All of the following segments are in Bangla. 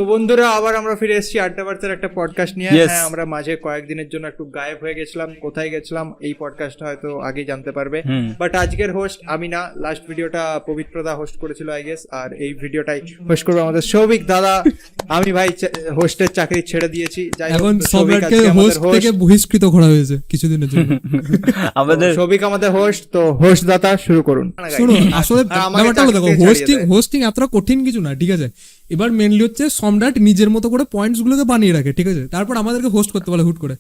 তো বন্ধুরা আবার আমরা ফিরে এসেছি আড্ডা বার্তার একটা পডকাস্ট নিয়ে। Yes. হ্যাঁ, আমরা মাঝে কয়েকদিনের জন্য একটু গায়েব হয়ে গেছিলাম। কোথায় গেছিলাম এই পডকাস্টটা হয়তো আগেই জানতে পারবে, বাট আজকের হোস্ট আমি না, লাস্ট ভিডিওটা পবিত্রদা হোস্ট করেছিল আই গেস, আর এই ভিডিওটাই হোস্ট করবে আমাদের সৌভিক দাদা। আমি ভাই হোস্টের চাকরি ছেড়ে দিয়েছি, যাই হোক এখন সৌভিক সম্রাটকে আজকে আমাদের হোস্ট থেকে বহিষ্কৃত করা হয়েছে কিছুদিনের জন্য। আমাদের সৌভিক আমাদের হোস্ট, তো হোস্ট দাদা শুরু করুন। শুনো, আসলে আমাকে ব্যাপারটা হলো দেখো, চাকরি থেকে ছাড়িয়ে দেয়। হোস্টিং এতটা কঠিন কিছু না, ঠিক আছে। এবার মেনলি হচ্ছে সম্রাট নিজের মতো করে পয়েন্টস গুলোকে বানিয়ে রাখে, ঠিক আছে। তারপর আমাদেরকে হোস্ট করতে বলে হুট করে।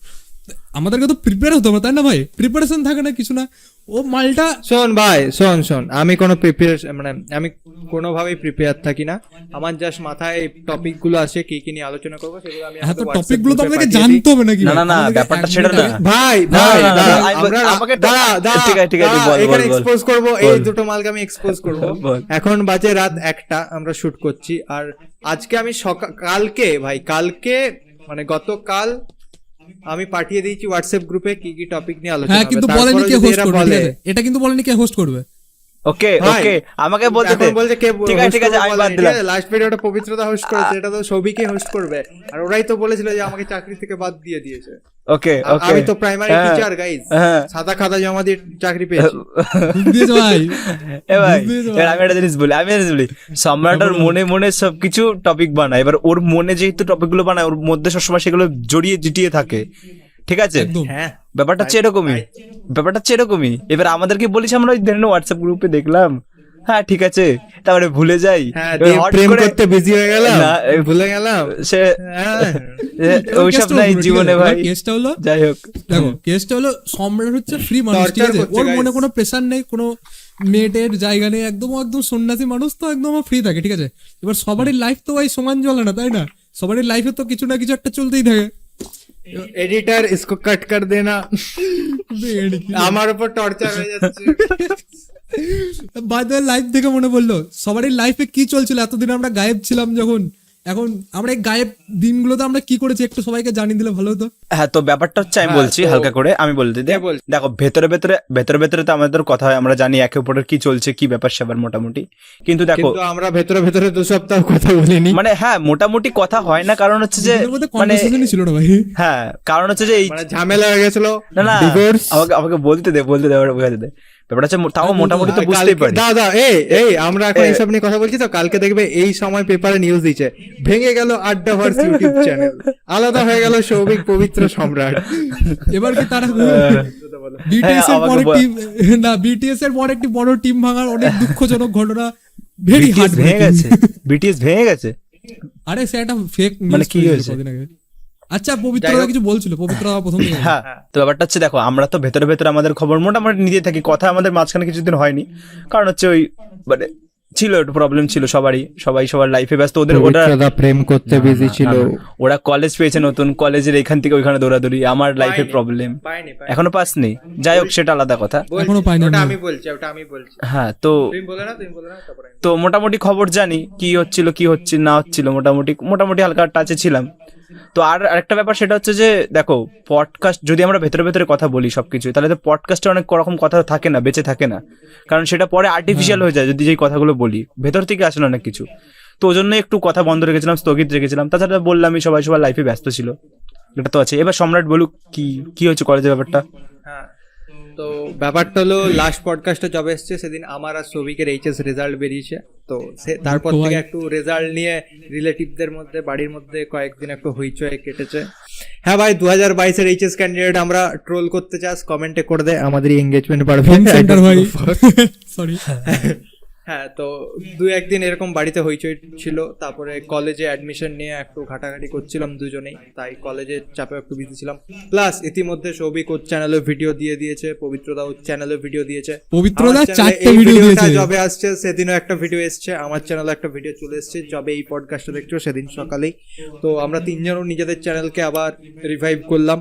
আমাদেরকে তো প্রিপেয়ার হতে হবে, তাই না ভাই? প্রিপারেশন থাকে না কিছু না, ও মালটা। শোন ভাই, শোন, আমি কোনো প্রিপারেশন মানে আমি কোনোভাবেই প্রিপেয়ার থাকি না। আমার জাস্ট মাথায় টপিক গুলো আসে, কি কি নিয়ে আলোচনা করবো সেগুলো আমি হ্যাঁ, তো টপিক গুলো তো আমাদেরকে জানতে হবে নাকি? না, না, না, আমাদেরকে ব্যাপারটা এক সেটা না। মিনিটে- ভাই না, ভাই না, না, দাঁড়া, না, আমরা আমাকে তো- দাঁড়া, ঠিক আছে, বল, এখানে বল, এক্সপোজ করব, এই বল। দুটো মালকে আমি এক্সপোজ করব। বল। এখন বাজে রাত 1টা, আমরা শুট করছি। আর আজকে আমি কালকে মানে গতকাল আমি পাঠিয়ে দিয়েছি হোয়াটসঅ্যাপ গ্রুপে কি কি টপিক নিয়ে আলোচনা হ্যাঁ, হবে। কিন্তু তারপরে বলেনি কে যদি হোস্ট এরা করবে, ঠিক বলে, আছে? এটা কিন্তু বলেনি কে হোস্ট করবে। ওকে, ভাই, ওকে, আমাকে বলতে দে। এখন বলছে কে ঠিক আছে, ঠিক আছে, আমি বাদ দিলাম। লাস্ট ভিডিওটা পবিত্রতা হোস্ট করেছে, এটা তো সৌভিকই হোস্ট করবে। আর ওরাই তো বলেছিল যে আমাকে চাকরি থেকে বাদ দিয়ে দিয়েছে। ওকে, ওকে, আমি তো প্রাইমারি হ্যাঁ, টিচার গাইস, হ্যাঁ। সাদা খাতা জমা দিয়ে চাকরি পেয়েছি। বুঝ দিয়েছো ভাই? এ ভাই, বুঝ দিয়েছো এবার আমি একটা জিনিস বলি, সম্রাটের মনে মনে সবকিছু টপিক বানায়। এবার ওর মনে যেহেতু টপিক গুলো বানায়, ওর মধ্যে সবসময় সেগুলো জড়িয়ে জিটিয়ে থাকে, ঠিক আছে। একদম। হ্যাঁ, ব্যাপারটা হচ্ছে এরকমই। এবার আমাদেরকে বলিস, আমরা ওই ধরেন হোয়াটসঅ্যাপ গ্রুপে দেখলাম, হ্যাঁ ঠিক আছে, তারপরে ভুলে যাই। হ্যাঁ, এবার দিয়ে হট প্রেম করে- করতে বিজি হয়ে গেলাম, না, ভুলে গেলাম। সে হ্যাঁ। ওইসব কেসটা নাই হলো, ঠিক জীবনে আছে? ভাই। কেসটা হলো, যাই হোক, দেখো, কেসটা হলো সম্রাট হচ্ছে ফ্রি মানুষ, ঠিক Torture আছে। করছে ওর guys। মনে কোনো প্রেশার নেই, কোনো মেয়েটের জায়গা নেই, একদম সন্ন্যাসী মানুষ, তো একদম ফ্রি থাকে, ঠিক আছে। এবার সবারই লাইফ তো ভাই সমান চলে না, তাই না? সবারই লাইফে তো কিছু না কিছু একটা চলতেই থাকে। এডিটর इसको कट कर देना, আমার উপর টর্চার হয়ে যাচ্ছে। বাই দ্য লাইফ থেকে মনে পড়লো, সবারই লাইফে কি চলছিল এতদিন আমরা গায়েব ছিলাম যখন। এখন আমরা এই গায়েব দিনগুলোতে আমরা কি করেছি একটু সবাইকে জানিয়ে দিলে ভালো হতো। হ্যাঁ, তো ব্যাপারটা হচ্ছে আমি বলছি হালকা করে, আমি বলতে দিই। হ্যাঁ, বল। দেখো, ভেতরে তো আমাদের কথা হয়, আমরা জানি একে অপরের কি চলছে, কি ব্যাপার স্যাপার মোটামুটি। কিন্তু দেখো, কিন্তু আমরা ভেতরে 2 সপ্তাহ কথা বলিনি, মানে হ্যাঁ, মোটামুটি কথা হয় না, কারণ হচ্ছে যে এদের মধ্যে মানে কনভারসেশনই ছিল না ভাই। হ্যাঁ, কারণ হচ্ছে যে এই মানে ঝামেলা হয়ে গেছিল, না না, ডিভোর্স। আমাকে বলতে দে বোঝাতে দে। ব্যাপারটা হচ্ছে তাও মোটামুটি তো বুঝতেই পারি। দাদা এই আমরা এখন এইসব নিয়ে কথা বলছি, তো কালকে দেখবে এই সময় পেপারে নিউজ দিচ্ছে, ভেঙে গেল আড্ডা ভার্স ইউটিউব চ্যানেল, আলাদা হয়ে গেল সৌভিক পবিত্র সম্রাট। এবার কি তারা হ্যাঁ, আমাকে বিটিএস এর পর একটি বড় টিম ভাঙার অনেক দুঃখজনক ঘটনা, ভেরি BTS হার্ড ভেঙে গেছে। আরে সে একটা ফেক মানে কি হয়েছে? আচ্ছা, পবিত্রতা কিছু বলছিল, পবিত্রতা প্রথম দিকে। হ্যাঁ, তো ব্যাপারটা হচ্ছে দেখো, আমরা তো ভেতরে আমাদের খবর মোটামুটি নিতে থাকি, কথা আমাদের মাঝখানে কিছুদিন হয়নি, কারণ হচ্ছে ওই মানে ছিল একটু প্রবলেম ছিল সবাই সবার লাইফে ব্যস্ত। ওরা পবিত্রদা প্রেম করতে বিজি ছিল, ওরা কলেজ পেয়েছে নতুন, কলেজের এখান থেকে ওইখানে দৌড়াদৌড়ি, আমার লাইফের প্রবলেম এখনো পাসনি। যাই হোক, সেটা আলাদা কথা। এখনো পাইনি আমি। আমি বলছি। হ্যাঁ, তো তুমি বলে না তারপরে তো মোটামুটি খবর জানি কি হচ্ছিল কি হচ্ছিল না হচ্ছিল, মোটামুটি হালকা টাচে ছিলাম। তো আর আরেকটা ব্যাপার, সেটা হচ্ছে যে দেখো, পডকাস্ট যদি আমরা ভেতরে কথা বলি সবকিছু, তাহলে তো পডকাস্টে অনেক রকম কথা থাকে না, বেঁচে থাকে না, কারণ সেটা পরে আর্টিফিশিয়াল হয়ে যায় যদি যেই কথাগুলো বলি, ভেতর থেকে আসে না অনেক কিছু। তো ওই জন্য একটু কথা বন্ধ রেখেছিলাম, স্থগিত রেখেছিলাম। তাছাড়া বললামই সবার লাইফে ব্যস্ত ছিল, এটা তো আছে। এবার সম্রাট বলুক কি হয়েছে কলেজের ব্যাপারটা। হ্যাঁ, তো ব্যাপারটা হলো লাস্ট পডকাস্টে যবে এসছে সেদিন আমার আর সৌভিকের এইচএস রেজাল্ট বেরিয়েছে। তো তারপর থেকে একটু রেজাল্ট নিয়ে রিলেটিভদের মধ্যে, বাড়ির মধ্যে কয়েকদিন একটু হইচই কেটেছে। হ্যাঁ ভাই, 2022-এর এইচএস ক্যান্ডিডেট আমরা ট্রোল করতে চাস, কমেন্টে করে দে, আমাদের এঙ্গেজমেন্ট বাড়বে। সেন্টার ভাই, সরি। হ্যাঁ, তো 2-1 দিন এরকম বাড়িতে হইচই ছিল। তারপরে কলেজে অ্যাডমিশন নিয়ে একটু ঘাটাঘাটি করছিলাম দুজনেই, তাই কলেজের চাপে একটু বিজি ছিলাম। প্লাস ইতিমধ্যে সৌভিক ওর চ্যানেলে ভিডিও দিয়ে দিয়েছে, পবিত্রদা ওর চ্যানেলে ভিডিও দিয়েছে। পবিত্রদা আমার চ্যানেলে 4টে এই ভিডিও ভিডিওটা দিয়েছে। যবে আসছে সেদিনও একটা ভিডিও এসছে, আমার চ্যানেলে একটা ভিডিও চলে এসছে যবে এই পডকাস্টটা দেখছো সেদিন সকালেই। তো আমরা তিনজনও নিজেদের চ্যানেলকে আবার রিভাইভ করলাম।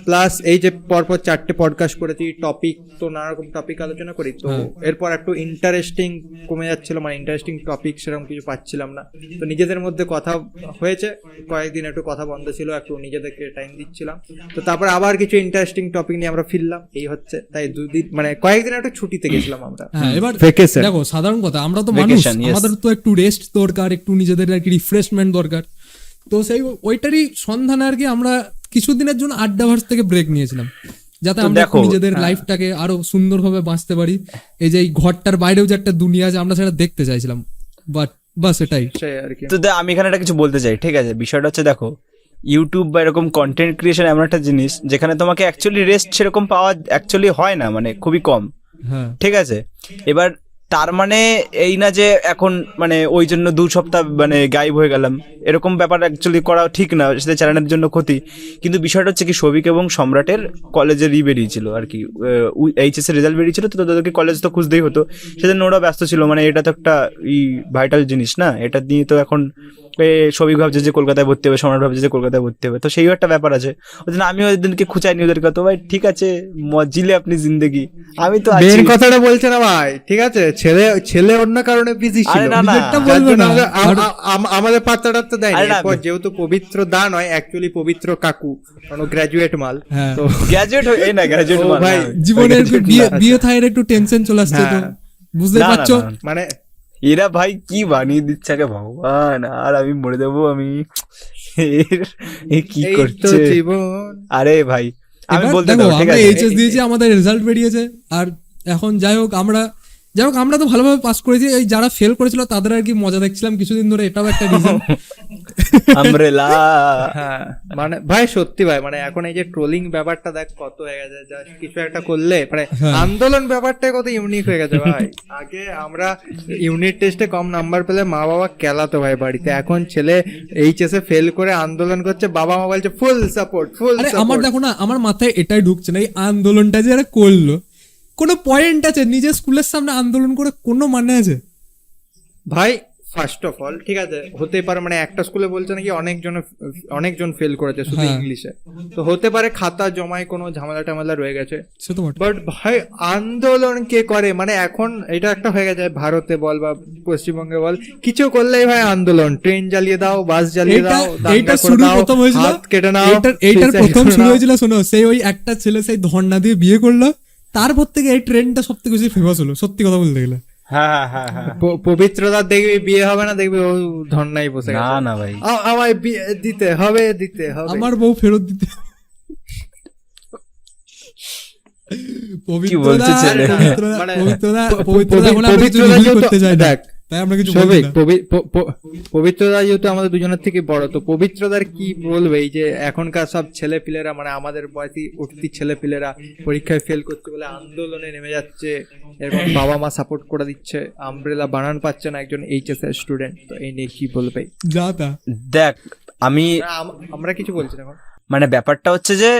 প্লাস এই যে পরপর 4টে পডকাস্ট করেছি, টপিক তো নানা রকম টপিক আলোচনা করি। তো এরপর একটু ইন্টারেস্টিং কমে যাচ্ছিল, মানে ইন্টারেস্টিং টপিক সেরকম কিছু পাচ্ছিলাম না। তো নিজেদের মধ্যে কথা হয়েছে, কয়েকদিন একটু কথা বন্ধ ছিল, একটু নিজেদেরকে টাইম দিচ্ছিলাম। তো তারপর আবার কিছু ইন্টারেস্টিং টপিক নিয়ে আমরা ফিরলাম, এই হচ্ছে। তাই 2 দিন মানে কয়েকদিন একটু ছুটিতে গেছিলাম আমরা। হ্যাঁ, এবার Vacation। দেখো, সাধারণ কথা, আমরা তো মানুষ, Vacation, yes. আমাদের তো একটু রেস্ট দরকার, একটু নিজেদের আর কি রিফ্রেশমেন্ট দরকার। তো সেই ওইটারই সন্ধানে আর কি আমরা কিছুদিনের জন্য আড্ডাভার্স থেকে ব্রেক নিয়েছিলাম, যাতে তো আমরা দেখো, নিজেদের লাইফটাকে আরো সুন্দরভাবে বাঁচতে পারি। এই যে এই ঘরটার বাইরেও যে একটা দুনিয়া আছে আমরা সেটা দেখতে চাইছিলাম, বাট বাস এটাই। সেই আর কি। তো আমি এখানে একটা কিছু বলতে চাই, ঠিক আছে? বিষয়টা হচ্ছে দেখো, ইউটিউব বা এরকম কন্টেন্ট ক্রিয়েশন এমন একটা জিনিস যেখানে তোমাকে অ্যাকচুয়ালি রেস্ট সেরকম পাওয়া অ্যাকচুয়ালি হয় না, মানে খুবই কম, হ্যাঁ, ঠিক আছে? এবার তার মানে এই না যে এখন মানে ওই জন্য 2 সপ্তাহ মানে গায়েব হয়ে গেলাম, এরকম ব্যাপার অ্যাকচুয়ালি করা ঠিক না, সেটা চ্যানেলের জন্য ক্ষতি। কিন্তু বিষয়টা হচ্ছে কি, সবিক এবং সম্রাটের কলেজের বেরিয়েছিল আর কি, এইচএস এর রেজাল্ট বেরিয়েছিল, তো তাদেরকে কলেজ তো খুঁজতেই হতো, সেজন্য ওরা ব্যস্ত ছিল। মানে এটা তো একটা ভাইটাল জিনিস না, এটা নিয়ে তো এখন সবিক ভাবছে যে কলকাতায় ভর্তি হবে, সম্রাট ভাবছে যে কলকাতায় ভর্তি হবে, তো সেই একটা ব্যাপার আছে। ওই জন্য আমি ওই দিনকে খুঁচাইনি ওদেরকে, তো ভাই ঠিক আছে, মজিলে আপনি জিন্দেগি, আমি তো আছি। মেন কথাটা বলছে না ভাই, ঠিক আছে? ছেলে অন্য কারণে বিজি ছিল, আরে না, না। নিজেরটা যার বলবে জন্য না। আমাদের পাত্তাটা তো দেয়নি। আরে না। এরপর যেহেতু পবিত্র দা নয়, অ্যাকচুয়ালি পবিত্র কাকু, কোনো গ্রাজুয়েট মাল, হ্যাঁ। তো গ্র্যাজুয়েট এই না, গ্র্যাজুয়েট ও ভাই, জীবনে একটু বিয়ে থায়ের একটু টেনশন চলে আসছে, তো হ্যাঁ। বুঝতে পারছো। মানে এরা ভাই কি বানিয়ে দিচ্ছে আগে ভগবান, আর আমি মরে যাবো আমি, এ কি এই তো করছে জীবন। আরে ভাই, আমি এবার বলতে দেখো, দাও, ঠিক আমরা আছে? এইচএস দিয়েছি, আমাদের রেজাল্ট বেরিয়েছে, আর এখন যাই হোক আমরা তো ভালোভাবে পাস করেছি। এই যারা ফেল করেছিল তাদের আর কি মজা দেখছিলাম কিছুদিন ধরে, এটাও একটা রিজন। আমব্রেলা। হ্যাঁ, মানে ভাই সত্যি ভাই, মানে এখন এই যে ট্রোলিং ব্যাপারটা দেখ কত হয়ে গেছে, just কিছু একটা করলে মানে হ্যাঁ। আন্দোলন ব্যাপারটা কত ইউনিক হয়ে গেছে ভাই। আগে আমরা ইউনিট টেস্টে কম নাম্বার পেলে মা বাবা কেলাতো ভাই বাড়িতে, এখন ছেলে এইচএস এ ফেল করে আন্দোলন করছে, বাবা মা বলছে ফুল সাপোর্ট, ফুল আরে আমার সাপোর্ট। দেখো না, আমার মাথায় এটাই ঢুকছে না, এই আন্দোলনটা যে এরা করলো, কোনো পয়েন্ট আছে? নিজের স্কুলের সামনে আন্দোলন করে কোনো মানে আছে? ভাই ফার্স্ট অফ অল ঠিক আছে, হতে পারে মানে একটা স্কুলে বলছে নাকি অনেকজন ফেল করেছে শুধু হ্যাঁ। ইংলিশে, তো হতে পারে খাতা জমায় কোনো ঝামেলা টামেলা রয়ে গেছে। সে তো বটে। বাট ভাই আন্দোলন কে করে? মানে এখন এটা একটা হয়ে গেছে, ভারতে বল বা পশ্চিমবঙ্গে বল, কিছু করলেই ভাই আন্দোলন, ট্রেন জ্বালিয়ে দাও, বাস জ্বালিয়ে দাও, এইটা দাঙ্গা করে শুরু দাও, প্রথম হয়েছিল, হাত কেটে নাও, এইটার suicide প্রথম করে শুরু নাও। হয়েছিল, শোনো, সেই ওই একটা ছেলে সেই ধর্ণা দিয়ে বিয়ে করলো, তারপর থেকে এই ট্রেন্ডটা সব থেকে বেশি ফেমাস হলো, সত্যি কথা বলতে গেলে। হ্যাঁ হ্যাঁ হ্যাঁ, পবিত্রতা দেখবি বিয়ে হবে না, দেখবি ও ধর্নায় বসে না গেছে, না ভাই, আমায় বিয়ে দিতে হবে, দিতে হবে। আমার বউ ফেরত দিতে। কি বলছে ছেলে? মানে পবিত্রতা বলে আমরা কিছু পবিত্রতা reveal যেহেতু- করতে চাই না, দেখ, তাই আমরা কিছু সবিক, বলছি না। পবিত্রতা যেহেতু আমাদের দুজনের থেকে বড়, তো পবিত্রতার কি বলবে এই যে এখনকার সব ছেলে পিলেরা, মানে আমাদের বয়সী উঠতি ছেলে পিলেরা পরীক্ষায় ফেল করতে বলে আন্দোলনে নেমে যাচ্ছে, এরকম বাবা মা সাপোর্ট করে দিচ্ছে, আমব্রেলা বানান পাচ্ছে না একজন এইচএস এর স্টুডেন্ট, তো এই নিয়ে কি বলবে? যা তা দেখ আমি আমরা কিছু বলছি না এখন। মানে ব্যাপারটা হচ্ছে যে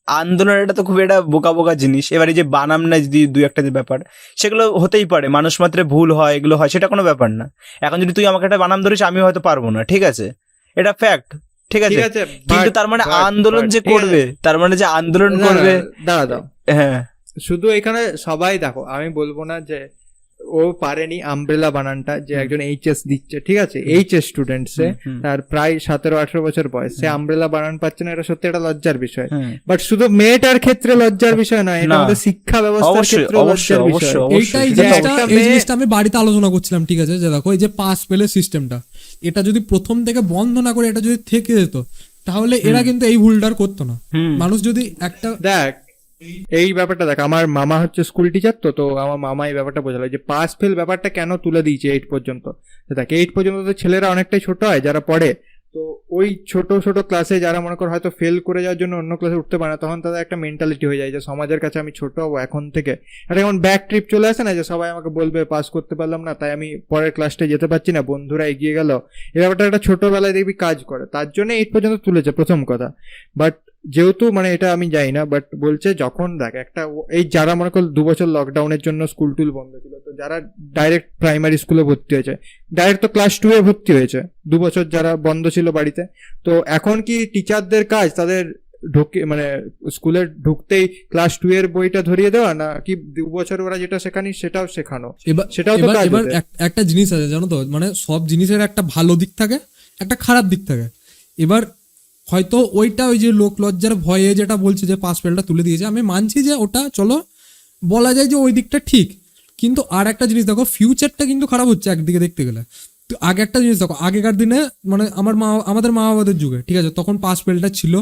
আন্দোলন এটা তো খুব একটা বোকা বোকা জিনিস। এবার এই যে বানাম না যদি দুই একটা যে ব্যাপার, সেগুলো হতেই পারে, মানুষ মাত্রে ভুল হয়, এগুলো হয়, সেটা কোনো ব্যাপার না। এখন যদি তুই আমাকে একটা বানাম ধরিস, আমি হয়তো পারবো না, ঠিক আছে, এটা ফ্যাক্ট, ঠিক আছে। ঠিক আছে, কিন্তু তার মানে আন্দোলন যে করবে, তার মানে যে আন্দোলন করবে, দাঁড়া দাও, হ্যাঁ, শুধু এখানে সবাই দেখো, আমি বলবো না যে ও পারেনি আমব্রেলা বানানটা, যে একজন এইচএস দিচ্ছে, ঠিক আছে, এইচএস স্টুডেন্ট সে, তার প্রায় 17-18 বছর বয়স, সে আমব্রেলা বানান পাচ্ছে না, এটা সত্যি একটা লজ্জার বিষয়। বাট শুধু মেয়েটার ক্ষেত্রে লজ্জার বিষয় নয়, এটা না। আমাদের শিক্ষা ব্যবস্থার অবশ্যই, ক্ষেত্রে অবশ্যই, লজ্জার বিষয়। অবশ্যই। এইটাই যে জিনিসটা, একটা এই মেয়ে- জিনিসটা আমি বাড়িতে আলোচনা করছিলাম, ঠিক আছে, যে দেখো এই যে পাস পেলে সিস্টেমটা, এটা যদি প্রথম থেকে বন্ধ না করে এটা যদি থেকে যেত, তাহলে এরা কিন্তু এই ভুলটা আর করতো না। মানুষ যদি একটা দেখ এই ব্যাপারটা দেখ, আমার মামা হচ্ছে স্কুল টিচার, তো আমার মামা এই ব্যাপারটা বোঝালো যে পাস ফেল ব্যাপারটা কেন তুলে দিয়েছে 8 পর্যন্ত। তো দেখ 8 পর্যন্ত তো ছেলেরা অনেকটাই ছোট হয় যারা পড়ে, তো ওই ছোট ছোট ক্লাসে যারা মনে কর হয়তো ফেল করে যাওয়ার জন্য অন্য ক্লাসে উঠতে পারে না, তখন তাদের একটা মেন্টালিটি হয়ে যায় যে সমাজের কাছে আমি ছোট হবো এখন থেকে। আর এখন ব্যাক ট্রিপ চলে আসে না, যে সবাই আমাকে বলবে পাস করতে পারলাম না, তাই আমি পরের ক্লাসটা যেতে পারছি না, বন্ধুরা এগিয়ে গেল, এই ব্যাপারটা একটা ছোটবেলায় দেখবি কাজ করে, তার জন্য 8 পর্যন্ত তুলেছে প্রথম কথা। বাট যেহেতু মানে এটা আমি জানি না, বাট বলছে যখন দেখ একটা এই যারা মনে কর 2 বছর লকডাউনের জন্য স্কুল টুল বন্ধ ছিল, তো যারা ডাইরেক্ট প্রাইমারি স্কুলে ভর্তি হয়েছে, ডাইরেক্ট তো ক্লাস 2 এ ভর্তি হয়েছে, 2 বছর যারা বন্ধ ছিল বাড়িতে, তো এখন কি টিচারদের কাজ তাদের ঢুকে মানে স্কুলে ঢুকতেই ক্লাস 2 এর বইটা ধরিয়ে দেওয়া, না কি 2 বছর ওরা যেটা শেখানি সেটাও শেখানো? সেটাও তো কাজ এবার ওদের। একটা জিনিস আছে জানো তো, মানে সব জিনিসের একটা ভালো দিক থাকে, একটা খারাপ দিক থাকে। এবার হয়তো ওইটা ওই যে লোক লজ্জার ভয়ে যেটা বলছে যে পাস ফেলটা তুলে দিয়েছে, আমি মানছি যে ওটা চলো বলা যায় যে ওই দিকটা ঠিক, কিন্তু আর একটা জিনিস দেখো, ফিউচারটা কিন্তু খারাপ হচ্ছে একদিকে দেখতে গেলে। তো আগে একটা জিনিস দেখো, আগেকার দিনে মানে আমাদের মা বাবাদের যুগে, ঠিক আছে, তখন পাস ফেলটা ছিল,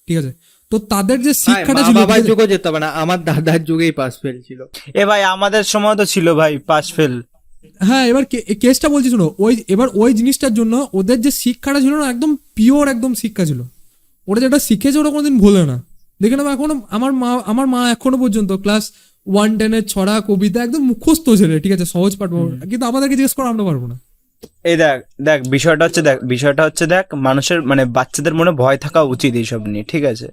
ঠিক আছে, তো তাদের যে শিক্ষাটা ছিল, বাবার যুগে যেতে হবে না, আমার দাদার যুগেই পাস ফেল ছিল। এ ভাই আমাদের সময় তো ছিল ভাই পাস ফেল। হ্যাঁ, এবার কেসটা বলছি শোনো, ওই জিনিসটার জন্য ওদের যে শিক্ষাটা ছিল না, একদম পিওর একদম শিক্ষা ছিল। ওরা যেটা শিখেছে ওরা কোনোদিন ভোলে না। দেখে নেবো এখনো আমার মা এখনো পর্যন্ত ক্লাস 1-10 ছড়া কবিতা একদম মুখস্থ ছেলে, ঠিক আছে, সহজ পাঠবো, কিন্তু আমাদেরকে জিজ্ঞেস করা আমরা পারবো না। এই দেখ বিষয়টা হচ্ছে দেখ মানুষের মানে বাচ্চাদের মনে ভয় থাকা উচিত এইসব নিয়ে, ঠিক আছে।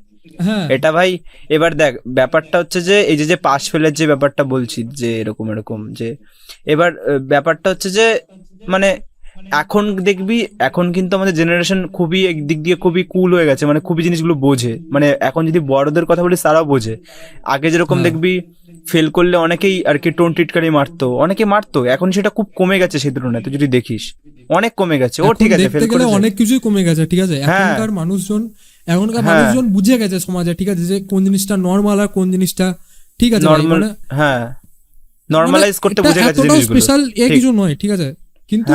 হ্যাঁ, এটা ভাই এবার দেখ ব্যাপারটা হচ্ছে যে এই যে পাস ফেলের যে ব্যাপারটা বলছি যে এরকম যে এবার ব্যাপারটা হচ্ছে যে মানে এখন দেখবি এখন কিন্তু আমাদের জেনারেশন খুবই একদিক দিয়ে খুবই কুল হয়ে গেছে, মানে খুবই জিনিসগুলো বোঝে। মানে এখন যদি বড়দের কথা বলি তারাও বোঝে। আগে যেরকম দেখবি ফেল করলে অনেকেই আর কি টোন টিটকারি মারতো, অনেকে মারতো, এখন সেটা খুব কমে গেছে সেই তুলনায়। তো যদি দেখিস অনেক কমে গেছে। ও ঠিক আছে ফেল করেছে, অনেক কিছুই কমে গেছে, ঠিক আছে। এখনকার মানুষজন বুঝে গেছে সমাজে, ঠিক আছে, যে কোন জিনিসটা নর্মাল আর কোন জিনিসটা ঠিক আছে, নর্মাল, হ্যাঁ নর্মালাইজ করতে বুঝে গেছে জিনিসগুলো, স্পেশাল কিছু নয়, ঠিক আছে। কিন্তু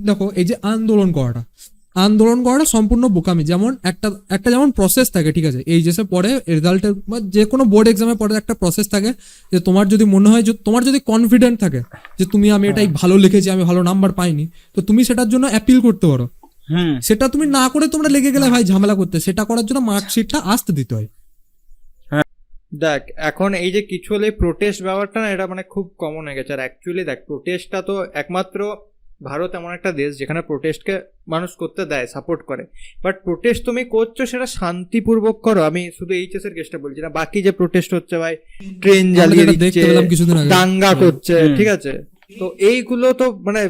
দেখো এই যে আন্দোলন করাটা সম্পূর্ণ বোকামি। যেমন একটা যেমন প্রসেস থাকে, ঠিক আছে, এই যে পরে রেজাল্টের বা যে কোনো বোর্ড এক্সামের পরে একটা প্রসেস থাকে, যে তোমার যদি মনে হয় যে তোমার যদি কনফিডেন্ট থাকে যে আমি এটাই ভালো লিখেছি, আমি ভালো নাম্বার পাইনি, তো তুমি সেটার জন্য অ্যাপিল করতে পারো। সেটা তুমি না করে তোমরা লেগে গেলে ভাই ঝামেলা করতে, সেটা করার জন্য মার্কশিটটা আসতে দিতে হয়। দেখ এখন এই যে কিছু হলে প্রোটেস্ট ব্যাপারটা না, এটা মানে খুব কমন হয়ে গেছে। আর অ্যাকচুয়ালি দেখ প্রোটেস্টটা তো একমাত্র ভারত এমন একটা দেশ যেখানে প্রোটেস্টকে মানুষ করতে দেয়, সাপোর্ট করে। বাট প্রোটেস্ট তুমি করছো সেটা শান্তিপূর্বক করো। আমি শুধু এইচএস এর কেসটা বলছি না, বাকি যে প্রোটেস্ট হচ্ছে ভাই, ট্রেন জ্বালিয়ে দিচ্ছে, দাঙ্গা করছে, ঠিক আছে, তো এইগুলো তো মানে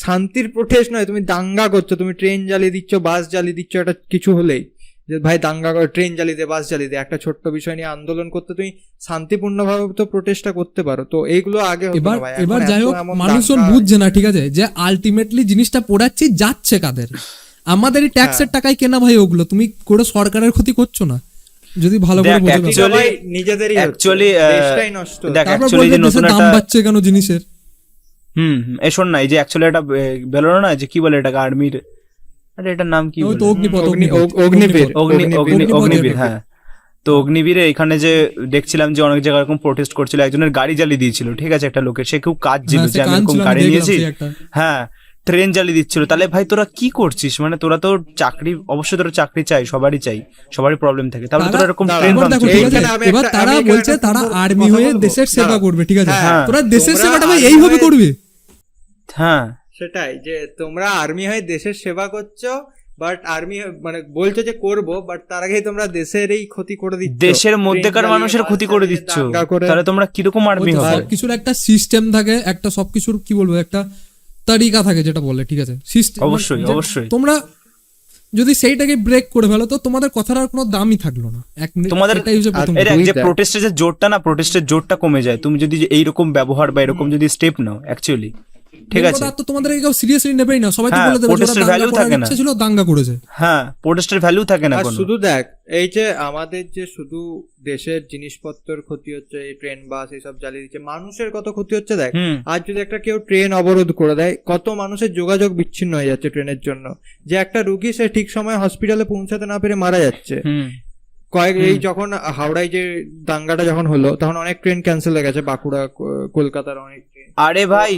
শান্তির প্রোটেস্ট নয়। তুমি দাঙ্গা করছো, তুমি ট্রেন জ্বালিয়ে দিচ্ছ, বাস জ্বালিয়ে দিচ্ছ, এটা কিছু হলেই যে ভাই দাঙ্গা করে, ট্রেন জ্বালিয়ে দে, বাস জ্বালিয়ে দে, একটা ছোট্ট বিষয় নিয়ে আন্দোলন করতে তুমি শান্তিপূর্ণভাবে তো প্রোটেস্টটা করতে পারো। তো এইগুলো আগে এবার যাই হোক, মানুষজন বুঝছে না, ঠিক আছে, যে আলটিমেটলি জিনিসটা পড়াচ্ছি যাচ্ছে কাদের, আমাদের এই ট্যাক্সের টাকায় কেনা ভাই। ওগুলো তুমি করে সরকারের ক্ষতি করছো না, যদি ভালো করে বোঝো। নিজেদেরই অ্যাকচুয়ালি দেশটাই নষ্ট। তারপর বলবে দেশের দাম বাড়ছে কেন জিনিসের। এই শোন না, এই যে অ্যাকচুয়ালি এটা বেরোলো না, যে কি বলে এটাকে আর্মির, আরে এটার নাম কি, অগ্নিবীর। হ্যাঁ, তো অগ্নিবীরে এখানে যে দেখছিলাম যে অনেক জায়গায় এরকম প্রোটেস্ট করছিল, একজনের গাড়ি জ্বালিয়ে দিয়েছিল, ঠিক আছে, একটা লোকের, সে খুব কাজ ছিল যে আমি এরকম গাড়ি নিয়েছি, হ্যাঁ ট্রেন জ্বালিয়ে দিচ্ছিল। তাহলে ভাই তোরা কি করছিস? মানে তোরা তো চাকরি, অবশ্যই তোরা চাকরি চাই, সবারই চাই, সবারই প্রবলেম থাকে, তাহলে তোরা এরকম ট্রেন এবার তারা বলছে তারা আর্মি হয়ে দেশের সেবা করবে, ঠিক আছে, তোরা দেশের সেবাটা ভাই এইভাবে করবে। হ্যাঁ সেটাই, যে তোমরা আর্মি হয়ে দেশের সেবা করছো, বাট আর্মি মানে বলছো যে করবো, বাট তার আগেই তোমরা দেশের এই ক্ষতি করে দিচ্ছ, দেশের মধ্যেকার মানুষের ক্ষতি করে দিচ্ছ, তাহলে তোমরা কিরকম আর্মি হবে? সবকিছুর একটা সিস্টেম থাকে, একটা সবকিছুর কি বলবো, একটা তারিকা থাকে যেটা বলে, ঠিক আছে, সিস্টেম। অবশ্যই তোমরা যদি সেইটাকে ব্রেক করে ফেলো তো তোমাদের কথার আর কোনো দামই থাকলো না। তোমাদের যে প্রোটেস্টের যে জোরটা না, প্রোটেস্টের জোরটা কমে যায় তুমি যদি এইরকম ব্যবহার বা এরকম যদি স্টেপ নাও, অ্যাকচুয়ালি ঠিক আছে, তো তোমাদের কেউ সিরিয়াসলি নেবেই না, সবাই তো বলে দেবে প্রোটেস্টের ভ্যালু থাকে না, ছিল দাঙ্গা করেছে। হ্যাঁ, প্রোটেস্টের ভ্যালু থাকে না কোনো। শুধু দেখ এই যে আমাদের যে শুধু দেশের জিনিসপত্রের ক্ষতি হচ্ছে, এই ট্রেন বাস এইসব জ্বালিয়ে দিচ্ছে, মানুষের কত ক্ষতি হচ্ছে দেখ। আজ যদি একটা কেউ ট্রেন অবরোধ করে দেয়, কত মানুষের যোগাযোগ বিচ্ছিন্ন হয়ে যাচ্ছে ট্রেনের জন্য, যে একটা রুগী সে ঠিক সময় হসপিটালে পৌঁছাতে না পেরে মারা যাচ্ছে। এই যখন হাওড়ায় যে দাঙ্গাটা যখন হলো, তখন অনেক ট্রেন ক্যান্সেল হয়ে গেছে, বাঁকুড়া কলকাতার অনেক ট্রেন। আরে ভাই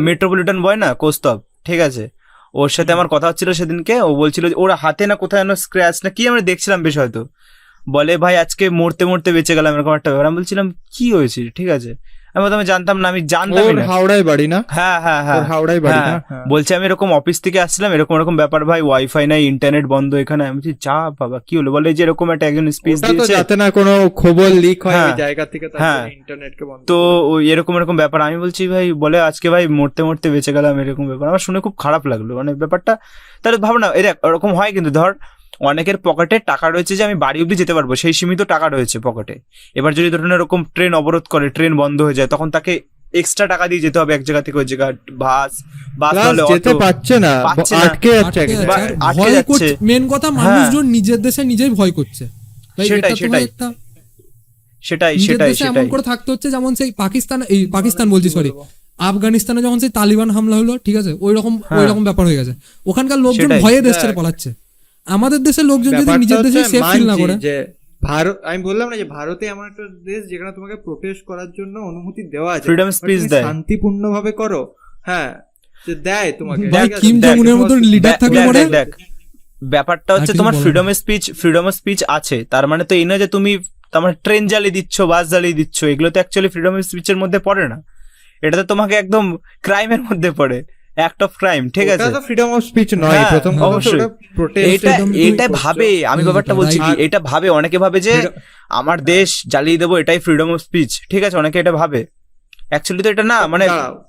মেট্রোপলিটন বয় না কৌস্তব, ঠিক আছে, ওর সাথে আমার কথা হচ্ছিল সেদিনকে। ও বলছিল ওর হাতে না কোথায় স্ক্র্যাচ না কি আমরা দেখছিলাম বেশ, হয়তো বলে ভাই আজকে মরতে মরতে বেঁচে গেলাম, এরকম একটা ব্যাপার। আমি বলছিলাম কি হয়েছে, ঠিক আছে, আমি জানতাম না, আমি জানতাম হাওড়ায় বাড়ি না, হ্যাঁ হাওড়ায় বাড়ি না, বলছে আমি এরকম অফিস থেকে আসছিলাম, এরকম ব্যাপার ভাই, ওয়াইফাই নাই, ইন্টারনেট বন্ধ এখানে। আমি বলছি যা বাবা কি হলো, বলে যে এরকম একটা একজন স্পিচ দিয়েছে যাতে না কোনো খবর লিক হয় ওই জায়গা থেকে, ইন্টারনেটকে বন্ধ, তো এরকম ব্যাপার। আমি বলছি ভাই, বলে আজকে ভাই মরতে মরতে বেঁচে গেলাম, এরকম ব্যাপার। আমার শুনে খুব খারাপ লাগলো মানে ব্যাপারটা। তাহলে ভাবনা এরকম হয়, কিন্তু ধর অনেকের পকেটে টাকা রয়েছে যে আমি বাড়ি অব্দি যেতে পারবো, সেই সীমিত টাকা রয়েছে পকেটে। এবার যদি ধরুন এরকম ট্রেন অবরোধ করে, ট্রেন বন্ধ হয়ে যায়, তখন তাকে এক্সট্রা টাকা দিয়ে যেতে হবে এক জায়গা থেকে ওই জায়গা, বাস যেতে পারছে না, আটকে যাচ্ছে। মেন কথা মানুষজন নিজের দেশে নিজেই ভয় করছে। সেটাই এমন করে থাকতে হচ্ছে যেমন সেই পাকিস্তান বলছি, সরি, আফগানিস্তানে যখন সেই তালিবান হামলা হলো, ঠিক আছে, ওই রকম ব্যাপার হয়ে গেছে। ওখানকার লোকজন সেটাই। ভয়ে দেশ ছেড়ে পালাচ্ছে। আমাদের দেশের লোকজন যদি ব্যাপারটা নিজের দেশে হচ্ছে, সেফ ফিল না মানছি করে, যে ভারত, আমি বললাম না যে ভারতে এমন একটা দেশ যেখানে তোমাকে প্রোটেস্ট করার জন্য অনুমতি দেওয়া আছে, Freedom but speech তুমি দেয়। শান্তিপূর্ণ ভাবে করো, হ্যাঁ, যে দেয় তোমাকে, ভাই ঠিক আছে? কিম দেখ, জং উনের মতো লিডার থাকলে দেখ, পরে দেখ, দেখ, ব্যাপারটা হচ্ছে কিছু তোমার বলার ফ্রিডম অফ স্পিচ আছে, তার মানে তো এই নয় যে তুমি তোমার ট্রেন জ্বালিয়ে দিচ্ছ, বাস জ্বালিয়ে দিচ্ছ, এগুলো তো অ্যাকচুয়ালি ফ্রিডম অফ স্পিচের মধ্যে পড়ে না, এটা তো তোমাকে একদম ক্রাইমের মধ্যে পড়ে, অ্যাক্ট অফ ক্রাইম, ঠিক আছে? ওটা তো ফ্রিডম অফ স্পিচ নয়, হ্যাঁ, প্রথম কথা তো অবশ্যই। ওটা protest, এটা freedom এটা করছো। ভাবে, আমি ব্যাপারটা বলছি কি, আর- এটা ভাবে, অনেকে ভাবে যে Freedom- আমার দেশ জ্বালিয়ে দেবো, এটাই ফ্রিডম অফ স্পিচ, ঠিক আছে, অনেকে এটা ভাবে, অ্যাকচুয়ালি তো এটা না, মানে দাঁড়াও,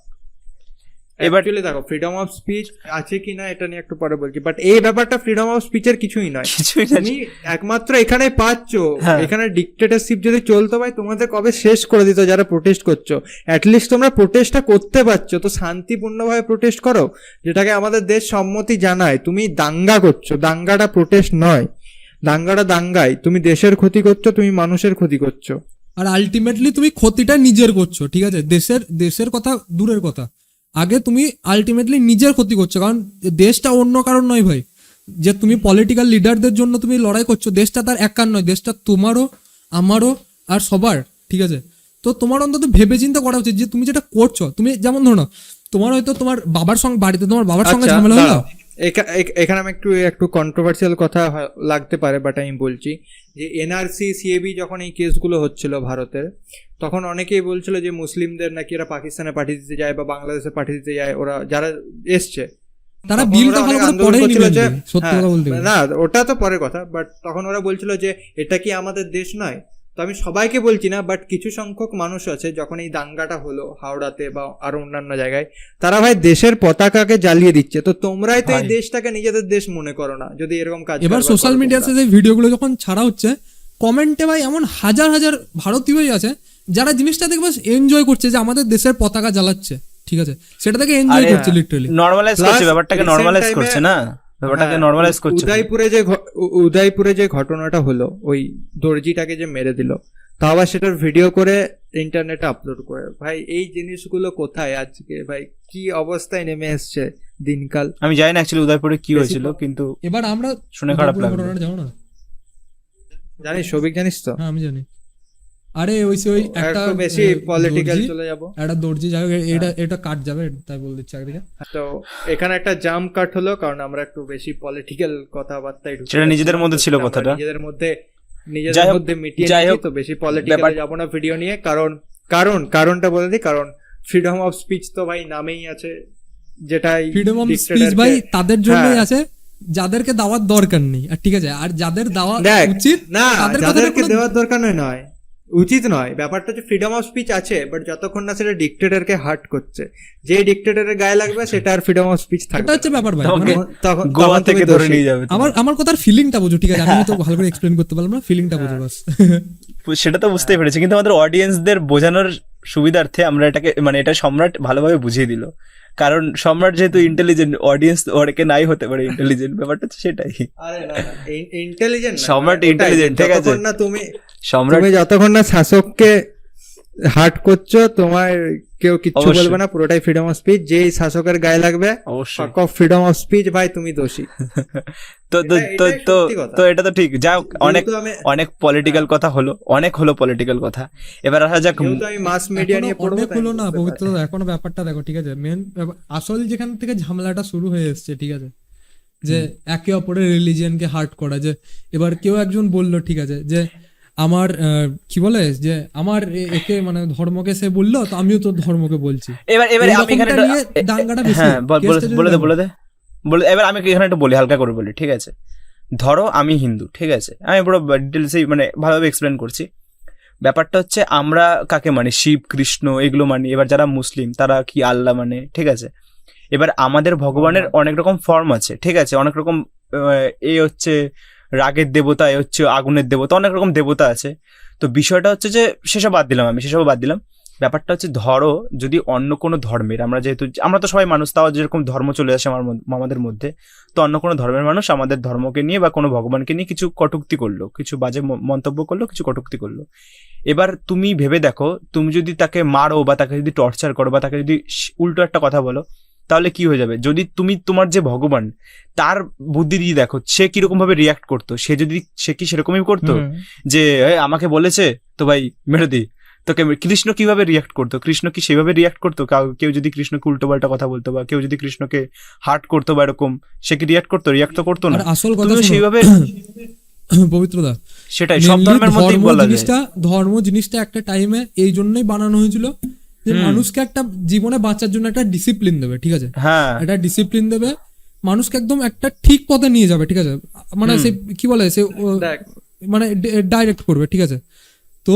এবার- Actually দেখো ফ্রিডম অফ স্পিচ আছে কিনা এটা নিয়ে একটু পরে বলছি, বাট এই ব্যাপারটা ফ্রিডম অফ স্পিচের কিছুই নয়। কিছুই না। তুমি একমাত্র এখানে পাচ্ছ, হ্যাঁ। এখানে ডিক্টেটরশিপ যদি চলতো ভাই তোমাদের কবে শেষ করে দিত যারা প্রোটেস্ট করছো। অ্যাটলিস্ট তোমরা প্রোটেস্টটা করতে পারছো, তো শান্তিপূর্ণভাবে প্রোটেস্ট করো, যেটাকে আমাদের দেশ সম্মতি জানায়। তুমি দাঙ্গা করছো, দাঙ্গাটা প্রোটেস্ট নয়, দাঙ্গাটা দাঙ্গাই, তুমি দেশের ক্ষতি করছো, তুমি মানুষের ক্ষতি করছো। আর আলটিমেটলি তুমি ক্ষতিটা নিজের করছো, ঠিক আছে, দেশের কথা দূরের কথা, আগে তুমি আলটিমেটলি নিজের ক্ষতি করছো। কারণ দেশটা অন্য কারণ নয় ভাই, যে তুমি পলিটিক্যাল লিডারদের জন্য তুমি লড়াই করছো, দেশটা তার একার নয়, দেশটা তোমারও আমারও আর সবার, ঠিক আছে। তো তোমার অন্তত ভেবে চিন্তা করা উচিত যে তুমি যেটা করছো, তুমি যেমন ধরো না, তোমার হয়তো তোমার বাবার সঙ্গে বাড়িতে তোমার বাবার সঙ্গে আচ্ছা, ঝামেলা হলো, দাঁড়াও। এখানে আমি একটু কন্ট্রোভার্সিয়াল কথা লাগতে পারে, বাট আমি বলছি যে এনআরসি সিএবি যখন এই কেসগুলো হচ্ছিল ভারতের, তখন অনেকেই বলছিল যে মুসলিমদের নাকি এরা পাকিস্তানে পাঠিয়ে দিতে যায় বা বাংলাদেশে পাঠিয়ে দিতে যায়, ওরা যারা এসছে তারা তখন বিলটা ওরা ভালো অনেক করে আন্দোলন পড়েই করছিল নিবেন, যে, সত্যি হ্যাঁ, কথা বলতে গেলে। না ওটা তো পরের কথা, বাট তখন ওরা বলছিল যে এটা কি আমাদের দেশ নয়। তো আমি সবাইকে বলছি না, বাট কিছু সংখ্যক মানুষ আছে, যখন এই দাঙ্গাটা হলো হাওড়াতে বা আরো অন্যান্য জায়গায়, তারা ভাই দেশের পতাকাকে জ্বালিয়ে দিচ্ছে। তো তোমরাই তো এই ভাই। দেশটাকে নিজেদের দেশ মনে করো না, যদি এরকম কাজ এবার কারবার সোশ্যাল করো মিডিয়াতে তোমরা। যে ভিডিওগুলো যখন ছাড়া হচ্ছে, কমেন্টে ভাই এমন হাজার হাজার ভারতীয়ই আছে যারা জিনিসটা দেখে বাস এনজয় করছে, যে আমাদের দেশের পতাকা জ্বালাচ্ছে, ঠিক আছে, সেটা থেকে এনজয় আরে করছে লিটারালি। নর্মালাইজ Plus, করছে ব্যাপারটাকে, recent নর্মালাইজ time-এ- করছে না, ব্যাপারটাকে হ্যাঁ, নর্মালাইজ করছে। উদয়পুরে যে ঘটনাটা হলো, ওই দর্জিটাকে যে মেরে দিল, তা আবার সেটার ভিডিও করে ইন্টারনেটে আপলোড করে, ভাই এই জিনিসগুলো কোথায় আজকে, ভাই কি অবস্থায় নেমে এসছে দিনকাল। আমি জানি না অ্যাকচুয়ালি উদয়পুরে কি বেশি হয়েছিল, কিন্তু এবার আমরা শুনে খারাপ লাগলো। ঘটনাটা জানো না? জানিস সবিক, জানিস তো? হ্যাঁ আমি জানি। আরে ওই একটা একটু বেশি পলিটিক্যাল দর্জি, চলে যাবো। একটা দর্জি যাই হোক, এটা কাট যাবে তাই বলে দিচ্ছি একদিকে। তো এখানে একটা জাম কাট হলো, কারণ আমরা একটু বেশি পলিটিক্যাল কথাবার্তায় ঢুকে সেটা নিজেদের যাচ্ছি। মধ্যে ছিল আমরা কথাটা। নিজেদের মধ্যে যাই হোক, মিটিয়ে যাই নিয়েছি, হোক, তো বেশি পলিটিক্যালে যাবো না ভিডিও নিয়ে। কারণটা বলে দিই, কারণ ফ্রিডম অফ স্পিচ তো ভাই নামেই আছে, যেটাই ফ্রিডম অফ স্পিচ dictator-কে- ভাই তাদের জন্যই হ্যাঁ। আছে যাদেরকে দেওয়ার দরকার নেই, আর ঠিক আছে, আর যাদের দেওয়া দেখ, উচিত না তাদের কথাটা যাদেরকে কোনো- দেওয়ার দরকার নয়, উচিত নয়। ব্যাপারটা হচ্ছে ফ্রিডম অফ স্পিচ আছে, বাট যতক্ষণ না সেটা ডিক্টেটরকে হার্ট করছে, যে ডিক্টেটরের গায়ে লাগবে সেটা আর ফ্রিডম অফ স্পিচ এটা থাকবে হচ্ছে ব্যাপার ভাই, তোমাকে মানে তখন গোয়া তুমি থেকে ধরে দোষী। নিয়ে যাবে। আমার কথার ফিলিংটা বুঝো, ঠিক আছে, আমি তো ভালো করে এক্সপ্লেন করতে পারলাম না, ফিলিংটা বুঝো বাস। সেটা তো বুঝতেই পেরেছি, কিন্তু আমাদের অডিয়েন্সদের বোঝানোর সুবিধার্থে আমরা এটাকে, মানে এটা সম্রাট ভালোভাবে বুঝিয়ে দিল, কারণ সম্রাট যেহেতু ইন্টেলিজেন্ট, অডিয়েন্স ওরকে নাই হতে পারে ইন্টেলিজেন্ট, ব্যাপারটা হচ্ছে সেটাই। আরে না ইন্টেলিজেন্ট, সম্রাট intelligent, ঠিক আছে। না তুমি সম্রাট যতক্ষণ না শাসককে হার্ট করছো, তোমার কেউ কিচ্ছু অবশ্যই। বলবে না, পুরোটাই ফ্রিডম অফ স্পিচ। যেই শাসকের গায়ে লাগবে অবশ্যই। ফ্রিডম অফ স্পিচ, ভাই তুমি দোষী। তো তো এটা- তো এটাই তো সত্যি কথা। তো এটা তো ঠিক, যাই হোক, অনেক যেহেতু আমি- অনেক পলিটিক্যাল কথা হলো, অনেক হলো পলিটিক্যাল কথা, এবার আসা যাক। যেহেতু আমি মাস মিডিয়া নিয়ে পড়বো, অনেক তাই হলো আমি না বুঝতে পবিত্র, পারি। এখনো ব্যাপারটা দেখো, ঠিক আছে, মেন আসল যেখান থেকে ঝামেলাটা শুরু হয়ে এসছে, ঠিক আছে, যে একে অপরের রিলিজিয়নকে হার্ট করা, যে এবার কেউ একজন বললো, ঠিক আছে, যে আমার কি বলে, যে আমার একে মানে ধর্মকে সে বললো, তো আমিও তোর ধর্মকে বলছি। এবারে আমি এখানে এরকমটা নিয়ে দাঙ্গাটা বেশি হ্যাঁ হয়। কেসটা যদি বলে দে দেখো। বলে দে বলে দে। এবার আমি এখানে একটু বলি, হালকা করে বলি, ঠিক আছে। ধরো আমি হিন্দু, ঠিক আছে, আমি পুরো ডিটেলসে মানে ভালোভাবে এক্সপ্লেন করছি। ব্যাপারটা হচ্ছে আমরা কাকে মানি, শিব কৃষ্ণ এগুলো মানি, এবার যারা মুসলিম তারা কি আল্লাহ মানে, ঠিক আছে। এবার আমাদের ভগবানের অনেক রকম ফর্ম আছে, ঠিক আছে, অনেক রকম এ হচ্ছে রাগের দেবতা, এ হচ্ছে আগুনের দেবতা, অনেক রকম দেবতা আছে। তো বিষয়টা হচ্ছে যে সেসব বাদ দিলাম, ব্যাপারটা হচ্ছে ধরো যদি অন্য কোনো ধর্মের, আমরা তো সবাই মানুষ, তাও যেরকম ধর্ম চলে আসে আমাদের মধ্যে, তো অন্য কোনো ধর্মের মানুষ আমাদের ধর্মকে নিয়ে বা কোনো ভগবানকে নিয়ে কিছু কটূক্তি করলো, কিছু বাজে মন্তব্য করলো, কিছু কটূক্তি করলো। এবার তুমি ভেবে দেখো, তুমি যদি তাকে মারো বা তাকে যদি টর্চার করো বা তাকে যদি উল্টো একটা কথা বলো, তাহলে কি হয়ে যাবে? যদি তুমি তোমার যে ভগবান তার বুদ্ধি দিয়ে দেখো সে কিরকম ভাবে রিয়াক্ট করতো, সে কি সেরকমই করতো যে আমাকে বলেছে তো ভাই মেরে দি তোকে। কৃষ্ণ কিভাবে রিয়াক্ট করতো? কৃষ্ণ কি সেভাবে রিয়াক্ট করতো? কেউ যদি কৃষ্ণকে উল্টো পাল্টা কথা বলতো বা কেউ যদি কৃষ্ণকে হার্ট করতো বা এরকম, সে কি রিয়াক্ট তো করতো না। আসল কথা সেইভাবে পবিত্রদা, সেটাই সব ধর্মের মধ্যেই বলা যায়। ধর্ম জিনিসটা একটা টাইমে এই জন্যই বানানো হয়েছিল যে মানুষকে একটা জীবনে বাঁচার জন্য একটা ডিসিপ্লিন দেবে, ঠিক আছে? হ্যাঁ, একটা ডিসিপ্লিন দেবে, মানুষকে একদম একটা ঠিক পথে নিয়ে যাবে, ঠিক আছে? মানে সে কি বলে, সে মানে ডাইরেক্ট করবে, ঠিক আছে? তো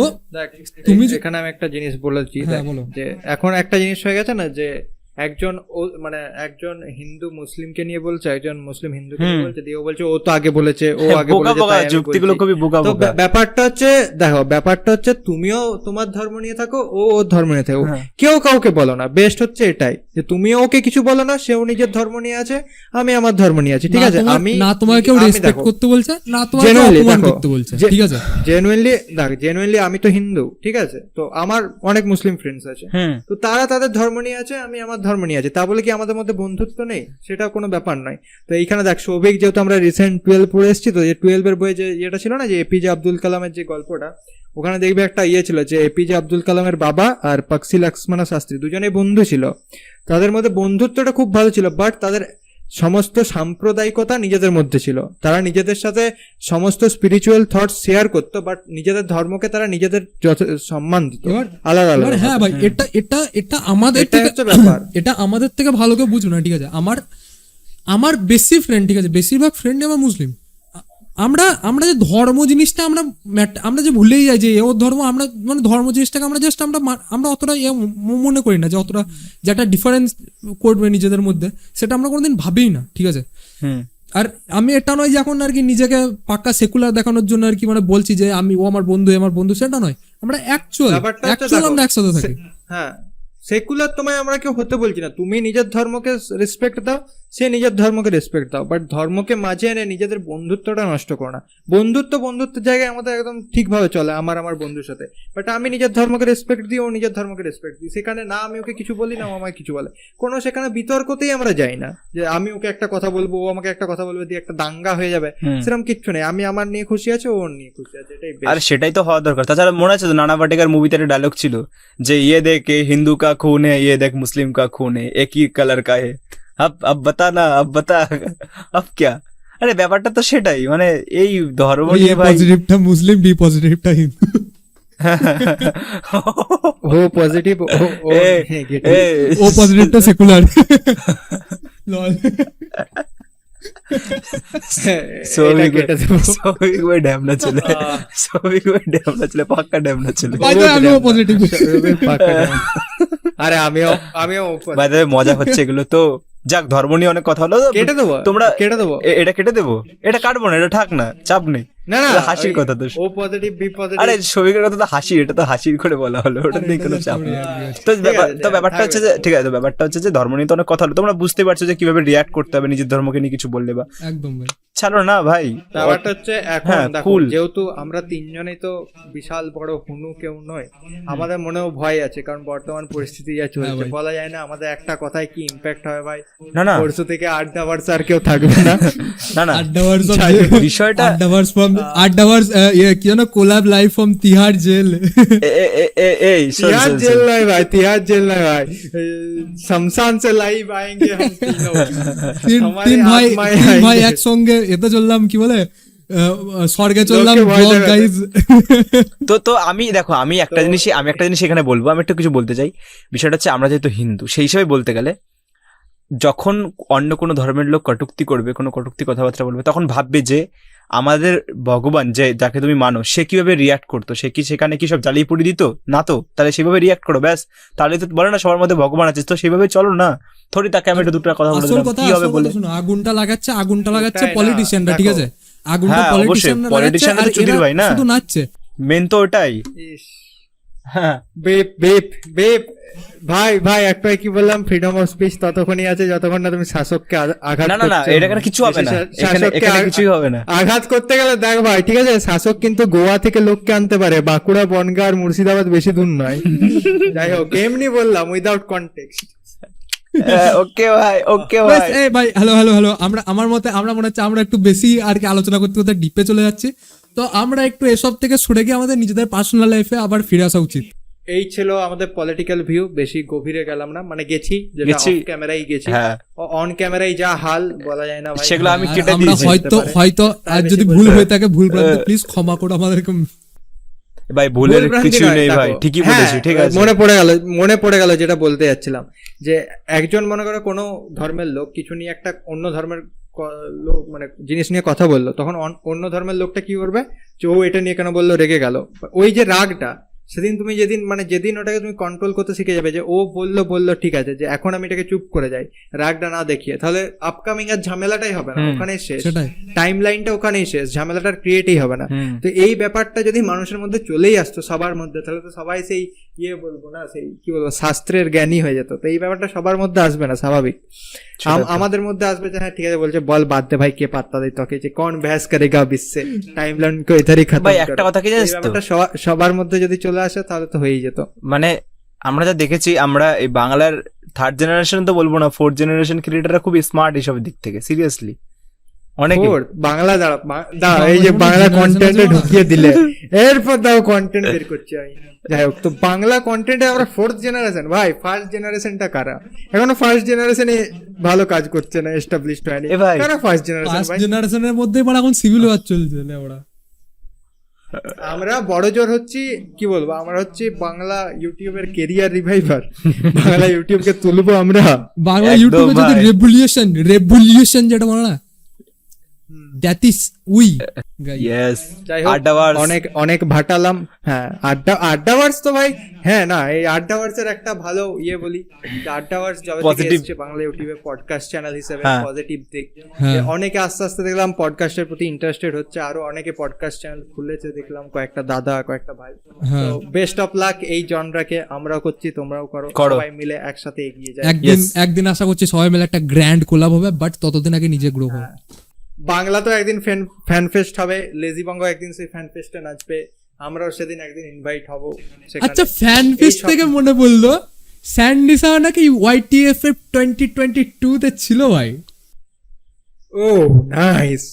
তুমি এখানে আমি একটা জিনিস বলেছি বলো। যে এখন একটা জিনিস হয়ে গেছে না, যে একজন হিন্দু মুসলিমকে নিয়ে বলছে, একজন মুসলিম হিন্দুকে নিয়ে বলছে, দিয়ে ও বলছে ও তো আগে বলেছে, ও আগে বলেছে, যুক্তিগুলো খুবই বোকা তো বোকা। ব্যাপারটা হচ্ছে তুমিও তোমার ধর্ম নিয়ে থাকো, ও ওর ধর্ম নিয়ে থাকো, কেউ কাউকে বলো না। বেস্ট হচ্ছে এটাই যে তুমিও ওকে কিছু বলো না, সেও নিজের ধর্ম নিয়ে আছে, আমি আমার ধর্ম নিয়ে আছি, ঠিক আছে? আমি না তোমাকে কেউ রেসপেক্ট করতে বলছে, না তোমাকে অপমান করতে বলছে, ঠিক আছে? জেনুইনলি আমি তো হিন্দু, ঠিক আছে? তো আমার অনেক মুসলিম ফ্রেন্ডস আছে, তো তারা তাদের ধর্ম নিয়ে আছে, আমি আমার ধর্ম নিয়ে আছে, তা বলে কি আমাদের মধ্যে বন্ধুত্ব নেই? সেটা কোনো ব্যাপার নয়। তো এইখানে দেখ সৌভিক, যেহেতু আমরা রিসেন্ট 12 পড়ে এসেছি, তো যে 12 বইয়ে যে ইয়েটা ছিল না, যে এপিজে আব্দুল কালামের যে গল্পটা, ওখানে দেখবে একটা ছিল যে এপিজে আব্দুল কালামের বাবা আর পাকসি লক্ষ্মণ শাস্ত্রী দুজনেই বন্ধু ছিল, তাদের মধ্যে বন্ধুত্বটা খুব ভালো ছিল, বাট তাদের সমস্ত সাম্প্রদায়িকতা নিজেদের মধ্যে ছিল, তারা নিজেদের সাথে সমস্ত স্পিরিচুয়াল থটস শেয়ার করতো, বাট নিজেদের ধর্মকে তারা নিজেদের সম্মান দিত আলাদা আলাদা। হ্যাঁ ভাই, এটা আমাদের এটা আমাদের থেকে ভালো কেউ বুঝো না, ঠিক আছে? আমার বেশি ফ্রেন্ড, ঠিক আছে, বেশিরভাগ ফ্রেন্ড আমার মুসলিম। আমরা যে ধর্ম জিনিসটা আমরা যে ভুলেই যাই যে ওর ধর্ম, আমরা মানে ধর্ম জিনিসটাকে আমরা জাস্ট আমরা অতটা মনে করি না যে অতটা যে একটা ডিফারেন্স করবে নিজেদের মধ্যে, সেটা আমরা কোনোদিন ভাবিই না, ঠিক আছে? আর আমি এটা নয় যে এখন আর কি নিজেকে পাক্কা সেকুলার দেখানোর জন্য আর কি মানে বলছি যে ও আমার বন্ধু, সেটা নয়। আমরা অ্যাকচুয়াল আমরা একসাথে থাকি। হ্যাঁ, সেকুলার তোমায় আমরা কেউ হতে বলছি না, তুমি নিজের ধর্মকে রেসপেক্ট দাও, সে নিজের ধর্মকে রেসপেক্ট দাও, বাট ধর্মকে মাঝে এনে নিজেদের বন্ধুত্বটা নষ্ট করো না। বন্ধুত্বের জায়গায় আমাদের একদম ঠিকভাবে চলে আমার বন্ধুর সাথে, বাট আমি নিজের ধর্মকে রেসপেক্ট দিই, ও নিজের ধর্মকে রেসপেক্ট দিই, সেখানে না আমি ওকে কিছু বলি না ও আমাকে কিছু বলে, কোনো সেখানে বিতর্কতেই আমরা যাই না যে আমি ওকে একটা কথা বলবো, ও আমাকে একটা কথা বলবে, দিয়ে একটা দাঙ্গা হয়ে যাবে, সেরকম কিচ্ছু নেই। আমি আমার নিয়ে খুশি আছে, ও ওর নিয়ে খুশি আছে, এটাই। আর সেটাই তো হওয়া দরকার। তাছাড়া মনে আছে তো নানা পাটেকার মুভিতে একটা ডায়লগ ছিল যে ইয়ে দেখ হিন্দু কা খুন है, ये देख मुस्लिम का खून है, एक ही कलर का है, अब बता ना, अब बता अब क्या। আরে ব্যাপারটা তো সেটাই, মানে এই ধর্ম নিয়ে ভাই পজিটিভটা মুসলিম, বি পজিটিভটা হিন্দু, ও পজিটিভ ও পজিটিভটা সেকুলার। লল সৌভিক ভাই ড্যামনা ছেলে, সৌভিক ভাই ড্যামনা ছেলে, পাক্কা ড্যামনা ছেলে। আমিও পজিটিভ, আরে আমিও বাইরে মজা হচ্ছে এগুলো তো। যাক, ধর্ম নিয়ে অনেক কথা হলো, কেটে দেবো তোমরা কেটে দেবো, এটা কেটে দেবো, এটা কাটবো না, এটা থাক না, চাপ নেই। না হাসির কথা তো, ও পজিটিভ বি পজিটিভ, আরে সৌভিকের কথা তো হাসি, এটা তো হাসির করে বলা হলো, ওটা নিয়ে কোনো চাপ নেই। তো ব্যাপারটা হচ্ছে যে ঠিক আছে, ব্যাপারটা হচ্ছে যে ধর্ম নিয়ে তো অনেক কথা হলো, তোমরা বুঝতে পারছো যে কিভাবে রিয়াক্ট করতে হবে নিজের ধর্মকে নিয়ে কিছু বললে বা একদম ভাই। ছাড়ো না ভাই, ব্যাপারটা হচ্ছে এখন দেখো, যেহেতু আমরা তিনজনেই তো বিশাল বড় হুনু কেউ নয়, আমাদের মনেও ভয় আছে, কারণ বর্তমান পরিস্থিতি যা চলছে বলা যায় না আমাদের একটা কথায় কি ইম্প্যাক্ট হয় ভাই। না পরশু থেকে আড্ডা বার্স আর কেউ থাকবে না, না আড্ডা বার্স বিষয়টা আড্ডা বার্স কি জানো, collab live from Tihar jail. এই तिहाड़ जेल नहीं भाई, तिहाड़ जेल नहीं भाई, शमशान से लाइव आएंगे हम तीनों, তিন ভাই একসঙ্গে এতে চললাম, কি বলে স্বর্গে চললাম গাইজ। তো আমি দেখো, আমি একটা জিনিস এখানে বলবো, আমি একটু কিছু বলতে চাই। বিষয়টা হচ্ছে আমরা যেহেতু হিন্দু, সেই হিসাবে বলতে গেলে যখন অন্য কোনো ধর্মের লোক কটূক্তি করবে, কোনো কটূক্তি কথাবার্তা বলবে, তখন ভাববে যে আমাদের ভগবান যে যাকে তুমি মানো সে কিভাবে রিয়াক্ট করতো, সে কি সেখানে কি সব জ্বালিয়ে পুড়িয়ে দিত না, তো তাহলে সেভাবে রিয়াক্ট করো ব্যাস। তাহলে তো বলে না সবার মধ্যে ভগবান আছে, তো সেভাবে চলো না। থরি তাকে আমি একটু দুটো কথা বলে দিলাম, কি হবে বলে। আগুনটা লাগাচ্ছে পলিটিশিয়ানরা, ঠিক আছে? আগুনটা পলিটিশিয়ানরা পলিটিশিয়ানরা তো চুদির ভাই না, শুধু নাচছে, মেন তো ওটাই। হ্যাঁ বেপ বেপ বেপ ভাই ভাই একটাই কি বললাম, ফ্রিডম অফ স্পিচ ততক্ষণই আছে যতক্ষণ না তুমি শাসককে আঘাত না না না, করছো। এটা এখানে কিছু হবে না, শাসককে এখানে কিছুই হবে না। আঘাত করতে গেলে দেখ ভাই, ঠিক আছে, শাসক কিন্তু গোয়া থেকে লোককে আনতে পারে, বাঁকুড়া, বনগাঁ আর মুর্শিদাবাদ বেশি দূর নয়। যাই হোক, এমনি বললাম উইদাউট কনটেক্সট। ওকে ভাই, ওকে ব্যাস, ভাই। এই ভাই হ্যালো হ্যালো হ্যালো, আমার মতে আমরা মনে হচ্ছে আমরা একটু বেশি আর কি আলোচনা করতে করতে ডিপে চলে যাচ্ছি। তো আমরা একটু এসব থেকে সরে গিয়ে আমাদের নিজেদের পার্সোনাল লাইফে আবার ফিরে আসা উচিত। এই ছিল আমাদের পলিটিক্যাল ভিউ, বেশি গভীরে গেলাম না, মানে গেছি যেটা গেছি। অফ ক্যামেরাই গেছি, হ্যাঁ। অন ক্যামেরাই যা হাল বলা যায় না ভাই। সেগুলো আমি আর কেটে আমরা দিয়েছি। হয়তো আর বেশি যদি বলতে ভুল হবে। হয়ে থাকে ভুল প্লিজ ক্ষমা করো আমাদেরকে। ভাই ভুলের ভুলভ্রান্তি কিছু নয়, নেই দেখো। ভাই, ঠিকই হ্যাঁ, বলেছি, ঠিক আছে। মনে পড়ে গেল যেটা বলতে যাচ্ছিলাম, যে একজন মনে করো কোনো ধর্মের লোক কিছু নিয়ে একটা অন্য ধর্মের লোক মানে জিনিস নিয়ে কথা বললো, তখন অন্য ধর্মের লোকটা কি করবে, যে ও এটা নিয়ে কেন বললো, রেগে গেল। ওই যে রাগটা, সেদিন তুমি যেদিন ওটাকে তুমি কন্ট্রোল করতে শিখে যাবে, যে ও বললো ঠিক আছে, যে এখন আমি এটাকে চুপ করে যাই, রাগটা না দেখিয়ে, তাহলে আপকামিং আর ঝামেলাটাই হবে না, ওখানেই শেষ, সেটাই। টাইম লাইনটা ওখানেই শেষ, ঝামেলাটার ক্রিয়েটই হবে না। তো এই ব্যাপারটা যদি মানুষের মধ্যে চলেই আসতো সবার মধ্যে, তাহলে তো সবাই সেই বলবো না, সেই কি বলবো, শাস্ত্রের জ্ঞানী হয়ে যেত। তো এই ব্যাপারটা সবার মধ্যে আসবে না, স্বাভাবিক। আমাদের মধ্যে আসবে যে হ্যাঁ ঠিক আছে, বলছে বল বাদ দে ভাই, কে পাত্তা দেয় তোকে, যে কোন ভ্যাস করেগা বিশ্বে, টাইম লাইন কো ইধারই খতম ভাই করো। একটা কথা কি জানিস এই তো, ব্যাপারটা সবার মধ্যে যদি চলে আসে তাহলে তো হয়েই যেত। মানে আমরা যা দেখেছি, আমরা এই বাংলার থার্ড জেনারেশন তো বলবো না, ফোর্থ জেনারেশন ক্রিয়েটাররা খুব স্মার্ট এইসবের দিক থেকে, সিরিয়াসলি অনেক। বাংলা দাঁড়া এই যে বাংলা কন্টেন্টে ঢুকিয়ে দিলে, এরপর দাও কন্টেন্ট বের করছি আমি। যাই হোক, তো বাংলা কন্টেন্টে আমরা ফোর্থ জেনারেশন, ভাই ফার্স্ট জেনারেশনটা কারা? এখনো ফার্স্ট জেনারেশনে ভালো কাজ করছে না, এস্টাবলিশড হয়নি। এ ভাই, কারা ফার্স্ট জেনারেশন ফার্স্ট ভাই? জেনারেশনের মধ্যে এবার এখন সিভিল ওয়ার চলছে ওরা। আমরা বড় জোর হচ্ছি, কি বলবো, আমরা হচ্ছে বাংলা ইউটিউবের কেরিয়ার রিভাইভার। বাংলা ইউটিউবকে তুলবো আমরা। বাংলা একদম ইউটিউবে যদি ভাই। রেভলিউশন যেটা বলে না, that is we guys. Yes, যাই হোক, আড্ডাবার্স। অনেক ভাটালাম। হ্যাঁ, আড্ডাভার্স তো ভাই, হ্যাঁ না, এই আড্ডাভার্সের একটা ভালো বলি, যে আড্ডাভার্স যবে থেকে Positive. এসেছে বাংলা ইউটিউবে পডকাস্ট চ্যানেল হিসেবে, হ্যাঁ। পজিটিভ দিক। হ্যাঁ। যে অনেকে আস্তে আস্তে দেখলাম পডকাস্টের প্রতি ইন্টারেস্টেড হচ্ছে, আরো অনেকে পডকাস্ট চ্যানেল খুলেছে দেখলাম, কয়েকটা দাদা, কয়েকটা ভাই। হ্যাঁ। তো বেস্ট অফ লাক এই জনরাকে, আমরাও করছি, তোমরাও করো, করো। সবাই মিলে একসাথে এগিয়ে যায়। একদিন আশা করছি সবাই মিলে একটা গ্র্যান্ড কোলাব হবে, বাট ততদিন আগে নিজে গ্রো হবে। বাংলা তো একদিন ফ্যান ফেস্ট হবে, লেজি বঙ্গ একদিন সেই ফ্যান ফেস্টে নাচবে, আমরাও সেদিন একদিন ইনভাইট হব সেখানে। আচ্ছা, ফ্যান ফেস্ট থেকে মনে পড়লো, স্যান্ডি সাহা নাকি YTF 2022 তে ছিল ভাই। ও নাইস।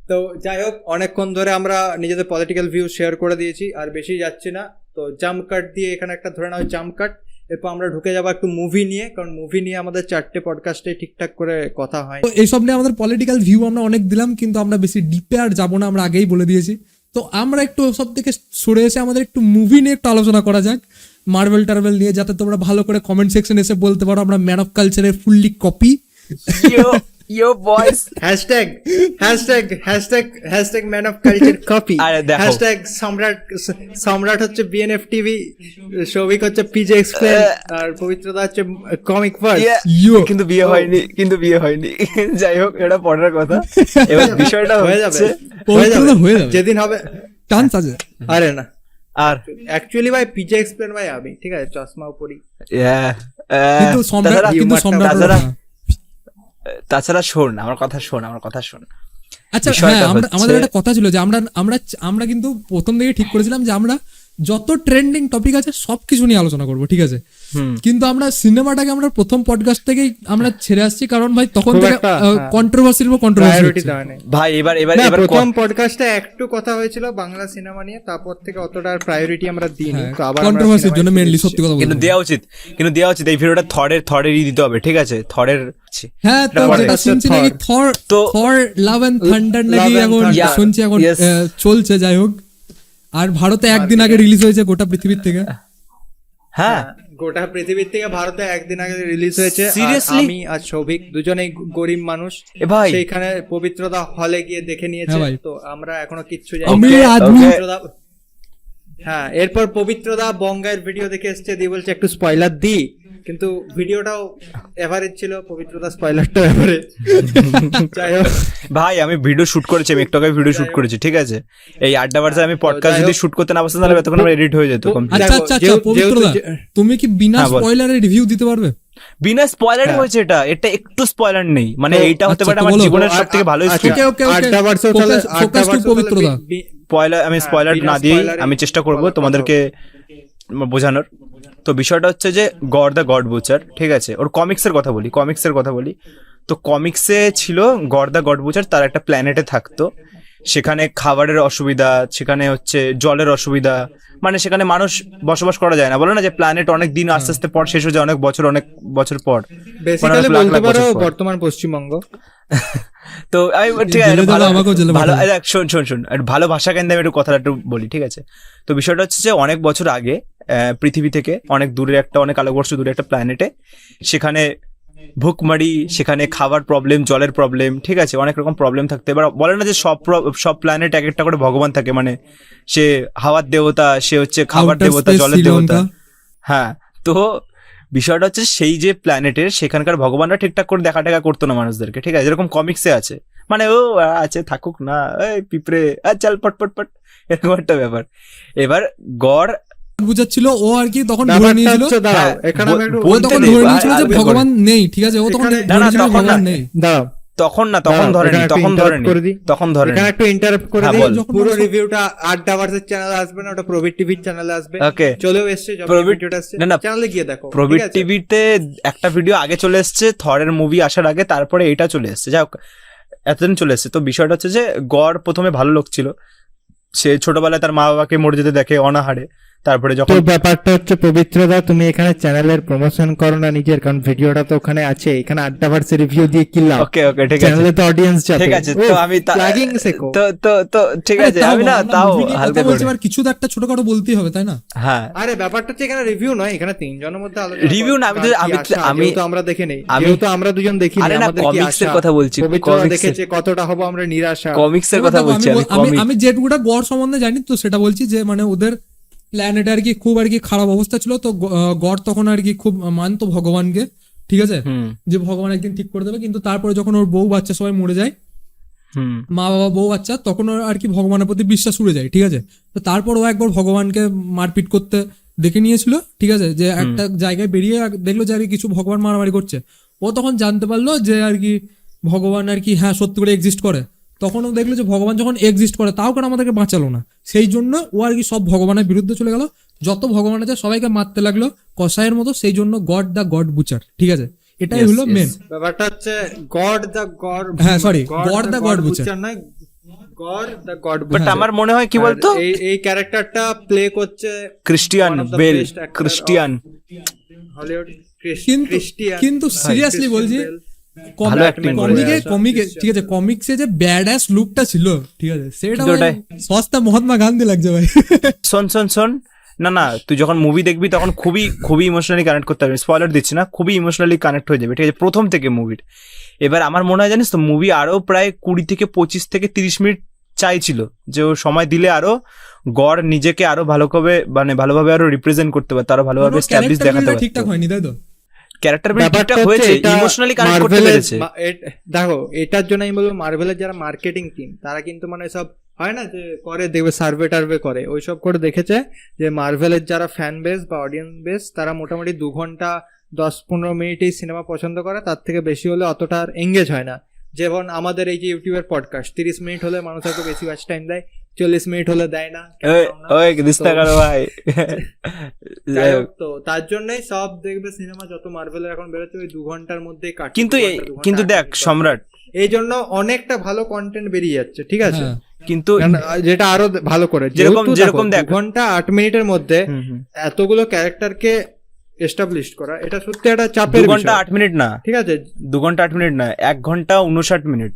তো যাই হোক, অনেকক্ষণ ধরে আমরা নিজেদের পলিটিক্যাল ভিউ শেয়ার করে দিয়েছি, আর বেশি যাচ্ছি না। তো জাম্প কাট দিয়ে এখানে একটা ধরে নাও জাম্প কাট, এরপর আমরা ঢুকে যাবো একটু মুভি নিয়ে, কারণ মুভি নিয়ে আমাদের 4টে পডকাস্টে ঠিকঠাক করে কথা হয়। তো এইসব নিয়ে আমাদের পলিটিক্যাল ভিউ আমরা অনেক দিলাম, কিন্তু আমরা বেশি ডিপে আর যাবো না, আমরা আগেই বলে দিয়েছি। তো আমরা একটু সব থেকে সরে এসে আমাদের একটু মুভি নিয়ে একটু আলোচনা করা যাক, মার্বেল টার্বেল নিয়ে, যাতে তোমরা ভালো করে কমেন্ট সেকশন এসে বলতে পারো আমরা ম্যান অফ কালচারের ফুললি কপি। ইয়ো বয়েস, hashtag man of culture copy, আরে দেখো। হ্যাশট্যাগ সম্রাট হচ্ছে BNF টিভি, সৌভিক হচ্ছে পিজে এক্সপ্লেন, আর পবিত্রতা হচ্ছে কমিক ফার্স্ট। ইয়ো কিন্তু বিয়ে হয়নি। যাই হোক, এটা পরের কথা। এবার বিষয়টা হয়ে যাবে, হচ্ছে, হয়ে যাবে, হয়ে যাবে। যেদিন হবে চান্স আছে। আরে না, আর অ্যাকচুয়ালি ভাই পিজে এক্সপ্লেন ভাই আমি, ঠিক আছে, চশমাও পরি। কিন্তু সম্রাট তাছাড়া তাছাড়া শোন আমার কথা শোন। আচ্ছা বিষয়টা হ্যাঁ, হচ্ছে- আমাদের একটা কথা ছিল যে আমরা কিন্তু প্রথম থেকে ঠিক করেছিলাম যে আমরা যত ট্রেন্ডিং টপিক আছে সবকিছু নিয়ে আলোচনা করবো, ঠিক আছে। কিন্তু আমরা সিনেমাটাকে আমরা প্রথম পডকাস্ট থেকেই আমরা ছেড়ে আসছি, কারণ ভাই তখন খুব থেকে একটা, কন্ট্রোভার্সির উপর প্রায়োরিটি কন্ট্রোভার্সি। দেওয়া নেই। ভাই এবার না, প্রথম পডকাস্টে একটু কথা হয়েছিল বাংলা সিনেমা নিয়ে, তারপর থেকে অতটা প্রায়োরিটি আমরা দিইনি। তো আবার আমরা কন্ট্রোভার্সির জন্য সিনেমায় মেনলি ফিরে সত্যি কথা কিন্তু বলতে। দেওয়া উচিত এই ভিডিওটা থরেরই দিতে হবে, ঠিক আছে, থরের। হ্যাঁ, তো এটা যেটা podcast শুনছি Thor। নাকি তো- থর লাভ এন্ড থান্ডার নাকি Love and এখন Thunder। শুনছি এখন Yes. চলছে। যাই হোক, আর ভারতে একদিন আগে রিলিজ হয়েছে গোটা পৃথিবীর থেকে। হ্যাঁ, গোটা পৃথিবীর থেকে ভারতে একদিন আগে রিলিজ হয়েছে। আর Seriously? আমি আর সৌভিক দুজনেই গরিব মানুষ, এ ভাই সেইখানে পবিত্রতা হলে গিয়ে দেখে নিয়েছে। হ্যাঁ ভাই। তো আমরা এখনো কিচ্ছু আমি জানি না। আদমি- পবিত্রদা, হ্যাঁ, এরপর পবিত্রদা বঙ্গাইয়ের ভিডিও দেখে এসছে, দিয়ে বলছে একটু স্পয়লার দি। কিন্তু ভিডিওটাও এভারেজ ছিল, পবিত্রতা স্পয়লারটা এভারেজ। যাই হোক, ভাই আমি ভিডিও শুট করেছি, আমি একটু আগে ভিডিও শুট করেছি, ঠিক আছে? এই আড্ডা বার্সে আমি পডকাস্ট যদি শুট করতে না পারতাম তাহলে এতক্ষণ আমার এডিট হয়ে যেত complete। আচ্ছা আচ্ছা আচ্ছা, যেহেতু- পবিত্রদা তুমি কি বিনা হ্যাঁ, বল। স্পয়লারে রিভিউ দিতে পারবে? বিনা স্পয়লার হ্যাঁ। হয়েছে এটা একটু স্পয়লার নেই, মানে তো- এইটা হতে আচ্ছা, পারে তো আমার বলো। জীবনের সব থেকে ভালো আচ্ছা, স্ক্রিপ্ট। ওকে, ওকে, ওকে। আড্ডাবার্সেও তাহলে- Focus to আড্ডাবার্সেও পবিত্রদা। তাহলে বি- আমি স্পয়লার বিনা না দিয়ে spoiler-এ আমি চেষ্টা করব বলার তোমাদেরকে বোঝানোর। তো বিষয়টা হচ্ছে যে গড দ্য গড বুচার, ঠিক আছে? ওর কমিক্সের কথা বলি। তো কমিক্সে ছিল গড দ্য গড বুচার, তার একটা প্ল্যানেটে থাকতো, সেখানে খাবারের অসুবিধা, সেখানে হচ্ছে জলের অসুবিধা, মানে সেখানে মানুষ বসবাস করা যায় না। বলে না যে প্ল্যানেট অনেক দিন আস্তে আস্তে পর শেষ হয়ে যায়, অনেক বছর পর। বেসিক্যালি লাখ বলতে লাখ পারো বছর পর। বর্তমান পশ্চিমবঙ্গ। তো আমি ঠিক আছে, জেলে একটু যাবে, আমাকেও জেলে ভালো পাঠাবে। দেখ, শোন একটু ভালো ভাষা জ্ঞান দিয়ে আমি একটু কথাটা একটু বলি, ঠিক আছে? তো বিষয়টা হচ্ছে যে অনেক বছর আগে পৃথিবী থেকে অনেক দূরে অনেক আলোকবর্ষ দূরে একটা প্ল্যানেটে, সেখানে ভুকমারি, সেখানে খাবার প্রবলেম, জলের প্রবলেম, ঠিক আছে? অনেক রকম প্রবলেম থাকতে। এবার বলে না যে সব প্ল্যানেট এক একটা করে ভগবান থাকে, মানে সে হাওয়ার দেবতা, সে হচ্ছে খাবার Outer দেবতা, space, জলের দেবতা। শ্রীলঙ্কা। হ্যাঁ, তো বিষয়টা হচ্ছে সেই যে প্ল্যানেটের সেখানকার ভগবানরা ঠিকঠাক করে দেখা টেকা করতো না মানুষদেরকে, ঠিক আছে? যেরকম কমিক্সে আছে, মানে ও আছে থাকুক না, এই পিঁপড়ে চল পট এরকম একটা ব্যাপার। এবার গড় বুঝাচ্ছিল ও আর কি তখন ধরে ব্যাপারটা নিয়েছিল, হচ্ছে, দাঁড়াও, হ্যাঁ, এখানে আমি একটু ও তখন বলতে ধরে দে, নিয়েছিল যে আর- ভগবান নেই, ঠিক আছে? ও তখন এখানে- ধরে নিয়েছিল তখন ভগবান না। নেই। দাঁড়াও, তখন দাঁড়াও, ধরেনি, এখানে একটু তখন interrupt ধরেনি, করে দিই। তখন ধরেনি। এখানে একটু ইন্টারাপ্ট করে হ্যাঁ, দিই। বল। পুরো রিভিউটা আড্ডাবার্সের চ্যানেলে আসবে না, ওটা প্রবিট টিভির চ্যানেলে আসবে। Okay. চলেও এসছে, যখন প্রবিট- ভিডিওটা আসছে না, না, চ্যানেলে গিয়ে দেখো। প্রবিট ঠিক আছে? টিভিতে একটা ভিডিও আগে চলে এসছে, থরের মুভি আসার আগে, তারপরে এটা চলে এসছে, যাই হোক এতদিন চলে এসছে। তো বিষয়টা হচ্ছে যে গড় প্রথমে ভালো লোক ছিল, সে ছোটবেলায় তার মা বাবাকে মরে যেতে দেখে অনাহারে, তারপরে তো যখন ব্যাপারটা হচ্ছে, পবিত্রদা তুমি এখানে চ্যানেলের প্রমোশন করো না নিজের, কারণ ভিডিওটা তো ওখানে আছে। এখানে আড্ডাবার্সের রিভিউ দিয়ে কি লাভ? ওকে ঠিক আছে, চ্যানেলে তো অডিয়েন্স যাবে। ঠিক আছে। তো আমি প্লাগিং শেখো। তো ঠিক আছে, আমি না তাও হালকা করে, এবার কিছু তো একটা ছোটখাটো বলতেই হবে, তাই না? হ্যাঁ আরে ব্যাপারটা হচ্ছে এখানে রিভিউ নয়, এখানে তিনজনের মধ্যে আলোচনা। Review না, আমি তো আমরা দেখে নেই, আমি- যেহেতু আমরা দুজন দেখি আরে না, আমাদের কি comics এর আশা? কথা বলছি, পবিত্রদা comics এর। দেখেছে কতটা হবো আমরা নিরাশা। কমিক্সের এবার কথা দেখো, বলছি, আমি যেটুকুটা গড় সম্বন্ধে জানি তো সেটা বলছি, যে মানে ওদের প্ল্যানেট আর কি খুব আর কি খারাপ অবস্থা ছিল, তো গড় তখন আর কি খুব মানতো ভগবানকে, ঠিক আছে? হুম যে ভগবান একদিন ঠিক করে দেবে, কিন্তু তারপরে যখন ওর বউ বাচ্চা সবাই মরে যায়, হুম মা বাবা বউ বাচ্চা, তখন ওর আর কি ভগবানের প্রতি বিশ্বাস উড়ে যায়, ঠিক আছে? তো তারপর ও একবার ভগবানকে মারপিট করতে দেখে নিয়েছিল, ঠিক আছে? যে একটা জায়গায় বেরিয়ে দেখলো যে আর কি কিছু ভগবান মারামারি করছে, ও তখন জানতে পারলো যে আর কি ভগবান আর কি হ্যাঁ সত্যি করে এক্সিস্ট করে। তখন ও দেখলো যে ভগবান যখন এক্সিস্ট করে তাও কেন আমাদেরকে বাঁচালো না, সেই জন্য ও আর কি সব ভগবানের বিরুদ্ধে চলে গেল, যত ভগবান আছে সবাইকে মারতে লাগলো কসাইয়ের মতো, সেই জন্য গড দ্য গড বুচার, ঠিক আছে? এটাই Yes, হলো yes. মেন। ব্যাপারটা হচ্ছে গড দ্য গড, হ্যাঁ, sorry, God the God butcher। নয়, গড দ্য গড। বাট আমার মনে হয় কি বলতো, এই ক্যারেক্টারটা প্লে করছে Christian one of the Bale, best actor Christian Hollywood, কিন্তু কিন্তু সিরিয়াসলি বলছি, ভালো acting কমিকে করেছে। কমিকে ঠিক আছে, কমিক্সে যে ব্যাড অ্যাস লুকটা ছিল, ঠিক আছে, সেটা কিন্তু ভাই ওটাই- সস্তা মহাত্মা গান্ধী লাগছে ভাই। শোন না তুই যখন মুভি দেখবি তখন খুবই ইমোশনালি কানেক্ট করতে পারবি, স্পয়লার দিচ্ছি না, খুবই ইমোশনালি কানেক্ট হয়ে যাবে, ঠিক আছে? প্রথম থেকে মুভির। এবার আমার মনে হয় জানিস তো, মুভি আরো প্রায় 20 থেকে 25 থেকে 30 মিনিট চাইছিল, যে ও সময় দিলে আরো গড় নিজেকে আরো ভালোভাবে আরো রিপ্রেজেন্ট করতে পারতো, আরো ভালোভাবে এস্টাবলিশ ক্যারেক্টার দেখাতে ঠিকঠাক পারতো। হয়নি, তাই তো? ক্যারেক্টার বিল্ড ঠিকঠাক হয়েছে, ইমোশনালি কানেক্ট করতে পেরেছে। দেখো, এটার জন্য আমি বলবো মার্ভেলের যারা মার্কেটিং টিম তারা কিন্তু মানে সব হয় না যে করে দেখবে সার্ভে টার্ভে করে, ওইসব করে দেখেছে যে মার্ভেলের যারা ফ্যান বেস বা অডিয়েন্স বেস তারা মোটামুটি 2 ঘন্টা 10-15 মিনিটেই সিনেমা পছন্দ করে, তার থেকে বেশি হলে অতটা এঙ্গেজ হয় না। যেমন আমাদের এই যে ইউটিউবের পডকাস্ট 30 মিনিট হলে মানুষ একটু বেশি ওয়াচ টাইম দেয়, 40 মিনিট হলে দেয় না। ওই দিস্তা করো ভাই। যাই হোক, তো তার জন্যই সব দেখবে সিনেমা যত মার্ভেলের এখন বেরোচ্ছে ওই 2 ঘন্টার মধ্যেই কাটছে। কিন্তু দেখ সম্রাট, এই জন্য অনেকটা ভালো কন্টেন্ট বেরিয়ে যাচ্ছে, ঠিক আছে? হ্যাঁ। কিন্তু যেটা আরো ভালো করে, যেরকম দেখ, 2 ঘন্টা 8 মিনিটের মধ্যে হুম। এতগুলো ক্যারেক্টারকে এস্টাবলিশ করা, এটা সত্যি একটা 2 চাপের ঘন্টা বিষয়, 8 মিনিট না, ঠিক আছে? 2 ঘন্টা 8 মিনিট না, 1 ঘন্টা 59 মিনিট।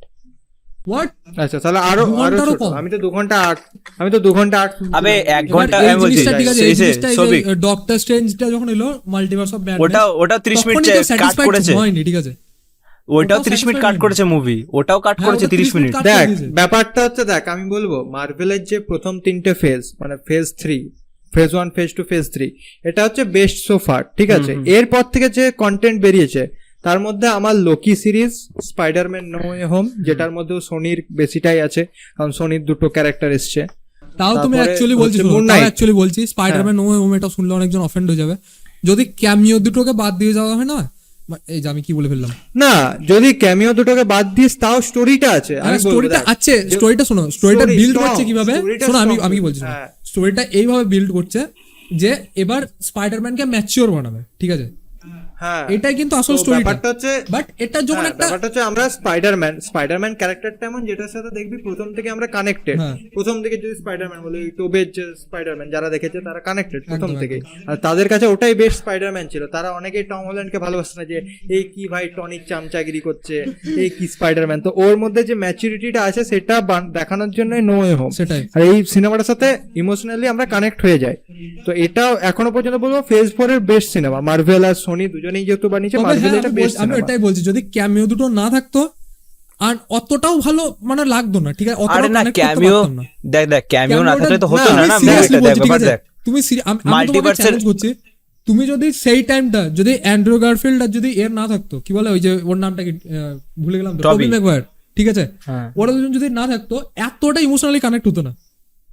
হোয়াট? আচ্ছা তাহলে আরো 2 ঘন্টারও ছোট। কম। আমি তো 2 ঘন্টা 8 আবে 1 ঘন্টা এই আমি বলছি, জিনিসটা ঠিক আছে, এই জিনিসটা সবিক, ডক্টর স্ট্রেঞ্জটা যখন এলো মাল্টিভার্স অফ ম্যাডনেস, ওটা 30 মিনিট কাট করেছে, হয়নি, ঠিক আছে? ওটাও 30 মিনিট কাট করেছে মুভি, ওটাও কাট হ্যাঁ, করেছে ওটা 30 মিনিট। cut দেখ করে দিয়েছে। ব্যাপারটা হচ্ছে, দেখ আমি বলবো মার্ভেলের যে প্রথম 3টে ফেজ, মানে ফেজ 3 ফেজ 1 ফেজ 2 ফেজ 3 এটা হচ্ছে বেস্ট সোফার, ঠিক আছে। এরপর থেকে যে কন্টেন্ট বেরিয়েছে তার মধ্যে আমার Loki series, Spider-Man no way home, যেটার মধ্যে সোনির বেশিটাই আছে কারণ সোনির দুটো ক্যারেক্টার এসছে। তাও তুমি তারপরে অ্যাকচুয়ালি বলছি, হচ্ছে Moon তাও Knight। অ্যাকচুয়ালি বলছি স্পাইডারম্যান নো ওয়ে হোম এটা শুনলে অনেকজন অফেন্ড হয়ে যাবে। যদি ক্যামিও দুটোকে বাদ দিয়ে যাওয়া হয় না, এই যে আমি কি বলে ফেললাম, না যদি ক্যামিও দুটোকে বাদ দিস তাও স্টোরিটা আছে। আমি বলবো স্টোরিটা দেখ, আছে, স্টোরিটা শোনো, স্টোরিটা story বিল্ড strong, করছে কিভাবে, story-টা শোনো আমি strong। আমি কি বলছি, হ্যাঁ। স্টোরিটা এইভাবে বিল্ড করছে যে এবার স্পাইডারম্যানকে ম্যাচিওর বানাবে, ঠিক আছে, হ্যাঁ এটাই কিন্তু আসল তো স্টোরিটা। ব্যাপারটা হচ্ছে, বাট এটা যখন হ্যাঁ, একটা ব্যাপারটা হচ্ছে আমরা স্পাইডারম্যান ক্যারেক্টারটা এমন যেটার সাথে দেখবি প্রথম থেকে আমরা কানেক্টেড। হ্যাঁ। প্রথম থেকে যদি স্পাইডারম্যান বলে টোবের যে স্পাইডারম্যান যারা দেখেছে তারা কানেক্টেড প্রথম একদম, থেকে, আর তাদের কাছে ওটাই বেস্ট স্পাইডারম্যান ছিল। তারা অনেকেই টম হল্যান্ডকে ভালোবাসে না যে এই কি ভাই টনিক চামচাগিরি করছে, এই কি স্পাইডারম্যান। তো ওর মধ্যে যে ম্যাচুরিটিটা আছে সেটা দেখানোর জন্য নো ওয়ে হোম, সেটাই। আর এই সিনেমাটার সাথে ইমোশনালি আমরা কানেক্ট হয়ে যাই। তো এটাও এখনো পর্যন্ত বলবো ফেজ 4 এর বেস্ট সিনেমা। মার্ভেল আর সোনি দুজনেই যেহেতু বানিয়েছে, তবে মার্ভেল হ্যাঁ, এটা বেস্ট আমি সিনেমা। এটাই বলছি, যদি ক্যামিও দুটো না থাকতো আর অতটাও ভালো মানে লাগতো না, ঠিক আছে, আরে অতটাও না connect করতে ক্যামিও, পারতাম না। দেখ ক্যামিও না থাকলে তো হতো না, না, আমি না seriously ব্যাপারটা দেখ, বলছি, ঠিক ব্যাপার আছে? দেখ। তুমি আমি তোমাকে Multiverse-এর- চ্যালেঞ্জ করছি, তুমি যদি সেই টাইমটা যদি অ্যান্ড্রু গারফিল্ড আর যদি এর না থাকতো, কি বলে ওই যে ওর নামটা কি ভুলে গেলাম, টবি। টবি ম্যাগুয়ার, ঠিক আছে, হ্যাঁ। ওরা দুজন যদি না থাকতো এতটা ইমোশনালি কানেক্ট হতো না,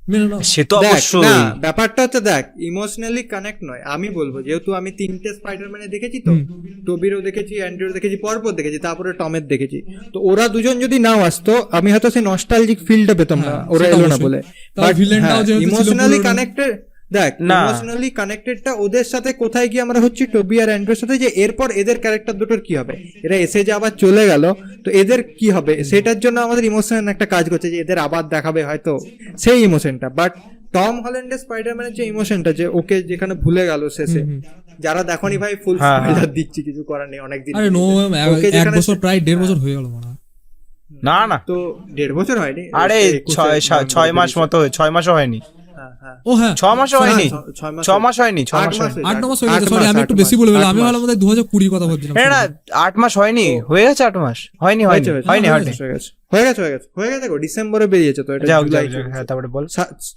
মেনে নাও। সে তো দেখ, অবশ্যই। না ব্যাপারটা হচ্ছে দেখ ইমোশনালি কানেক্ট নয়, আমি বলবো যেহেতু আমি 3টে স্পাইডারম্যানে দেখেছি, তো টোবিরও দেখেছি, অ্যান্ড্রুর দেখেছি, পরপর দেখেছি, তারপরে টমের দেখেছি। তো ওরা দুজন যদি নাও আসতো আমি হয়তো সেই নস্টালজিক ফিলটা পেতাম না, হ্যাঁ, ওরা সেটা এলো না অবশ্যই। বলে। তাও villain-টাও যেহেতু ছিল ইমোশনালি পুরো- কানেক্টেড, দেখ না। ইমোশনালি কানেক্টেডটা ওদের সাথে কোথায় গিয়ে আমরা হচ্ছি টোবি আর অ্যান্ড্রুর সাথে, যে এরপর এদের ক্যারেক্টার দুটোর কি হবে, এরা এসে যে আবার চলে গেল তো এদের কি হবে, সেটার জন্য আমাদের ইমোশন একটা কাজ করছে যে এদের আবার দেখাবে হয়তো, সেই ইমোশনটা। বাট টম হল্যান্ডের স্পাইডারম্যানের যে ইমোশনটা, যে ওকে যেখানে ভুলে গেল শেষে, যারা দেখনি ভাই ফুল হ্যাঁ, স্পয়লার দিচ্ছি, কিছু করার নেই, অনেকদিন আরে নো, ওকে এক যেখানে- বছর প্রায় 1.5 বছর হয়ে গেল মনে হয়। না না, তো 1.5 বছর হয়নি, আরে 21 ছয় মাস মতো, 6 মাসও হয়নি, হ্যাঁ, হ্যাঁ। ও হ্যাঁ, 6 মাসও হয়নি, 6 মাস 6 মাস হয়নি, 6 মাস 8 মাস হয়নি। 8-9 মাস হয়ে গেছে, 8 সরি মাস, আমি একটু 8 বেশি বলে ফেললাম, 8 আমি মাস। ভাবলাম 2020 কথা ভাবছিলাম। না 8 মাস হয়নি, হয়ে গেছে 8 মাস, হয়নি হয়নি হয়েছে, হয়নি হয়েছে, হয়নি। হয়ে গেছে গো, ডিসেম্বরে বেরিয়েছে তো, এটা যাও জুলাই যাও, হ্যাঁ তারপরে বল।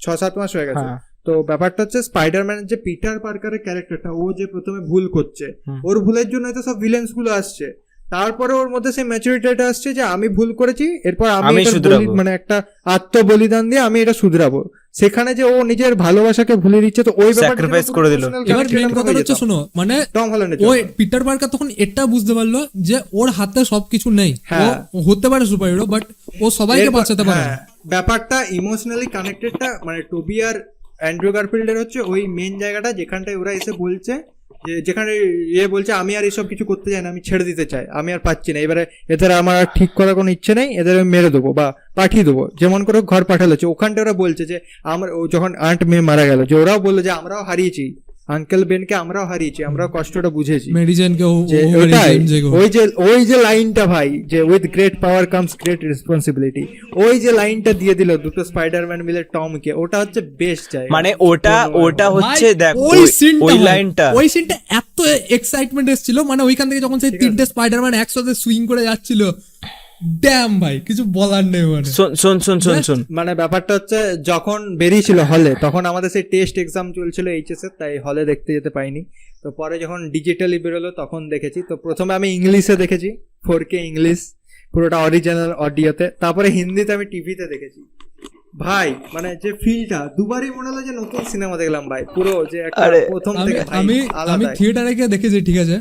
6-7 মাস হয়ে গেছে। হ্যাঁ। তো ব্যাপারটা হচ্ছে স্পাইডারম্যানের যে পিটার পার্কারের ক্যারেক্টারটা, ও যে প্রথমে ভুল করছে, ওর ভুলের জন্য তো সব ভিলেন্স গুলো আসছে, তারপরে ওর মধ্যে সেই ম্যাচুরিটিটা আসছে যে আমি ভুল করেছি, এরপর আমি আমি এটার শুধরাবো। মানে একটা আত্মবলিদান দিয়ে আমি এটা শুধরাবো। সেখানে যে ও নিজের ভালোবাসাকে ভুলে দিচ্ছে, তো ওই ব্যাপারটা Sacrifice করে দিল। এবার মেন কথা হচ্ছে, শোনো, মানে টম হল্যান্ডের ওই জন্য। পিটার পার্কার তখন এটা বুঝতে পারলো যে ওর হাতে সবকিছু নেই, হ্যাঁ। ও হতে পারে সুপার হিরো বাট ও সবাইকে এরপর- বাঁচাতে পারে না। হ্যাঁ, ব্যাপারটা ইমোশনালি কানেক্টেডটা মানে টোবি আর অ্যান্ড্রু গারফিল্ডের হচ্ছে ওই মেন জায়গাটা যেখানটায় ওরা এসে বলছে যে, যেখানে বলছে আমি আর এইসব কিছু করতে চাই না, আমি ছেড়ে দিতে চাই, আমি আর পাচ্ছি না, এবারে এদের আমার আর ঠিক করার কোনো ইচ্ছে নেই, এদের আমি মেরে দেবো বা পাঠিয়ে দেবো, যেমন করে ঘর পাঠালো। ওখানটা ওরা বলছে যে আমরা, ও যখন আন্ট মে মারা গেল, যে ওরাও বললো যে আমরাও হারিয়েছি, আঙ্কেল বেনকে আমরাও হারিয়েছি, আমরাও কষ্টটা বুঝেছি। মেডিজেনকে যে ওটাই, ওই যে লাইনটা ভাই, যে with great power comes great responsibility, ওই যে লাইনটা দিয়ে দিল দুটো স্পাইডারম্যান মিলে টমকে, ওটা হচ্ছে বেস্ট জায়গা। মানে ওটা হচ্ছে দেখ ওই সিনটা, ওই লাইনটা, ওই সিনটা এত এক্সাইটমেন্ট এসেছিল, মানে ওইখান থেকে যখন সেই 3টে স্পাইডারম্যান একসাথে সুইং করে যাচ্ছিল, ড্যাম ভাই কিছু বলার নেই মানে। শোন মানে ব্যাপারটা হচ্ছে যখন বেরিয়েছিল হলে, তখন আমাদের সেই টেস্ট এক্সাম চলছিল এইচএস এর, তাই হলে দেখতে যেতে পাইনি। তো পরে যখন ডিজিটালি বেরোলো তখন দেখেছি। তো প্রথমে আমি ইংলিশে দেখেছি, 4K ইংলিশ পুরোটা অরিজিনাল অডিওতে, তারপরে হিন্দিতে আমি টিভিতে দেখেছি। ভাই মানে যে ফিলটা দুবারই মনে হলো যে নতুন সিনেমা দেখলাম ভাই, পুরো যে একটা আরে, প্রথম আমি থেকে ভাই আমি আমি আলাদা। থিয়েটারে গিয়ে দেখেছি, ঠিক আছে,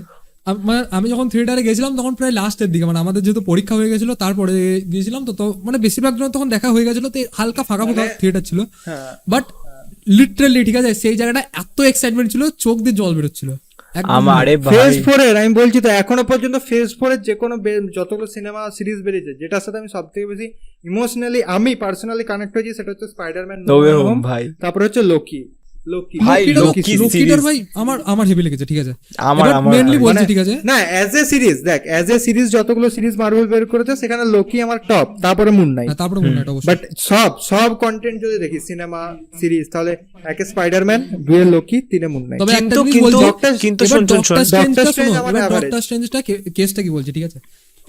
আমি যখন থিয়েটারে গেছিলাম তখন প্রায় লাস্টের দিকে, মানে আমাদের যেহেতু পরীক্ষা হয়ে গেছিল তারপরে গিয়েছিলাম, তো মানে বেশিরভাগ জন তখন দেখা হয়ে গেছিল, তো হালকা ফাঁকা ফাঁকা থিয়েটার ছিল, হ্যাঁ। বাট লিটারালি ঠিক আছে সেই জায়গাটা এত এক্সাইটমেন্ট ছিল, চোখ দিয়ে জল বেরোচ্ছিল একদম। আমারে ফেজ ভাই 4 এর আমি বলছি তো, এখনো পর্যন্ত ফেজ 4 এর যে কোনো যতগুলো সিনেমা সিরিজ বেরিয়েছে, যেটার সাথে আমি সব থেকে বেশি ইমোশনালি আমি পার্সোনালি কানেক্ট হয়েছি সেটা হচ্ছে স্পাইডারম্যান নো ওয়ে হোম, ভাই তারপরে হচ্ছে লোকি। ভাই, লোকি লোকি series। লোকিটার ভাই আমার হেভি লেগেছে, ঠিক আছে, আমার মেনলি বলছি, মানে- ঠিক আছে, না অ্যাজ এ সিরিজ, দেখ অ্যাজ এ সিরিজ যতগুলো সিরিজ মার্ভেল বের করেছে সেখানে লোকি আমার টপ, তারপরে মুন নাইট। হ্যাঁ, তারপরে মনে হয় এটা অবশ্যই। বাট সব কন্টেন্ট যদি দেখি সিনেমা সিরিজ, তাহলে একে স্পাইডারম্যান, দুয়ে লোকি, তিনে মুন নাইট। তবে একটা কিন্তু- জিনিস কিন্তু- বলছি, কিন্তু এবার শোন, শোন, ডক্টর শোন। স্ট্রেঞ্জটা ডক্টর স্ট্রেঞ্জ শোনো, আমার এবার average। ডক্টর স্ট্রেঞ্জটা কেসটা কি বলছি, ঠিক আছে,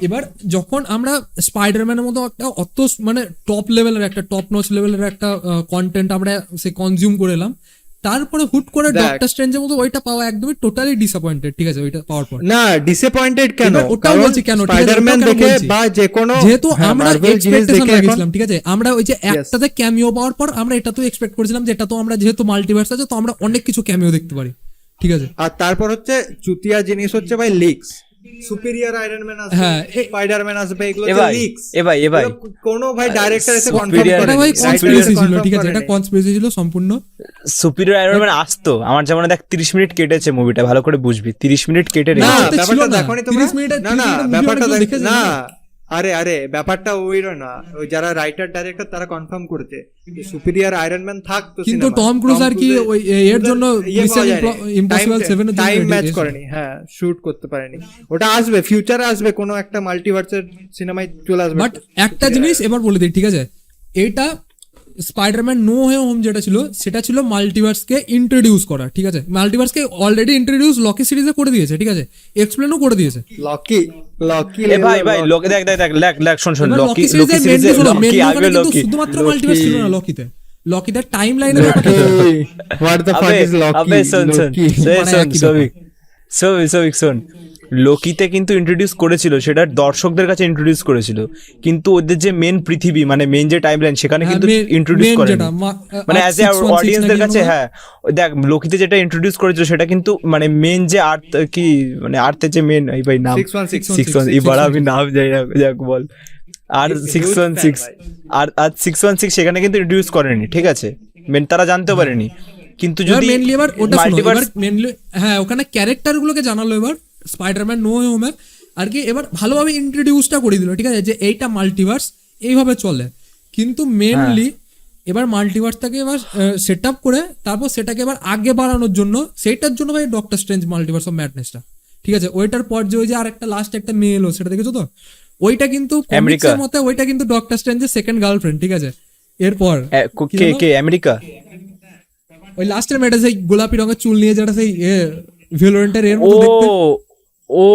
এবার যখন আমরা স্পাইডারম্যানের মতো একটা অত মানে টপ লেভেলের একটা টপ নচ লেভেলের একটা কন্টেন্ট আমরা সে কনজিউম করে এলাম, তারপরে হুট করে দেখ। ডক্টর স্ট্রেঞ্জের মতো ওইটা পাওয়া একদমই টোটালি ডিসঅ্যাপয়েন্টেড, ঠিক আছে, ওইটা পাওয়ার পর। না ডিসঅ্যাপয়েন্টেড কেন, এবার ওটাও বলছি কেন, ঠিক আছে, স্পাইডারম্যান ওটাও কেন দেখে বলছি। বা যে কোনো যেহেতু আমরা মার্ভেল জিনিস এক্সপেকটেশন দেখে এখন রাখছিলাম, ঠিক আছে, আমরা ওই যে একটাতে ক্যামিও পাওয়ার পর আমরা এটা তো এক্সপেক্ট করেছিলাম যে এটা তো আমরা যেহেতু মাল্টিভার্স আছে তো আমরা অনেক কিছু ক্যামিও দেখতে পারি, ঠিক আছে। আর তারপর হচ্ছে চুতিয়া জিনিস হচ্ছে ভাই লিক্স, সুপিরিয়র আয়রন ম্যান আসবে, হ্যাঁ, স্পাইডারম্যান আসবে, এগুলো এ তো ভাই লিক্স। এ ভাই কোনো ভাই ডাইরেক্টর এসে কনফার্ম Superior- করে এটা ভাই কনস্পিরেসি ছিল, ঠিক আছে, এটা কনস্পিরেসি ছিল সম্পূর্ণ। সুপিরিয়র আয়রন ম্যান আসতো, আমার যেমন দেখ 30 মিনিট কেটেছে মুভিটা, ভালো করে বুঝবি, 30 মিনিট কেটে না রেখেছে। ওতে ছিল ব্যাপারটা না। দেখোনি তোমরা? 30 মিনিটের- না 30 না মিনিটের ব্যাপারটা movie অনেকেও দেখ- দেখেছে, না না? আরে ব্যাপারটা ওইরও না, ওই যারা রাইটার ডাইরেক্টর তারা কনফার্ম করেছে সুপিরিয়র আয়রন ম্যান থাকতো, কিন্তু টম ক্রুজ আর কি ওই এর জন্য মিশন ইম্পসিবল 7 এর টাইম জন্য ম্যাচ ready করেনি, হ্যাঁ শুট করতে পারেনি। ওটা আসবে, ফিউচারে আসবে, কোনো একটা মাল্টিভার্সের সিনেমায় চলে আসবে। বাট একটা জিনিস এবার বলে দিই, ঠিক আছে, এটা স্পাইডারম্যান নো ওয়ে হোম যেটা ছিল সেটা ছিল মাল্টিভার্সকে ইন্ট্রোডিউস করা, ঠিক আছে। মাল্টিভার্সকে অলরেডি ইন্ট্রোডিউস লকি সিরিজে করে দিয়েছে, ঠিক আছে, এক্সপ্লেনও করে দিয়েছে। লকি লকি এ ভাই লোকে দেখ শোন এবার লকি সিরিজে মেন সিরিজে হলো লকি আগে কিন্তু লকি শুধুমাত্র মাল্টিভার্স ছিল না লকিতে টাইম লাইনে what the fuck is Lockie. আবে শোন মানে একই শোন লোকিতে কিন্তু ইন্ট্রোডিউস করেছিল, সেটা দর্শকদের কাছে ইন্ট্রোডিউস করেছিল, কিন্তু ওদের যে মেন পৃথিবী মানে মেন যে টাইমলাইন সেখানে হ্যাঁ, কিন্তু main- ইন্ট্রোডিউস main করেনি, যেটা, মানে Earth অ্যাজ এ 616 অডিয়েন্সদের নাকি কাছে। এরকম? হ্যাঁ দেখ লোকিতে যেটা ইন্ট্রোডিউস করেছিল সেটা কিন্তু মানে মেন যে আর্থ কি মানে আর্থের যে মেন এই ভাই নাম 616 এই বড় আমি নাম জানি না, যাক বল। আর 616 আর 616 সেখানে কিন্তু ইন্ট্রোডিউস করেনি, ঠিক আছে, মেন তারা জানতেও পারেনি। কিন্তু যদি মেনলি এবার ওটা শোনো, মাল্টিভার্স এবার মেনলি হ্যাঁ ওখানে ক্যারেক্টার গুলোকে জানালো এবার স্পাইডারম্যান নো ওয়ে হোমে আর কি, এবার ভালোভাবে ইন্ট্রোডিউসটা করে দিল, ঠিক আছে, যে এইটা মাল্টিভার্স এইভাবে চলে। কিন্তু মেনলি এবার মাল্টিভার্সটাকে এবার সেট আপ করে তারপর সেটাকে এবার আগে বাড়ানোর জন্য সেইটার জন্য ভাই ডক্টর স্ট্রেঞ্জ মাল্টিভার্স অফ ম্যাডনেসটা, ঠিক আছে। ওইটার পর যে ওই যে আরেকটা লাস্ট একটা মেয়ে এলো সেটা দেখেছো তো, ওইটা কিন্তু কমিক্সের মতে ওইটা কিন্তু ডক্টর স্ট্রেঞ্জের সেকেন্ড গার্লফ্রেন্ড, ঠিক আছে। এরপর কে আমেরিকা ওই লাস্টের মেয়েটা সেই গোলাপি রঙের চুল নিয়ে যেটা সেই ভেলোরেন্টের এর ও মতো দেখতে, ও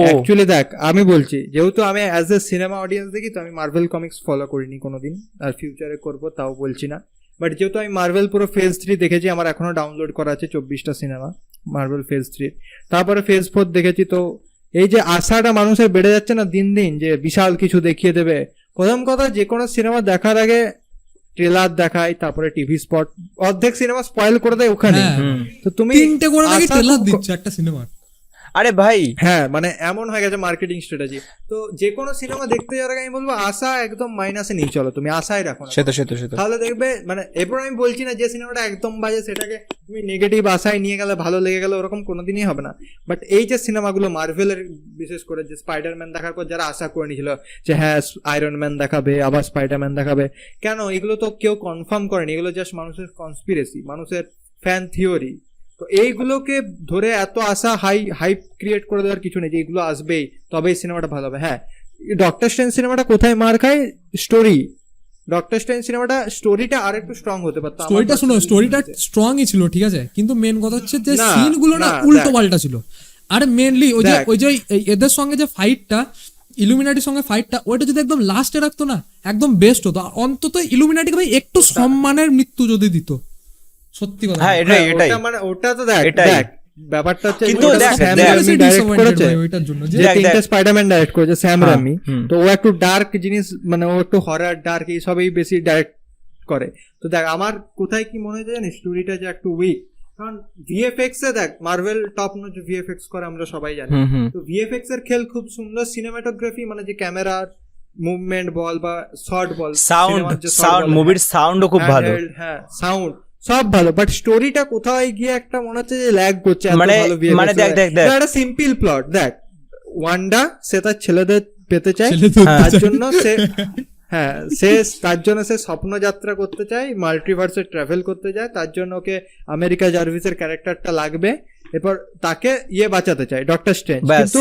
অ্যাকচুয়ালি দেখ আমি বলছি, যেহেতু আমি অ্যাজ এ সিনেমা অডিয়েন্স দেখি তো আমি মার্ভেল কমিক্স ফলো করিনি কোনোদিন, আর ফিউচারে করবো তাও বলছি না। বাট যেহেতু আমি মার্ভেল পুরো ফেজ 3 দেখেছি, আমার এখনো ডাউনলোড করা আছে 24টা সিনেমা মার্ভেল ফেজ 3, তারপরে ফেজ 4 দেখেছি। তো এই যে আশাটা মানুষের বেড়ে যাচ্ছে না দিন দিন, যে বিশাল কিছু দেখিয়ে দেবে। প্রথম কথা, যে কোনো সিনেমা দেখার আগে ট্রেলার দেখায়, তারপরে টিভি স্পট, অর্ধেক সিনেমা স্পয়েল করে দেয় ওখানে। হ্যাঁ। তো তুমি 3টে করে নাকি আশা ট্রেলার খুব দিচ্ছে একটা সিনেমা। আরে ভাই হ্যাঁ মানে এমন হয়ে গেছে মার্কেটিং স্ট্র্যাটেজি। তো যে কোনো সিনেমা দেখতে যাওয়ার আগে আমি বলবো আশা একদম মাইনাসে নিয়ে চলো, তুমি আশাই রাখো না, সে তো তাহলে দেখবে মানে এরপর আমি বলছি না যে সিনেমাটা একদম বাজে সেটাকে তুমি নেগেটিভ আশায় নিয়ে গেলে ভালো লেগে গেলে ওরকম কোনোদিনই হবে না। বাট এই যে সিনেমাগুলো মার্ভেলের বিশেষ করে যে স্পাইডারম্যান দেখার পর যারা আশা করে নিয়েছিল যে হ্যাঁ আয়রন ম্যান দেখাবে আবার স্পাইডারম্যান দেখাবে, কেন এগুলো তো কেউ কনফার্ম করেনি, এগুলো জাস্ট মানুষের কনস্পিরেসি, মানুষের ফ্যান থিওরি। তো এইগুলোকে ধরে এত আশা হাইপ ক্রিয়েট করে দেওয়ার কিছু নেই যে এগুলো আসবেই তবেই সিনেমাটা ভালো হবে। হ্যাঁ ডক্টর স্ট্রেঞ্জ সিনেমাটা কোথায় মার খায়, স্টোরি। ডক্টর স্ট্রেঞ্জ সিনেমাটা স্টোরিটা আর একটু স্ট্রং হতে পারতো। স্টোরিটা শুনো, স্টোরিটা স্ট্রংই ছিল, ঠিক আছে, কিন্তু মেন কথা হচ্ছে যে না, সিন গুলো না না, উল্টো পাল্টা ছিল। আর মেনলি দেখ। ওই যে এদের সঙ্গে যে ফাইটটা, ইলুমিনাটির সঙ্গে ফাইটটা, ওইটা যদি একদম লাস্টে রাখতো না একদম বেস্ট হতো। অন্তত ইলুমিনাটিকে ভাই একটু সম্মানের মৃত্যু যদি দিত, সত্যি কথা। হ্যাঁ এটাই মানে ওটা তো দেখ এটাই। দেখ ব্যাপারটা হচ্ছে কিন্তু ওটা দেখ, স্যাম দেখ, রেমি ডাইরেক্ট করেছে, ওইটার জন্য যে যে দেখ, তিনটে দেখ। স্পাইডারম্যান ডাইরেক্ট করেছে স্যাম হ্যাঁ, রেমি। হুম। তো ও একটু ডার্ক জিনিস মানে ও একটু হরর ডার্ক এই সবই বেশি ডাইরেক্ট করে। তো দেখ আমার কোথায় কি মনে হয় জানিস, স্টোরিটা যে একটু উইক, কারণ ভিএফএক্স এ দেখ মার্ভেল টপ নচ ভিএফএক্স করে আমরা সবাই জানি। তো ভিএফএক্স এর খেল খুব সুন্দর, সিনেমাটোগ্রাফি মানে যে ক্যামেরার মুভমেন্ট বল বা শর্ট বল, সাউন্ড মুভির সাউন্ডও খুব ভালো, হ্যাঁ সাউন্ড সব ভালো, বাট স্টোরিটা কোথাও গিয়ে একটা মনে হচ্ছে যে ল্যাগ করছে। মানে দেখ একটা সিম্পল প্লট, দেখ ওয়ান্ডা সে তার ছেলেদের পেতে চায়, ছেলেদের তার জন্য সে তার জন্য সে স্বপ্নযাত্রা করতে চায়, মাল্টিভার্সে ট্রাভেল করতে যায়, তার জন্য ওকে আমেরিকা জার্ভিসের ক্যারেক্টারটা লাগবে, এরপর তাকে বাঁচাতে চায় ডক্টর স্ট্রেঞ্জ। কিন্তু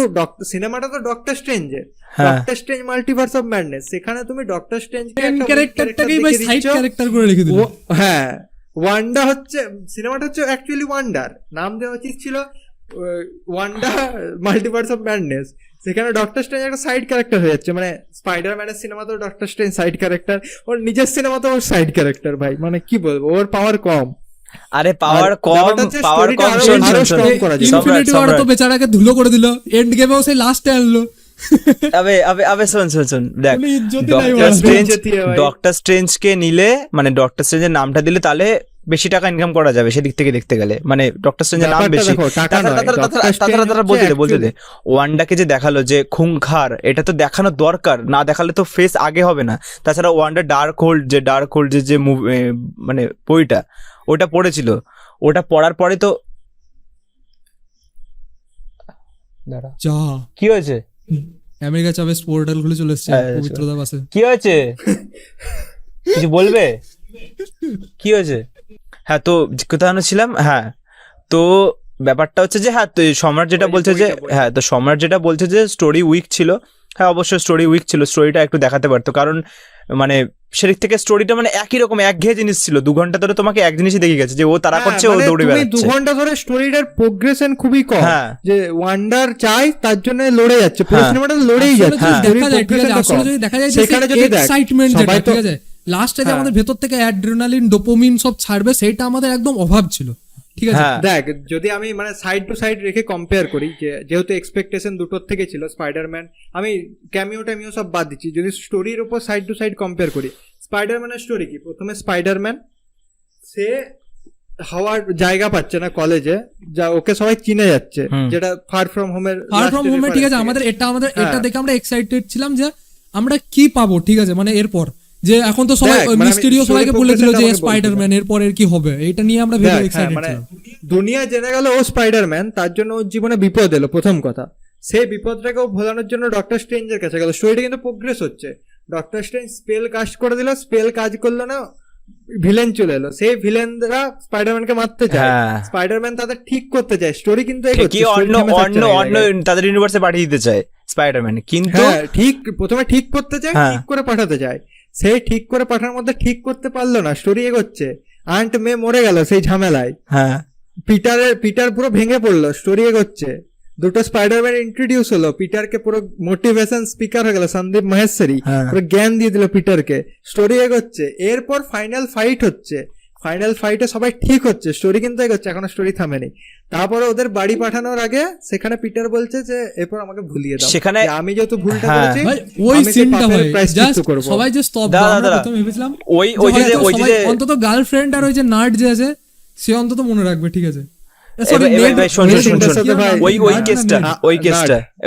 সিনেমাটা তো ডক্টর স্ট্রেঞ্জের, Doctor Strange Multiverse of Madness, সেখানে তুমি ডক্টর স্ট্রেঞ্জকে একটা ক্যারেক্টারটাকেই ভাই সাইড ক্যারেক্টার করে রেখে দিল। হ্যাঁ ওয়ান্ডা হচ্ছে সিনেমাটা হচ্ছে অ্যাকচুয়ালি ওয়ান্ডার, নাম দেওয়া উচিত ছিল ওয়ান্ডা মাল্টিভার্স অফ ম্যাডনেস। সেখানে ডক্টর স্ট্রেঞ্জ একটা সাইড ক্যারেক্টার হয়ে যাচ্ছে, মানে স্পাইডারম্যানের সিনেমাতেও ডক্টর স্ট্রেঞ্জ সাইড ক্যারেক্টার, ওর নিজের সিনেমাতেও ওর সাইড ক্যারেক্টার। ভাই মানে কি বলবো, ওর পাওয়ার কম। আরে পাওয়ার কম, ব্যাপারটা হচ্ছে পাওয়ার story-টা কম, আরো- শোন আরো শোন শোন। strong করা যায়। ইনফিনিটি ওয়ার তো বেচারাকে ধুলো করে দিল, এন্ড গেমেও সেই লাস্টে আনলো। আবে আবে আবে শোন শোন শোন, দেখ কোনো ইজ্জতই নাই ডক্টর বলা। স্ট্রেঞ্জ, ইজ্জতই হয় ভাই। ডক্টর স্ট্রেঞ্জ কে নিলে মানে ডক্টর স্ট্রেঞ্জের নামটা দিলে তাহলে বেশি টাকা ইনকাম করা যাবে সেদিক থেকে দেখতে গেলে, মানে ডক্টর স্ট্রেঞ্জের নাম ব্যাপারটা বেশি। দেখো, টাকা নয়, Doctor Strange তারা বলতে দে, হচ্ছে বলতে দে। ওয়ান্ডাকে যে দেখালো যে খুংখার, এটা তো দেখানো দরকার, না দেখালে তো ফেস আগে হবে না। তাছাড়া ওয়ান্ডা ডার্ক হোল্ড যে মানে বইটা ওটা পড়েছিল, ওটা পড়ার পরে তো দাঁড়া, যা কি হয়েছে? আমেরিকা চাবে পোর্টাল খুলে চলে এসেছে হ্যাঁ, পবিত্রতা পাশে। কি হয়েছে? কিছু বলবে? কি হয়েছে? হ্যাঁ, তো কোথায় ছিলাম? হ্যাঁ, তো ব্যাপারটা হচ্ছে যে হ্যাঁ, তো সম্রাট যেটা বলছে যে হ্যাঁ, তো সম্রাট যেটা বলছে যে স্টোরি উইক ছিল। হ্যাঁ, অবশ্যই স্টোরি উইক ছিল, স্টোরিটা একটু দেখাতে পারতো, কারণ মানে সেদিক থেকে স্টোরিটা মানে একই রকম একঘেয়ে জিনিস ছিল। 2 ঘন্টা ধরে তোমাকে এক জিনিসই দেখে গেছে যে ও তারা করছে, ও দৌড়ে তুমি 2 বেড়াচ্ছে। ঘন্টা ধরে স্টোরিটার প্রোগ্রেশন খুবই কম, হ্যাঁ। যে ওয়ান্ডার চাই তার জন্য লড়ে যাচ্ছে, পুরো হ্যাঁ। সিনেমাটা লড়েই আসলে যাচ্ছে, যদি দেখা যায়, ঠিক আছে, আসলে যদি দেখা যায় যে সেখানে যদি দেখ, এক্সাইটমেন্ট যেটা, সবাই তো- ঠিক আছে, লাস্টে যে হ্যাঁ। আমাদের ভেতর থেকে অ্যাড্রিনালিন ডোপামিন সব ছাড়বে, সেটা আমাদের একদম অভাব ছিল, ঠিক আছে। হ্যাঁ, দেখ, যদি আমি মানে সাইড টু সাইড রেখে কম্পেয়ার করি, যে যেহেতু এক্সপেকটেশন দুটোর থেকে ছিল, স্পাইডারম্যান আমি ক্যামিও ট্যামিও সব বাদ দিচ্ছি, যদি স্টোরির উপর সাইড টু সাইড কম্পেয়ার করি, স্পাইডারম্যানের স্টোরি কি, প্রথমে স্পাইডারম্যান সে হওয়ার জায়গা পাচ্ছে না কলেজে, যা ওকে সবাই চিনে যাচ্ছে, হুম। যেটা ফার ফ্রম হোমের ফার ফ্রম হোমে, ঠিক আছে, আমাদের হ্যাঁ। এটা দেখে আমরা এক্সাইটেড ছিলাম যে আমরা কি পাবো, ঠিক আছে, মানে এরপর যে এখন তো সবাই দেখ, মানে আমি মিস্টেরিও story সবাইকে বলে দিল progression-টা যে আমাকে স্পাইডারম্যান এর পরের কি হবে, এটা নিয়ে আমরা ভেবে এক্সাইটেড মানে ছিলাম। দুনিয়া জেনে গেল ও স্পাইডারম্যান, তার জন্য ওর জীবনে বিপদ এলো, প্রথম কথা। সেই বিপদটাকে ও ভোলানোর জন্য ডক্টর স্ট্রেঞ্জের কাছে গেল। স্টোরিটা কিন্তু প্রোগ্রেস হচ্ছে, ডক্টর স্ট্রেঞ্জ স্পেল কাস্ট করে দিল, স্পেল কাজ করলো না, ভিলেন চলে এলো, সেই ভিলেনরা স্পাইডারম্যানকে মারতে চায়, হ্যাঁ। স্পাইডারম্যান তাদের ঠিক করতে চায়, স্টোরি কিন্তু কি এগোচ্ছে, story অন্য থেমে থাকছে অন্য না এই অন্য জায়গায়। তাদের ইউনিভার্সে পাঠিয়ে দিতে চায় স্পাইডারম্যান, কিন্তু হ্যাঁ, ঠিক প্রথমে ঠিক করতে চায়, হ্যাঁ। ঠিক করে পাঠাতে চায়, সেই ঠিক করে পাঠানোর মধ্যে ঠিক করতে পারলো না, স্টোরি এগোচ্ছে, আন্ট মে মরে গেল সেই ঝামেলায়, হ্যাঁ পিটার পুরো ভেঙে পড়লো, স্টোরি এগোচ্ছে, দুটো স্পাইডারম্যান ইন্ট্রোডিউস হলো, পিটারকে পুরো মোটিভেশন স্পিকার হয়ে গেল সন্দীপ মহেশ্বরী, হ্যাঁ। পুরো জ্ঞান দিয়ে দিল পিটারকে, স্টোরি এগোচ্ছে, এরপর ফাইনাল ফাইট হচ্ছে, ফাইনাল ফাইটে সবাই ঠিক হচ্ছে, স্টোরি কিন্তু এগোচ্ছে, এখনো স্টোরি থামেনি। তারপরে ওদের বাড়ি পাঠানোর আগে সেখানে পিটার বলছে যে এরপর আমাকে ভুলিয়ে দাও, সেখানে- যে আমি যেহেতু ভুলটা হ্যাঁ। করেছি, ভাই, ওই আমি সেই সিনটা পাপের হয় প্রায়শ্চিত্ত জাস্ট করবো। সবাই যে স্তব্ধ, দাঁড়া, আমরা দাঁড়া। প্রথমে ভেবেছিলাম ওই যে যে হয়তো ওই সবাই যে অন্তত গার্লফ্রেন্ড আর ওই যে নার্ড যে আছে সে অন্তত মনে রাখবে, ঠিক আছে। ভাই শোন শোন শোন শোন, সাথে ভাই, ওই কেসটা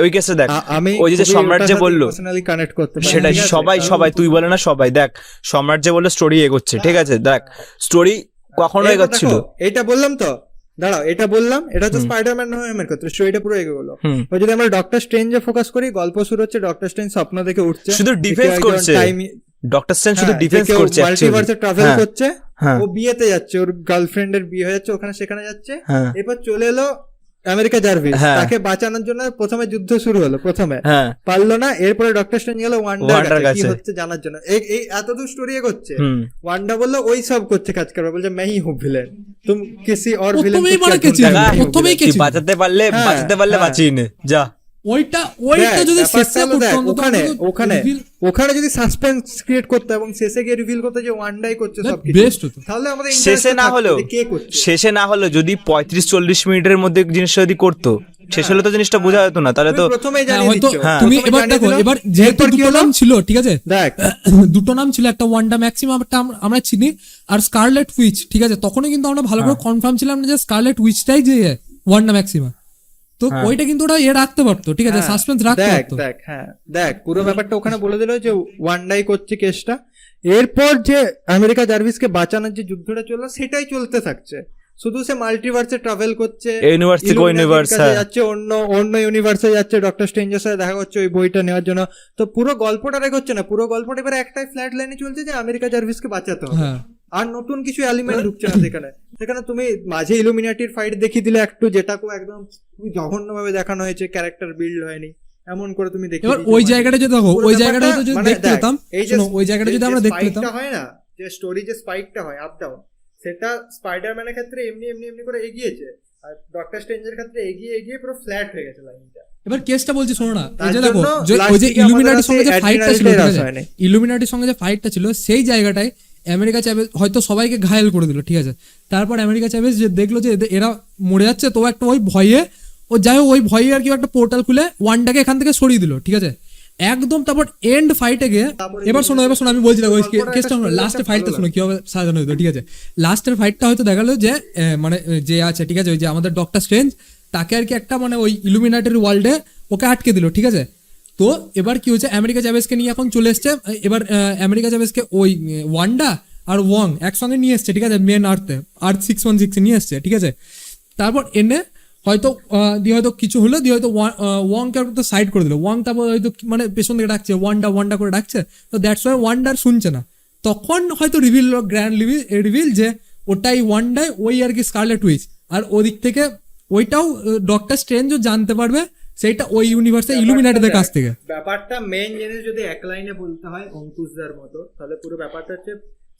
ওই কেসটা দেখ, আমি ওই যে সম্রাট যে বললো পার্সোনালি কানেক্ট করতে পারি, সেটা ঠিক আছে? সবাই তুই বলে না, সবাই দেখ, সম্রাট যে বললো স্টোরি এগোচ্ছে, ঠিক আছে, দেখ স্টোরি কখনো এরপর এগোচ্ছিল। দেখো, এটা বললাম তো, দাঁড়াও, এটা বললাম, এটা তো স্পাইডারম্যান হোমের ক্ষেত্রে স্টোরিটা পুরো এগিয়ে গেলো। হুম। যদি আমরা ডক্টর স্ট্রেঞ্জে ফোকাস করি, গল্প শুরু হচ্ছে, ডক্টর স্ট্রেঞ্জ স্বপ্ন দেখে উঠছে, শুধু ডিফেন্স করছে, ডক্টর স্ট্রেঞ্জ শুধু ডিফেন্স করছে মাল্টিভার্সে ট্রাভেল হ্যাঁ, করছে, হ্যাঁ। ও বিয়েতে যাচ্ছে, ওর গার্লফ্রেন্ডের বিয়ে হয়ে যাচ্ছে, ওখানে সেখানে যাচ্ছে, হ্যাঁ। এরপর চলে এলো আমেরিকা জার্ভিস, হ্যাঁ। তাকে বাঁচানোর জন্য প্রথমে যুদ্ধ শুরু হলো, প্রথমে হ্যাঁ পারলো না, এরপরে ডক্টর স্ট্রেঞ্জ গেল ওয়ান্ডার ওয়ান্ডার কাছে, কি কাছে। হচ্ছে জানার জন্য, এই এতদূর স্টোরি এগোচ্ছে, হুম। ওয়ান্ডা বললো ওই সব করছে কাজ করবে, বলছে मैं ही हूँ विलेन, तुम किसी और विलेन প্রথমেই को মারা क्या গেছিল, ढूंढते हो? मैं ही हूँ প্রথমেই villain। কে ছিল? বাঁচাতে পারলে হ্যাঁ, বাঁচিয়ে নে যা। ওইটা দেখ, যদি ব্যাপারটা শেষে হলো করতো দেখ, অন্তত ওখানে অন্তত ওখানে reveal- ওখানে যদি সাসপেন্স ক্রিয়েট করতে এবং শেষে গিয়ে রিভিল করতে যে ওয়ান্ডাই করছে দেখ, সবকিছু, best হতো। তাহলে আমাদের শেষে interest না থাকতো হলেও যে কে করছে। শেষে না হলেও যদি 35-40 মিনিটের মধ্যে জিনিসটা যদি করতো, শেষ হলে তো জিনিসটা বোঝা যেত না, তাহলে তো তুমি প্রথমেই হ্যাঁ, জানিয়ে হয়তো দিচ্ছ, তুমি প্রথমে এবার জানিয়ে দেখো, দিল, এবার যেহেতু এরপর কি দুটো হলো? নাম ছিল, ঠিক আছে, দেখ, দুটো নাম ছিল, একটা ওয়ান্ডা ম্যাক্সিমাম, একটা আমরা চিনি, আর স্কারলেট উইচ, ঠিক আছে, তখনই কিন্তু আমরা ভালো করে কনফার্ম ছিলাম না যে স্কারলেট উইচটাই যে ওয়ান্ডা ম্যাক্সিমা, তো ওইটা কিন্তু ওরা রাখতে পারতো, ঠিক আছে, সাসপেন্স রাখতে দেখ পারতো। দেখ হ্যাঁ দেখ, পুরো ব্যাপারটা ওখানে বলে দিল যে ওয়ান্ডাই করছে কেসটা, এরপর যে আমেরিকা জার্ভিসকে বাঁচানোর যে যুদ্ধটা চললো সেটাই চলতে থাকছে, শুধু সে মাল্টিভার্সে ট্রাভেল করছে, ইউনিভার্স থেকে Illuminati-র ইউনিভার্স, কাছে যাচ্ছে, অন্য ইউনিভার্সে যাচ্ছে, ডক্টর স্ট্রেঞ্জের সাথে দেখা করছে ওই বইটা নেওয়ার জন্য, তো পুরো গল্পটা রেখে না, পুরো গল্পটা এবার একটাই ফ্ল্যাট লাইনে চলছে যে আমেরিকা জার্ভিসকে বাঁচাতে হবে, হ্যাঁ। আর নতুন কিছু এলিমেন্ট ঢুকছে না সেখানে তুমি মাঝে ইলুমিনাটির ফাইট দেখিয়ে দিলে একটু, যেটাকেও একদম খুবই জঘন্য ভাবে দেখানো হয়েছে, ক্যারেক্টার বিল্ড হয়নি, এমন করে তুমি দেখিয়ে এবার দিয়েছো, ওই মানে জায়গাটা যদি দেখো, পুরো ওই জায়গাটা ব্যাপারটা, যদি মানে দেখতে দেখ, পেতাম, এই যে শোনো, ওই জায়গাটা যদি আমরা দেখতে spike-টা পেতাম, হয় না, যে স্টোরি যে স্পাইকটা হয় আপ ডাউন, সেটা স্পাইডারম্যানের ক্ষেত্রে এমনি এমনি এমনি করে এগিয়েছে, আর ডক্টর স্ট্রেঞ্জের ক্ষেত্রে এগিয়ে এগিয়ে পুরো ফ্ল্যাট হয়ে গেছে লাইনটা। এবার কেসটা বলছি শোনো না, তার এই যে দেখো, জন্য যে last ওই যে দিকে ইলুমিনাটির আমাদের সঙ্গে যে আছে ফাইটটা ছিল, adrenaline ঠিক rush আছে, হয়নি। ইলুমিনাটির সঙ্গে যে ফাইটটা ছিল সেই জায়গাটায় আমেরিকা চ্যাভেজ হয়তো সবাইকে ঘায়েল করে দিল, ঠিক আছে। তারপর আমেরিকা চ্যাভেজ যে দেখলো যে এরা মরে যাচ্ছে, তো একটা ওই ভয়ে ও যাই হোক ওই ভয়ে আর কি একটা পোর্টাল খুলে ওয়ান্ডাকে এখান থেকে সরিয়ে দিল, ঠিক আছে একদম। তারপর এন্ড ফাইটে গিয়ে এবার শোনো আমি বলছিলাম ওই কেসটা লাস্টের ফাইটটা শোনো কিভাবে সাজানো হতো, ঠিক আছে। লাস্টের ফাইটটা হয়তো দেখালো যে মানে যে আছে, ঠিক আছে, ওই যে আমাদের ডক্টর স্ট্রেঞ্জ তাকে আর কি একটা মানে ওই ইলুমিনাটির ওয়ার্ল্ডে ওকে আটকে দিল, ঠিক আছে। তো এবার কি হচ্ছে, আমেরিকা চ্যাভেজকে নিয়ে এখন চলে এসছে। এবার আমেরিকা চ্যাভেজকে ওই ওয়ান্ডা আর ওয়াং একসঙ্গে নিয়ে এসছে, ঠিক আছে, মেন আর্থ 616 নিয়ে এসছে, ঠিক আছে। তারপর এনে হয়তো দিয়ে হয়তো কিছু হলো, দিয়ে হয়তো ওয়াংকে তো সাইড করে দিল। ওয়াং তারপর হয়তো মানে পেছন থেকে ডাকছে ওয়ান্ডা করে ডাকছে, তো দ্যাটস ওয়াই ওয়ান্ডার শুনছে না। তখন হয়তো রিভিল গ্র্যান্ড রিভিল যে ওটাই ওয়ান্ডায় ওই আর কি স্কারলেট উইচ, আর ওদিক থেকে ওইটাও ডক্টর স্ট্রেঞ্জও জানতে পারবে সেইটা ওই ইউনিভার্সে ইলুমিনাটিদের কাছ থেকে। ব্যাপারটা মেইন জিনিস যদি এক লাইনে বলতে হয় অঙ্কুশদার মতো, তাহলে পুরো ব্যাপারটা হচ্ছে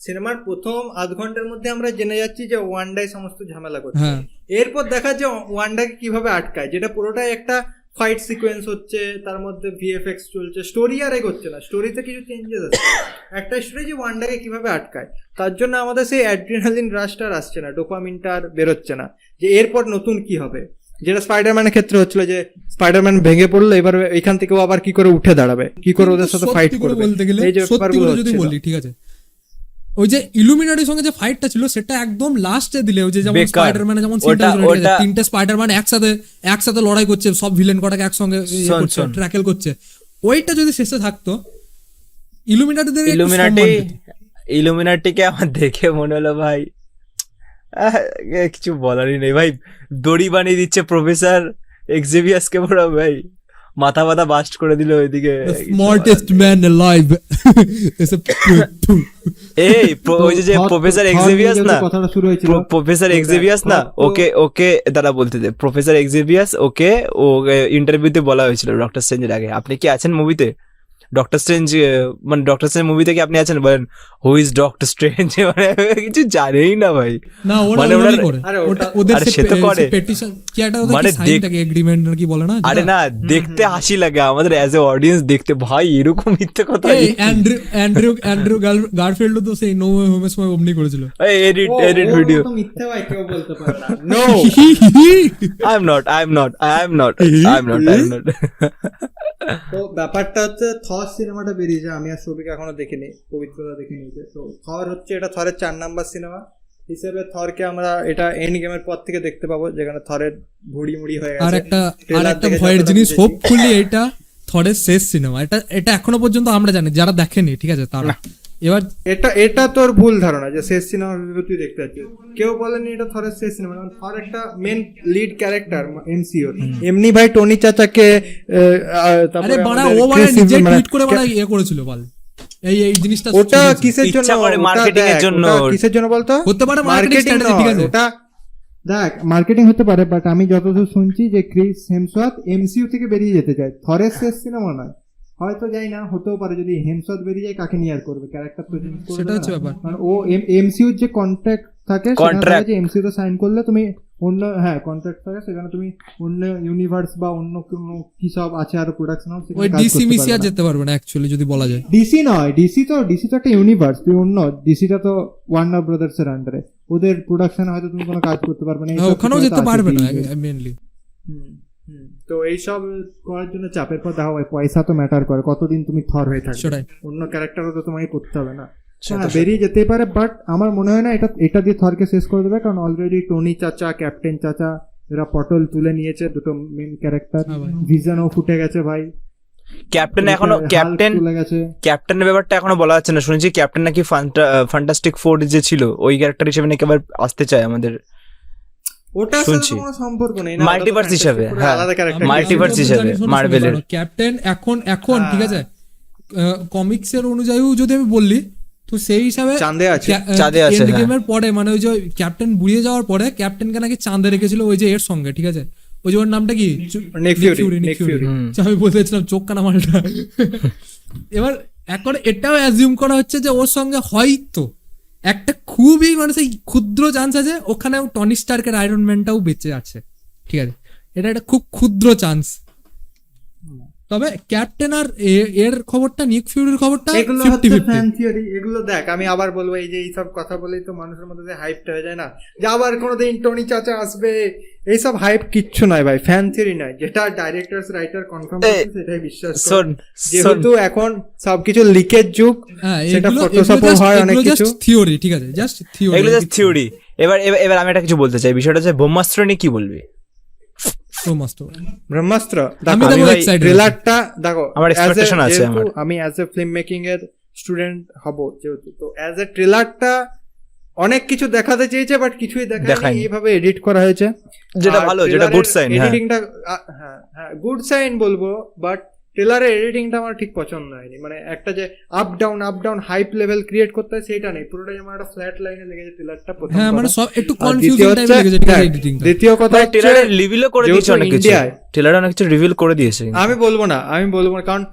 সিনেমার প্রথম আধ ঘন্টার মধ্যে আমরা জেনে যাচ্ছি যে ওয়ান্ডাই সমস্ত ঝামেলা করছে, এরপর দেখা যে ওয়ান্ডাকে কিভাবে আটকায়, যেটা পুরোটাই একটা ফাইট সিকোয়েন্স হচ্ছে, তার মধ্যে ভিএফএক্স চলছে, স্টোরি আর এগোচ্ছে না, স্টোরিতে কিছু চেঞ্জেস আছে, একটা স্টোরি যে ওয়ান্ডাকে কিভাবে আটকায়, তার জন্য আমাদের সেই অ্যাড্রিনালিন রাশটা আসছে না, ডোপামিনটা আর বেরোচ্ছে না যে এরপর নতুন কি হবে, যেটা স্পাইডারম্যানের ক্ষেত্রে হচ্ছিল যে স্পাইডারম্যান ভেঙে পড়লো, এবার এখান থেকেও আবার কি করে উঠে দাঁড়াবে, কি করে ওদের সাথে ফাইট করবে, বলতে গেলে এই যে ব্যাপারগুলো যদি বলি, ঠিক আছে, ওই যে ইলুমিনাটির সঙ্গে যে ফাইটটা ছিল সেটা একদম লাস্টে দিলে, ওই যে যেমন স্পাইডারম্যানে যেমন তিনটে স্পাইডারম্যান একসাথে লড়াই করছে, সব ভিলেন কটাকে একসঙ্গে ট্র্যাকেল করছে, ওইটা যদি শেষে থাকতো ইলুমিনাটিকে আমার দেখে মনে হলো ভাই কিছু বলারই নেই ভাই, দড়ি বানিয়ে দিচ্ছে প্রফেসর এক্সেভিয়াসকে পুরো ভাই, মাথা বাস্ট করে দিল ওইদিকে। স্মার্টেস্ট ম্যান অ্যালাইভ এই ওই যে প্রফেসর এক্সেভিয়াস না, প্রফেসর এক্সেভিয়াস না, ওকে দাঁড়া বলতে দে, প্রফেসর এক্সেভিয়াস ওকে ইন্টারভিউতে বলা হয়েছিল ডক্টর স্ট্রেঞ্জের আগে, আপনি কি আছেন মুভিতে, ডক্টর স্ট্রেঞ্জ মানে ডক্টর স্ট্রেঞ্জ মুভিতে কি আপনি আছেন, বলেন হু ইজ ডক্টর স্ট্রেঞ্জ, মানে কিছু জানেই না ভাই, না মানে ওদের সে তো করে পেটিশন কি একটা মানে সাইনটাকে এগ্রিমেন্ট কি বলে না, আরে না দেখতে হাসি লাগে আমাদের অ্যাজ এ অডিয়েন্স দেখতে, ভাই এরকম মিথ্যে কথা। অ্যান্ড্রু গারফিল্ড তো সেই নো হোমস ময় অমনি করেছিল, এডিট ভিডিও, তো মিথ্যে ভাই কেউ বলতে পারে না, নো আই এম নট তো ব্যাপারটা হচ্ছে থর সিনেমাটা বেরিয়েছে, আমি আর সবিকে এখনো দেখিনি, পবিত্রতা দেখে নিয়েছে। তো থর হচ্ছে এটা থরের 4 নাম্বার সিনেমা হিসেবে, থরকে আমরা এটা এন্ড গেমের পর থেকে দেখতে পাবো, যেখানে থরের ভুড়ি মুড়ি হয়ে গেছে। আর একটা ভয়ের জিনিস, হোপফুলি এটা থরের শেষ সিনেমা, এটা এখনো পর্যন্ত আমরা জানি, যারা দেখেনি, ঠিক আছে, তারা এবার এটা তোর ভুল ধারণা যে শেষ সিনেমা তুই দেখতে পাচ্ছিস, কেউ বলেনি এটা থরের শেষ সিনেমা, কারণ থর একটা মেন লিড ক্যারেক্টার এমসিইউ, এমনি ভাই টনি চাচাকে আরে বাড়া ও বাড়া নিজে টুইট করে বাড়া ইয়ে করেছিল বল, এই জিনিসটা ওটা কিসের জন্য, মার্কেটিং এর জন্য, কিসের জন্য বলতো, হতে পারে মার্কেটিং স্ট্র্যাটেজি, ঠিক আছে, ওটা দেখ মার্কেটিং হতে পারে, বাট আমি যতদূর শুনছি যে ক্রিস হেমসওয়ার্থ এমসিইউ থেকে বেরিয়ে যেতে চায়, থরের শেষ সিনেমা নয়, হয়তো যাই না, হতেও পারে, যদি হেমসওয়ার্থ বেরিয়ে যায় কাকে নিয়ে আর করবে, ক্যারেক্টার তো চেঞ্জ করবে, সেটা হচ্ছে ব্যাপার, কারণ ও এমসিইউ যে কন্ট্রাক্ট থাকে সেটা যে এমসিইউ তে সাইন করলে তুমি অন্য কন্ট্রাক্ট থাকে, সেখানে তুমি অন্য ইউনিভার্স বা অন্য কোনো কি সব আছে আর প্রোডাকশন হাউস, ওই ডিসি মিসিয়া যেতে পারবে না অ্যাকচুয়ালি যদি বলা যায়, ডিসি নয়, ডিসি তো একটা ইউনিভার্স, তুই অন্য, ডিসিটা তো ওয়ার্নার ব্রাদার্স এর আন্ডারে, ওদের প্রোডাকশনে হয়তো তুমি কোনো কাজ করতে পারবে না, ওখানেও যেতে পারবে না মেইনলি। তো এইসব করার জন্য চাপের পর দেখো পয়সা তো ম্যাটার করে, কতদিন তুমি থর হয়ে থাকবে, অন্য ক্যারেক্টারও তো তোমাকে করতে হবে না, বেরিয়ে যেতে পারে, বাট আমার মনে হয় না এটা দিয়ে থরকে শেষ করে দেবে, কারণ অলরেডি টনি চাচা, ক্যাপ্টেন চাচা এরা পটল তুলে নিয়েছে, দুটো মেন ক্যারেক্টার, ভিশনও ফুটে গেছে ভাই, ক্যাপ্টেন এখনো ক্যাপ্টেনের ব্যাপারটা এখনো বলা যাচ্ছে না, শুনেছি ক্যাপ্টেন নাকি ফ্যান্টাস্টিক ফোর যে ছিল ওই ক্যারেক্টার হিসেবে নাকি আবার আসতে চায় আমাদের, ওটা শুনছি কোনো সম্পর্ক নেই, মাল্টিভার্স হিসেবে, হ্যাঁ মাল্টিভার্স হিসেবে মার্ভেলের ক্যাপ্টেন এখন ঠিক আছে, কমিক্সের অনুযায়ীও যদি আমি বললি তো সেই হিসাবে চাঁদে আছে, এন্ড গেমের পরে মানে ওই যে ক্যাপ্টেন বুড়িয়ে যাওয়ার পরে ক্যাপ্টেনকে নাকি চাঁদে রেখেছিল ওই যে এর সঙ্গে, ঠিক আছে, ওই যে ওর নামটা কি নিক ফিউরি, আমি বলতে চাইছিলাম চোখ কানা মালটা। এবার এখন এটাও অ্যাজিউম করা হচ্ছে যে ওর সঙ্গে হয়তো একটা খুবই মানে সেই ক্ষুদ্র চান্স আছে ওখানে টনি স্টার্কের আয়রন ম্যানটাও বেঁচে আছে, ঠিক আছে, এটা একটা খুব ক্ষুদ্র চান্স, তবে ক্যাপ্টেন আর এর খবরটা, নিক ফিউরির খবরটা এগুলো 50-50 হচ্ছে ফ্যান থিওরি। এগুলো দেখ, আমি আবার বলবো, এই যে এইসব কথা বলেই তো মানুষের মধ্যে যে হাইপটা হয়ে যায় না, যে আবার কোনোদিন টনি চাচা আসবে, এইসব হাইপ কিচ্ছু নয় ভাই, ফ্যান থিওরি নয়। যেটা ডাইরেক্টরস রাইটার কনফার্ম করছে সেটাই বিশ্বাস করো। শোন যেহেতু এখন সবকিছু লিকের যুগ, হ্যাঁ, সেটা এগুলো ফটোশপও হয় অনেক কিছু। থিওরি, ঠিক আছে, জাস্ট থিওরি, এগুলো জাস্ট থিওরি। এবার আমি একটা কিছু বলতে চাই, বিষয়টা হচ্ছে ব্রহ্মাস্ত্র নিয়ে কি বলবি? ব্রহ্মাস্ত্র আমি দেখো, দেখো ভাই excited ট্রেলারটা দেখো, আমার expectation আছে যেহেতু আমার। আমি অ্যাজ এ ফিল্ম মেকিং এর স্টুডেন্ট হব যেহেতু, তো অ্যাজ এ ট্রেলারটা অনেক কিছু দেখাতে চেয়েছে বাট কিছুই দেখায়নি, দেখায়নি। এইভাবে এডিট করা হয়েছে, যেটা ভালো, যেটা গুড সাইন। হ্যাঁ, এডিটিংটা, হ্যাঁ হ্যাঁ গুড সাইন বলবো, বাট ট্রেলারের এডিটিংটা আমার ঠিক পছন্দ হয়নি। মানে একটা যে up down hype level create করতে হয় সেটা নেই, পুরোটাই আমার একটা ফ্ল্যাট লাইনে লেগেছে ট্রেলারটা প্রথম হ্যাঁ, মানে কথা। সব একটু আর কনফিউশন দ্বিতীয় টাইপের লেগেছে, ঠিক আছে, দেখ, এডিটিং। দ্বিতীয় কথা হচ্ছে ট্রেলারে রিভিলও করে দিয়েছে যেহেতু অনেক কিছু, ইন্ডিয়ায়, ট্রেলারে অনেক কিছু রিভিল করে দিয়েছে। আমি বলবো না কারণ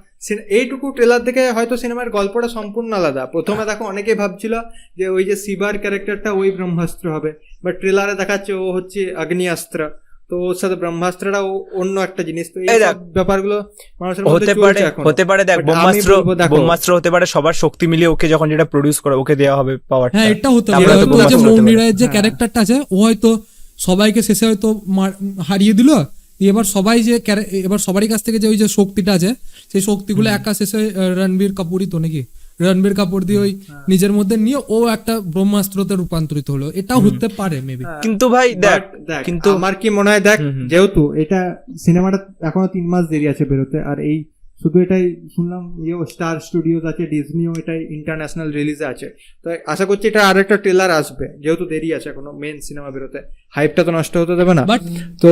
এইটুকু ট্রেলার দেখে হয়তো সিনেমার গল্পটা সম্পূর্ণ আলাদা। প্রথমে দেখো অনেকেই ভাবছিল যে ওই যে শিবার ক্যারেক্টারটা ওই ব্রহ্মাস্ত্র হবে, বাট ট্রেলারে দেখাচ্ছে ও হচ্ছে আগ্নেয়াস্ত্র, তো ওর সাথে ব্রহ্মাস্ত্রটা ও অন্য একটা জিনিস। তো এই দেখ, ব্যাপারগুলো মানুষের মধ্যে হতে চলছে পারে, এখন। হতে পারে। দেখ, But আমি ব্রহ্মাস্ত্র বলবো, দেখো, ব্রহ্মাস্ত্র হতে পারে সবার শক্তি মিলিয়ে ওকে যখন যেটা প্রডিউস করে ওকে দেওয়া হবে পাওয়ারটা। হ্যাঁ, এটা হতে তারপরে পারে। হয়তো হয়তো যে ব্রহ্মাস্ত্র হতে মৌনি পারে। রায়ের যে হ্যাঁ। ক্যারেক্টারটা আছে, ও হয়তো সবাইকে শেষে হয়তো হারিয়ে দিল, দিয়ে এবার সবাই যে এবার সবারই কাছ থেকে যে ওই যে শক্তিটা আছে, সেই শক্তিগুলো একা শেষে রণবীর কাপুরই তো নাকি, রণবীর কাপুর দিয়ে ওই নিজের মধ্যে নিয়ে ও একটা ব্রহ্মাস্ত্রতে রূপান্তরিত হলো, এটাও হতে পারে মেবি। কিন্তু ভাই দেখ, দেখ, কিন্তু আমার কি মনে হয়, দেখ যেহেতু এটা সিনেমাটা এখনো 3 মাস দেরি আছে বেরোতে, আর এই শুধু এটাই শুনলাম স্টার স্টুডিওস আছে, ডিজনিও এটাই ইন্টারন্যাশনাল রিলিজে আছে, তো আশা করছি এটা আর একটা ট্রেলার আসবে, যেহেতু দেরি আছে এখনো মেন সিনেমা বেরোতে, হাইপটা তো নষ্ট হতে দেবে না। বাট তো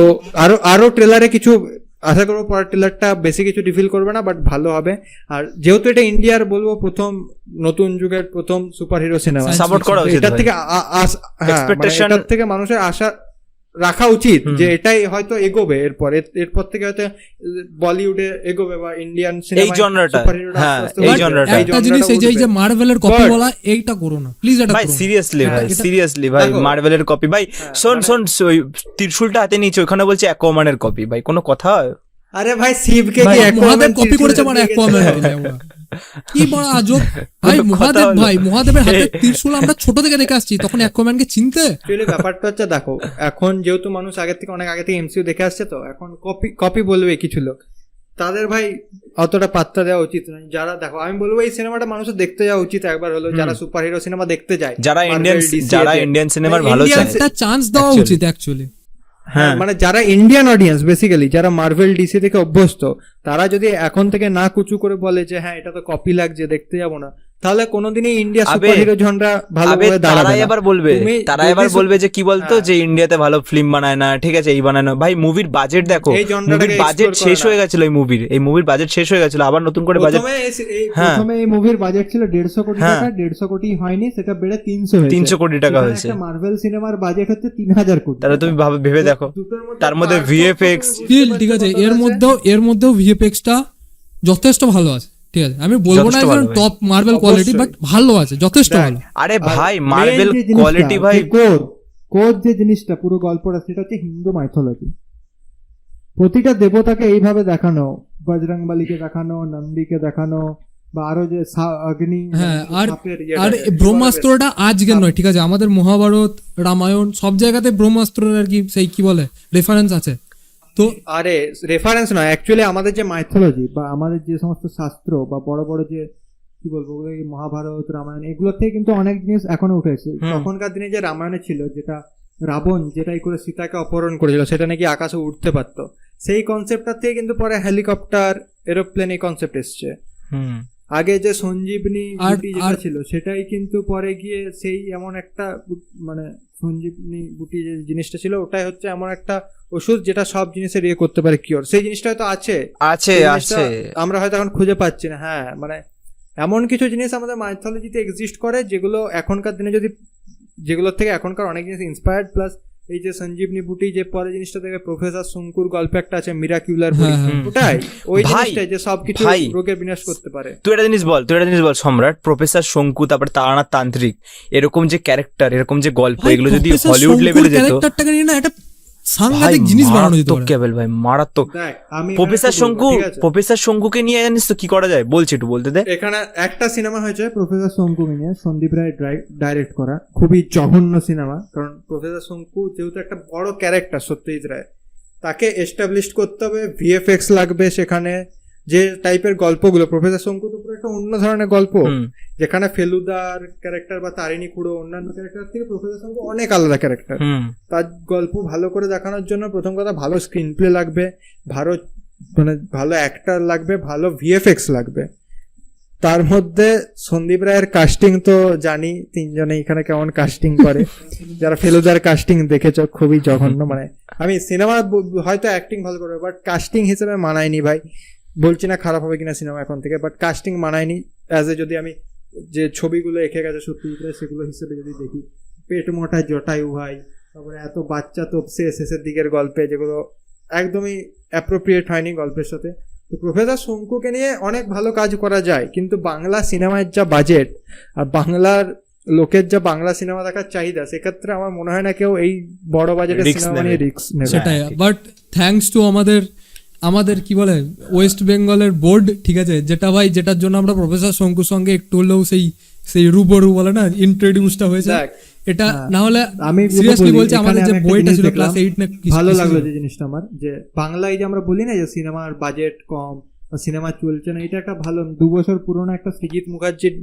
আরো ট্রেলারে কিছু আশা করবো, পরের ট্রেলারটা বেশি কিছু রিভিল করবে না, বাট ভালো হবে। আর যেহেতু এটা ইন্ডিয়ার বলবো প্রথম নতুন যুগের প্রথম সুপার হিরো সিনেমা, সাপোর্ট করা উচিত এটার ভাই। থেকে Expectation- এটার থেকে মানুষের আশা রাখা উচিত যে এটাই হয়তো এগোবে, এরপর থেকে হয়তো বলিউডে এগোবে বা ইন্ডিয়ান এই জনরাটা, হ্যাঁ, এই But জনরাটা। একটা জিনিস, এই যে মার্ভেলের কপি বলা, এইটা করো না প্লিজ, এটা ভাই করো না। সিরিয়াসলি ভাই, এটা- সিরিয়াসলি ভাই, দেখো, মার্ভেলের কপি ভাই। শোন ওই ত্রিশূলটা হাতে নিয়েছে, ওখানে বলছে অ্যাকোয়াম্যানের কপি। ভাই কোনো কথা হয়? আরে ভাই শিবকে ভাই, কি মহাদেব কপি করেছে মানে অ্যাকোয়াম্যান কি বড় আজব ভাই। মহাদেব হলো। ভাই, মহাদেবের হাতে ত্রিশূল আমরা ছোট থেকে দেখে আসছি, তখন অ্যাকোয়াম্যানকে চিনতে? অ্যাকচুয়ালি ব্যাপারটা হচ্ছে, দেখো এখন যেহেতু মানুষ অনেক আগে থেকে এমসিইউ দেখে আসছে, তো এখন কপি বলবে কিছু লোক, তাদের ভাই অতটা পাত্তা দেওয়া উচিত নয়। যারা দেখো, আমি বলবো এই সিনেমাটা মানুষের দেখতে যাওয়া উচিত একবার হলো, যারা সুপার হিরো সিনেমা দেখতে যায়, যারা ইন্ডিয়ান সিনেমার ভালো চায়, একটা চান্স দেওয়া উচিত অ্যাকচুয়ালি। হ্যাঁ, মানে যারা ইন্ডিয়ান অডিয়েন্স বেসিক্যালি, যারা মার্ভেল ডিসি থেকে অভ্যস্ত, তারা যদি এখন থেকে না কুচু করে বলে যে হ্যাঁ এটা তো কপি লাগছে দেখতে যাবো না, তাহলে কোনোদিনই ইন্ডিয়া সুপার হিরো জনরা ভালোভাবে দাঁড়াবে তারাই না। এবার বলবে, তুমি তারা যদি এবার বলবে যে কি বলতো, হ্যাঁ। যে ইন্ডিয়াতে ভালো ফিল্ম বানায় না, ঠিক আছে, এই বানায় না। ভাই মুভির বাজেট দেখো, এই জনরাটাকে মুভির বাজেট explore শেষ করে হয়ে গেছিল, এই মুভির বাজেট শেষ হয়ে গেছিল, আবার নতুন করে বাজেট। হ্যাঁ। প্রথমে এই মুভির বাজেট ছিল 150 কোটি হ্যাঁ। টাকা, 150 কোটি হয়নি, সেটা বেড়ে 300 হয়েছে। 300 কোটি টাকা সেখানে হয়েছে। একটা মার্ভেল সিনেমার বাজেট হচ্ছে 3000 কোটি। তাহলে তুমি ভেবে দেখো, দুটোর মধ্যে তার মধ্যে পার্থক্য VFX তুমি বুঝতে স্টিল পারছো ঠিক আছে, কতটা এর মধ্যেও ভিএফএক্সটা যথেষ্ট ভালো আছে, ঠিক আছে, আমি বলবো না যথেষ্ট ভালো ভাই। টপ মার্বেল কোয়ালিটি, বাট ভালো আছে, যথেষ্ট দেখ, ভালো। আরে আর ভাই main মার্বেল যে জিনিসটা, কোয়ালিটি ভাই, যে কোর যে জিনিসটা পুরো গল্পটা, সেটা হচ্ছে হিন্দু মাইথোলজি। প্রতিটা দেবতাকে এইভাবে দেখানো, বজরংবলীকে দেখানো, নন্দীকে দেখানো, বা আরো যে অগ্নি, হ্যাঁ, সাপের ইয়েটা, আর ব্রহ্মাস্ত্রটা আজকের নয়, ঠিক আছে, আমাদের মহাভারত, রামায়ণ সব জায়গাতে ব্রহ্মাস্ত্রের আর কি সেই কি বলে রেফারেন্স আছে। তো আরে রেফারেন্স নয়, অ্যাকচুয়ালি আমাদের যে মাইথোলজি বা আমাদের যে সমস্ত শাস্ত্র বা বড় বড় যে কি বলবো ওই মহাভারত, রামায়ণ, এগুলোর থেকে কিন্তু অনেক জিনিস এখনো উঠেছে। তখনকার দিনে যে রামায়ণে ছিল, যেটা রাবণ যেটাই করে সীতাকে অপহরণ করেছিল, সেটা নাকি আকাশে উঠতে পারতো, সেই কনসেপ্টটার থেকে কিন্তু পরে হেলিকপ্টার, এরোপ্লেন, এই কনসেপ্ট এসছে। আগে যে সঞ্জীবনী বুটি যেটা ছিল, সেটাই কিন্তু পরে গিয়ে সেই এমন একটা মানে সঞ্জীবনী বুটি যে জিনিসটা ছিল, ওটাই হচ্ছে এমন একটা ওষুধ যেটা সব জিনিসের ইয়ে করতে পারে, কিওর। সেই জিনিসটা হয়তো আছে, সেই জিনিসটা আমরা হয়তো এখন খুঁজে পাচ্ছি না। হ্যাঁ, মানে এমন কিছু জিনিস আমাদের মাইথোলজিতে এক্সিস্ট করে, যেগুলো এখনকার দিনে যদি, যেগুলোর থেকে এখনকার অনেক জিনিস ইন্সপায়ার্ড। প্লাস এই যে সঞ্জীবনী বুটি যে পরে জিনিসটা থেকে প্রফেসর শঙ্কুর গল্প একটা আছে, মিরাকিউলার বই, ওটাই ওই জিনিসটাই যে সবকিছু রোগের বিনাশ করতে পারে। তুই একটা জিনিস বল সম্রাট, প্রফেসর শঙ্কু, তারপর তারানাথ তান্ত্রিক, এরকম যে ক্যারেক্টার, এরকম যে গল্প, এগুলো যদি হলিউড লেভেলে যেত, ক্যারেক্টারটাকে নিয়ে না একটা সাংঘাতিক জিনিস বানানো যেতে পারে। কেবল ভাই মারাত্মক। দেখ আমি প্রফেসর শঙ্কুকে নিয়ে জানিস তো কি করা যায়, বলছি একটু বলতে দে। এখানে একটা সিনেমা হয়েছে প্রফেসর শঙ্কুকে নিয়ে, সন্দীপ রায় ডাইরেক্ট করা, খুবই জঘন্য সিনেমা। কারণ প্রফেসর শঙ্কু যেহেতু একটা বড় ক্যারেক্টার সত্যজিৎ রায়, তাকে এস্টাবলিশ করতে হবে, ভিএফএক্স লাগবে সেখানে, যে টাইপের গল্পগুলো প্রফেসর শঙ্কু তো পুরো একটা অন্য ধরনের গল্প, যেখানে ফেলুদার ক্যারেক্টার বা তারিণী খুড়ো অন্যান্য ক্যারেক্টার থেকে প্রফেসর শঙ্কু অনেক আলাদা ক্যারেক্টার। তার গল্প ভালো করে দেখানোর জন্য প্রথম কথা ভালো স্ক্রিন প্লে লাগবে, ভালো মানে ভালো অ্যাক্টার লাগবে, ভালো ভিএফএক্স লাগবে। তার মধ্যে সন্দীপ রায়ের কাস্টিং তো জানি তিনজনে এখানে কেমন কাস্টিং করে, যারা ফেলুদার কাস্টিং দেখেছো খুবই জঘন্য। মানে আমি সিনেমা হয়তো অ্যাক্টিং ভালো করবে, বাট কাস্টিং হিসেবে মানায়নি ভাই। বলছি না খারাপ হবে কিনা সিনেমা এখন থেকে, বাট কাস্টিং মানায়নি। অ্যাজ এ যদি আমি যে ছবিগুলো এঁকে গেছে সত্যজিৎ রায় সেগুলো হিসেবে যদি দেখি, পেট মোটা জটায়ু ভাই, তারপরে এত বাচ্চা তোপসে শেষের দিকের গল্পে, যেগুলো একদমই অ্যাপ্রোপ্রিয়েট হয়নি গল্পের সাথে। তো প্রফেসর শঙ্কুকে নিয়ে অনেক ভালো কাজ করা যায়, কিন্তু বাংলা সিনেমার যা বাজেট আর বাংলার লোকের যা বাংলা সিনেমা দেখার চাহিদা, সেক্ষেত্রে আমার মনে হয় না কেউ এই বড় বাজেটের সিনেমা নিয়ে রিস্ক নেবে। সেটাই, বাট থ্যাঙ্কস টু আমাদের কি বলে ওয়েস্ট বেঙ্গলের বোর্ড, ঠিক আছে, যেটা ভাই যেটার জন্য আমরা প্রফেসর শঙ্কুর সঙ্গে একটু হলেও সেই রুবরু বলে না ইন্ট্রোডিউসটা হয়েছে, এটা না হলে আমি সিরিয়াসলি বলছি আমাদের যে বইটা ছিল ক্লাস 8 না, ভালো লাগলো যে জিনিসটা আমার, যে বাংলায় যে আমরা বলি না যে সিনেমার বাজেট কম বা সিনেমা চলছে না, এটা একটা ভালো 2 বছর পুরনো একটা সৃজিত মুখার্জির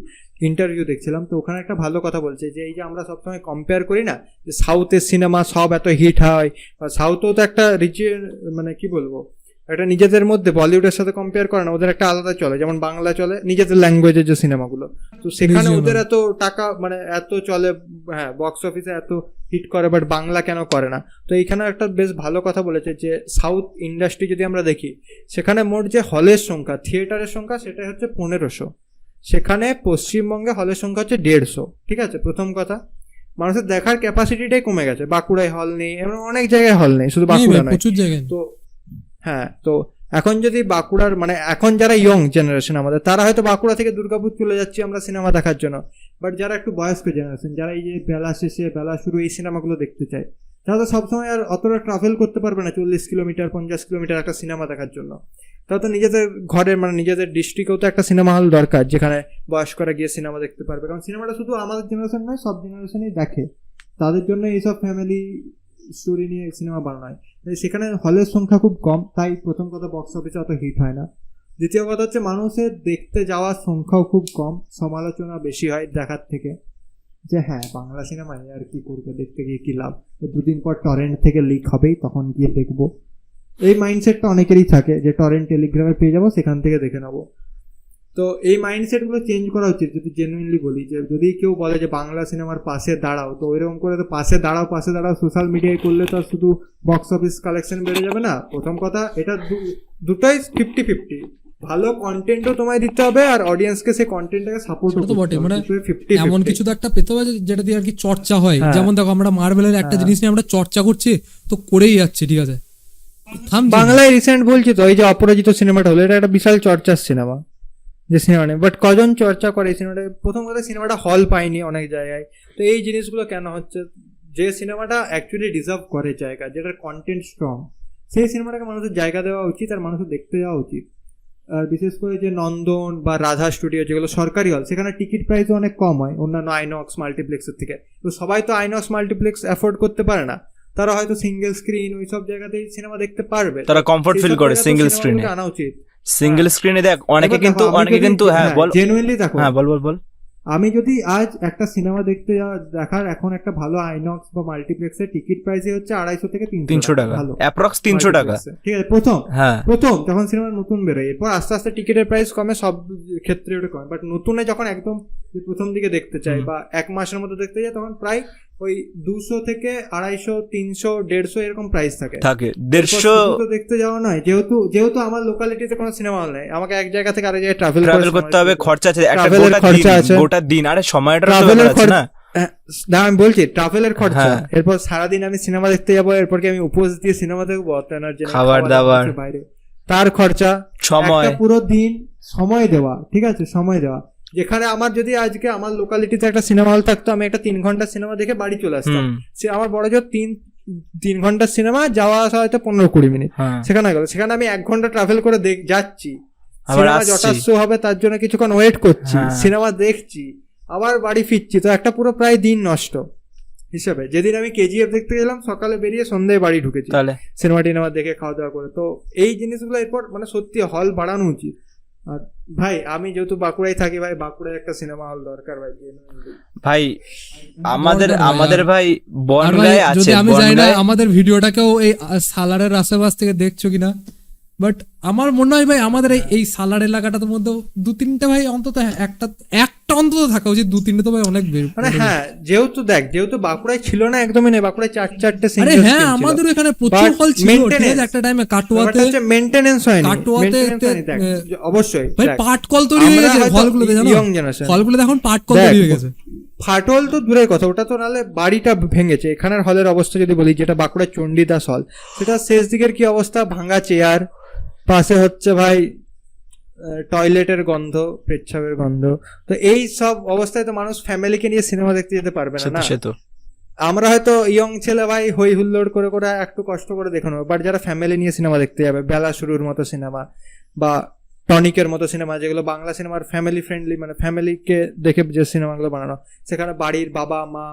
ইন্টারভিউ দেখছিলাম, তো ওখানে একটা ভালো কথা বলছে যে এই যে আমরা সবসময় কম্পেয়ার করি না যে সাউথের সিনেমা সব এত হিট হয়, বা সাউথও তো একটা রিজিয়ন, মানে কি বলবো, একটা নিজেদের মধ্যে বলিউডের সাথে কম্পেয়ার করে না, ওদের একটা আলাদা চলে, যেমন বাংলা চলে নিজেদের ল্যাঙ্গুয়েজের যে সিনেমাগুলো, তো সেখানে ওদের এত টাকা মানে এত চলে, হ্যাঁ বক্স অফিসে এত হিট করে, বাট বাংলা কেন করে না। তো এইখানে একটা বেশ ভালো কথা বলেছে যে সাউথ ইন্ডাস্ট্রি যদি আমরা দেখি, সেখানে মোট যে হলের সংখ্যা, থিয়েটারের সংখ্যা, সেটাই হচ্ছে 1500, সেখানে পশ্চিমবঙ্গে হলের সংখ্যা হচ্ছে 150। ঠিক আছে, প্রথম কথা মানুষের দেখার ক্যাপাসিটিটাই কমে গেছে, বাঁকুড়ায় হল নেই, এমন অনেক জায়গায় হল নেই, শুধু বাঁকুড়া নয়, প্রচুর জায়গায়। তো হ্যাঁ, তো এখন যদি বাঁকুড়ার মানে এখন যারা ইয়ং জেনারেশন আমাদের, তারা হয়তো বাঁকুড়া থেকে দুর্গাপুর চলে যাচ্ছি আমরা সিনেমা দেখার জন্য, বাট যারা একটু বয়স্ক জেনারেশন, যারা এই যে বেলা শেষে বেলা শুরু এই সিনেমাগুলো দেখতে চায়, তারা তো সবসময় আর অতটা ট্রাভেল করতে পারবে না 40 কিলোমিটার 50 কিলোমিটার একটা সিনেমা দেখার জন্য। তারা তো নিজেদের ঘরের মানে নিজেদের ডিস্ট্রিক্টেও তো একটা সিনেমা হল দরকার, যেখানে বয়স্করা গিয়ে সিনেমা দেখতে পারবে, কারণ সিনেমাটা শুধু আমাদের জেনারেশন নয়, সব জেনারেশনই দেখে, তাদের জন্য এইসব ফ্যামিলি স্টোরি নিয়ে সিনেমা বানানো হয়। সেখানে হলের সংখ্যা খুব কম, তাই প্রথম কথা বক্স অফিসে অত হিট হয় না। দ্বিতীয় কথা হচ্ছে মানুষের দেখতে যাওয়ার সংখ্যাও খুব কম, সমালোচনা বেশি হয় দেখার থেকে, যে হ্যাঁ বাংলা সিনেমায় আর কি করবে, দেখতে গিয়ে কি লাভ, 2 দিন পর টরেন্ট থেকে লিক হবেই, তখন গিয়ে দেখবো। এই মাইন্ডসেটটা অনেকেরই থাকে যে টরেন্ট টেলিগ্রামে পেয়ে যাবো, সেখান থেকে দেখে নেবো। তো এই মাইন্ডসেটগুলো চেঞ্জ করা উচিত। যদি জেনুইনলি বলি, যে যদি কেউ বলে যে বাংলা সিনেমার পাশে দাঁড়াও, তো ওইরকম করে তো পাশে দাঁড়াও সোশ্যাল মিডিয়ায় করলে তো শুধু বক্স অফিস কালেকশন বেড়ে যাবে না। প্রথম কথা, এটা দুটোই 50-50, ভালো কন্টেন্টও তোমায় দিতে হবে আর অডিয়েন্সকে সেই কন্টেন্টটাকে সাপোর্ট করতে হবে, মানে এমন কিছু তো একটা পেতে হবে যেটা দিয়ে আর কি চর্চা হয়। যেমন দেখো আমরা মার্বেলের একটা জিনিস নিয়ে আমরা চর্চা করছি, তো করেই যাচ্ছে, ঠিক আছে। বাংলায় রিসেন্ট বলছি তো, এই যে অপরাজিত সিনেমাটা হলো, এটা একটা বিশাল চর্চার সিনেমা, যে সিনেমা নেই, বাট কজন চর্চা করে এই সিনেমাটা। প্রথম কথা, সিনেমাটা হল পায়নি অনেক জায়গায়, তো এই জিনিসগুলো কেন হচ্ছে? যে সিনেমাটা অ্যাকচুয়ালি ডিজার্ভ করে জায়গা, যেটার কন্টেন্ট স্ট্রং, সেই সিনেমাটাকে মানুষের জায়গা দেওয়া উচিত আর মানুষের দেখতে যাওয়া উচিত। আর বিশেষ করে যে নন্দন বা রাধা স্টুডিও, যেগুলো সরকারি হল, সেখানে টিকিট প্রাইসও অনেক কম হয় অন্যান্য আইনক্স মাল্টিপ্লেক্সের থেকে। তো সবাই তো আইনক্স মাল্টিপ্লেক্স অ্যাফোর্ড করতে পারে না, তারা হয়তো সিঙ্গেল স্ক্রিন ওই সব জায়গাতেই সিনেমা দেখতে পারবে, তারা কমফর্ট ফিল করে সিঙ্গেল স্ক্রিনে আনা উচিত। সিঙ্গেল স্ক্রিনে দেখ অনেকে কিন্তু হ্যাঁ বল, জেনুইনলি দেখো, হ্যাঁ বল। আমি যদি আজ একটা সিনেমা দেখতে দেখার, এখন একটা ভালো আইনক্স বা মাল্টিপ্লেক্সের টিকিট প্রাইসই হচ্ছে 250 থেকে 300 টাকা, অ্যাপ্রক্স 300 টাকা, ঠিক আছে। প্রথম যখন সিনেমা নতুন বেরোয়, এরপর আস্তে আস্তে টিকিটের প্রাইস কমে, সব ক্ষেত্রে ওটা কমে, বাট নতুনে যখন একদম প্রথম দিকে দেখতে চাই বা 1 মাসের মধ্যে দেখতে চাই, তখন প্রায় ওই 200 থেকে 250, 300, 150 এরকম প্রাইস থাকে। 150 দেখতে যাওয়া নয়, যেহেতু আমার লোকালিটিতে কোনো সিনেমা হল নেই, আমাকে এক জায়গা থেকে আরেক জায়গায় ট্রাভেল করতে হবে, খরচা আছে, একটা গোটা দিন, আরে সময়টা না, আমি বলছি ট্রাভেলের খরচা, এরপর সারাদিন আমি সিনেমা দেখতে যাবো, এরপর কি আমি উপোস দিয়ে সিনেমা দেখবো, খাবার দাবার বাইরে, তার খরচা, সময়, পুরো দিন সময় দেওয়া, ঠিক আছে, সময় দেওয়া। যেখানে আমার যদি আজকে আমার লোকালিটিতে একটা সিনেমা হল থাকতো, আমি একটা 3 ঘন্টা সিনেমা দেখে বাড়ি চলে আসতাম, সে আমার বড় জোর 3 ঘন্টার সিনেমা, যাওয়া আসা হয়তো 15-20 মিনিট, হ্যাঁ। সেখানে গেল। সেখানে আমি 1 ঘন্টা ট্রাভেল করে যাচ্ছি, আবার সিনেমা আসছি। যটা শো হবে তার জন্য কিছুক্ষণ ওয়েট করছি, হ্যাঁ। সিনেমা দেখছি, আবার বাড়ি ফিরছি, তো একটা পুরো প্রায় দিন নষ্ট হিসাবে। যেদিন আমি কেজিএফ দেখতে গেলাম, সকালে বেরিয়ে সন্ধ্যায় বাড়ি ঢুকেছি তাহলে সিনেমা টিনেমা দেখে খাওয়া দাওয়া করে। তো এই জিনিসগুলো এরপর মানে সত্যি হল বাড়ানো উচিত। আর ভাই আমি যেহেতু বাঁকুড়ায় থাকি, ভাই বাঁকুড়ায় একটা সিনেমা হল দরকার ভাই। ভাই আমাদের বনগাঁ আমাদের ভাই আর ভাই বনগাঁয় আছে, যদি আমি জানি না বনগাঁয় আমাদের ভিডিওটাকেও এই সালারের আশেপাশ থেকে দেখছো কিনা, বাট আমার মনে হয় ভাই আমাদের এই সালার এলাকাটার মধ্যে 2-3টা ভাই অন্তত একটা অন্তত থাকা উচিত, 2-3টে তো ভাই অনেক বেশি। মানে হ্যাঁ, যেহেতু বাঁকুড়ায় ছিল না একদমই নেই, বাঁকুড়ায় 4-4টে আরে সিঙ্গেল হ্যাঁ, আমাদের এখানে প্রচুর হল ছিল, ঠিক আছে, একটা টাইমে কাটোয়াতে মেইনটেনেন্স হয়নি, কাটোয়াতে অবশ্যই ভাই দেখ, পাট কল তৈরি হয়ে আমরা গেছে হয়তো হলগুলোতে, জানো young generation। হলগুলোতে এখন পাট কল দেখ, তৈরি হয়ে গেছে। ফাটল তো দূরের কথা, ওটা তো নাহলে বাড়িটা ভেঙেছে। এখানের হলের অবস্থা যদি বলি, যেটা বাঁকুড়ার চণ্ডীদাস হল, সেটা শেষ দিকের কি অবস্থা, ভাঙা চেয়ার, পাশে হচ্ছে ভাই টয়লেটের গন্ধ, পেচ্ছাবের গন্ধ। তো এই সব অবস্থায় তো মানুষ ফ্যামিলিকে নিয়ে সিনেমা দেখতে যেতে পারবে না না। সে তো আমরা হয়তো ইয়ং ছেলে ভাই হই হুল্লোড় করে করে একটু কষ্ট করে দেখে নেবো, বাট যারা ফ্যামিলি নিয়ে সিনেমা দেখতে যাবে, বেলা শুরুর মতো সিনেমা বা টনিকের মতো সিনেমা, যেগুলো বাংলা সিনেমার ফ্যামিলি ফ্রেন্ডলি, মানে ফ্যামিলিকে দেখে যে সিনেমাগুলো বানানো, সেখানে বাড়ির বাবা মা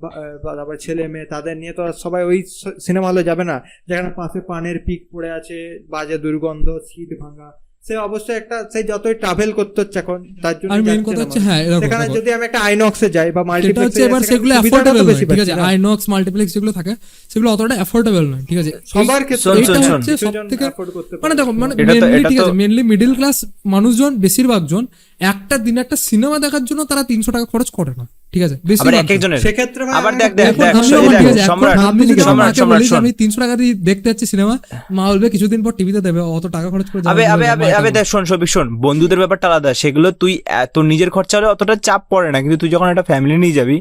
বা তারপর ছেলে মেয়ে তাদের নিয়ে তো আর সবাই ওই সিনেমা হলে যাবে না, যেখানে পাশে পানের পিক পড়ে আছে, বাজে দুর্গন্ধ, সিট ভাঙা। সে অবশ্যই একটা, সেই যতই ট্রাভেল করতে হচ্ছে এখন, তার জন্য আর মেইন কথা হচ্ছে হ্যাঁ এরকম সেখানে যদি আমি একটা আইনক্সে যাই বা সেটা মাল্টিপ্লেক্সে হচ্ছে এবার সেগুলো অ্যাফোর্ডেবল নয়, ঠিক আছে, আইনক্স মাল্টিপ্লেক্স যেগুলো থাকে সেগুলো অতটা অ্যাফোর্ডেবল নয়, ঠিক আছে। সবার ক্ষেত্রে শোন, এইটা শোন, হচ্ছে কিছুজন সবথেকে afford করতে পারে। মানে দেখো মানে এটা তো- মেনলি এটা ঠিক তো- আছে, মেনলি মিডল ক্লাস মানুষজন বেশিরভাগ জন একটা দিনে একটা সিনেমা দেখার জন্য তারা 300 টাকা খরচ করে না, ঠিক আছে, আবার বেশিরভাগ এক একজনের সেক্ষেত্রে ভাই আবার আমার দেখ একটা দেখ এখন দেখ আমি এই আমার দেখ, ঠিক আছে, এখন সম্রাট আমি যদি সম্রাট মাকে সম্রাট বলি যে শোন। আমি 300 টাকা দিয়ে দেখতে যাচ্ছি সিনেমা, মা বলবে কিছুদিন পর টিভিতে দেবে, অত টাকা খরচ করে আবে যাওয়ার আবে জন্য আবে মায়ের আবে টাকা। দেখ, শোন সবিক শোন, বন্ধুদের ব্যাপারটা আলাদা, সেগুলো তুই তোর নিজের খরচা হলে অতটা চাপ পড়ে না, কিন্তু তুই যখন একটা ফ্যামিলি নিয়ে যাবি,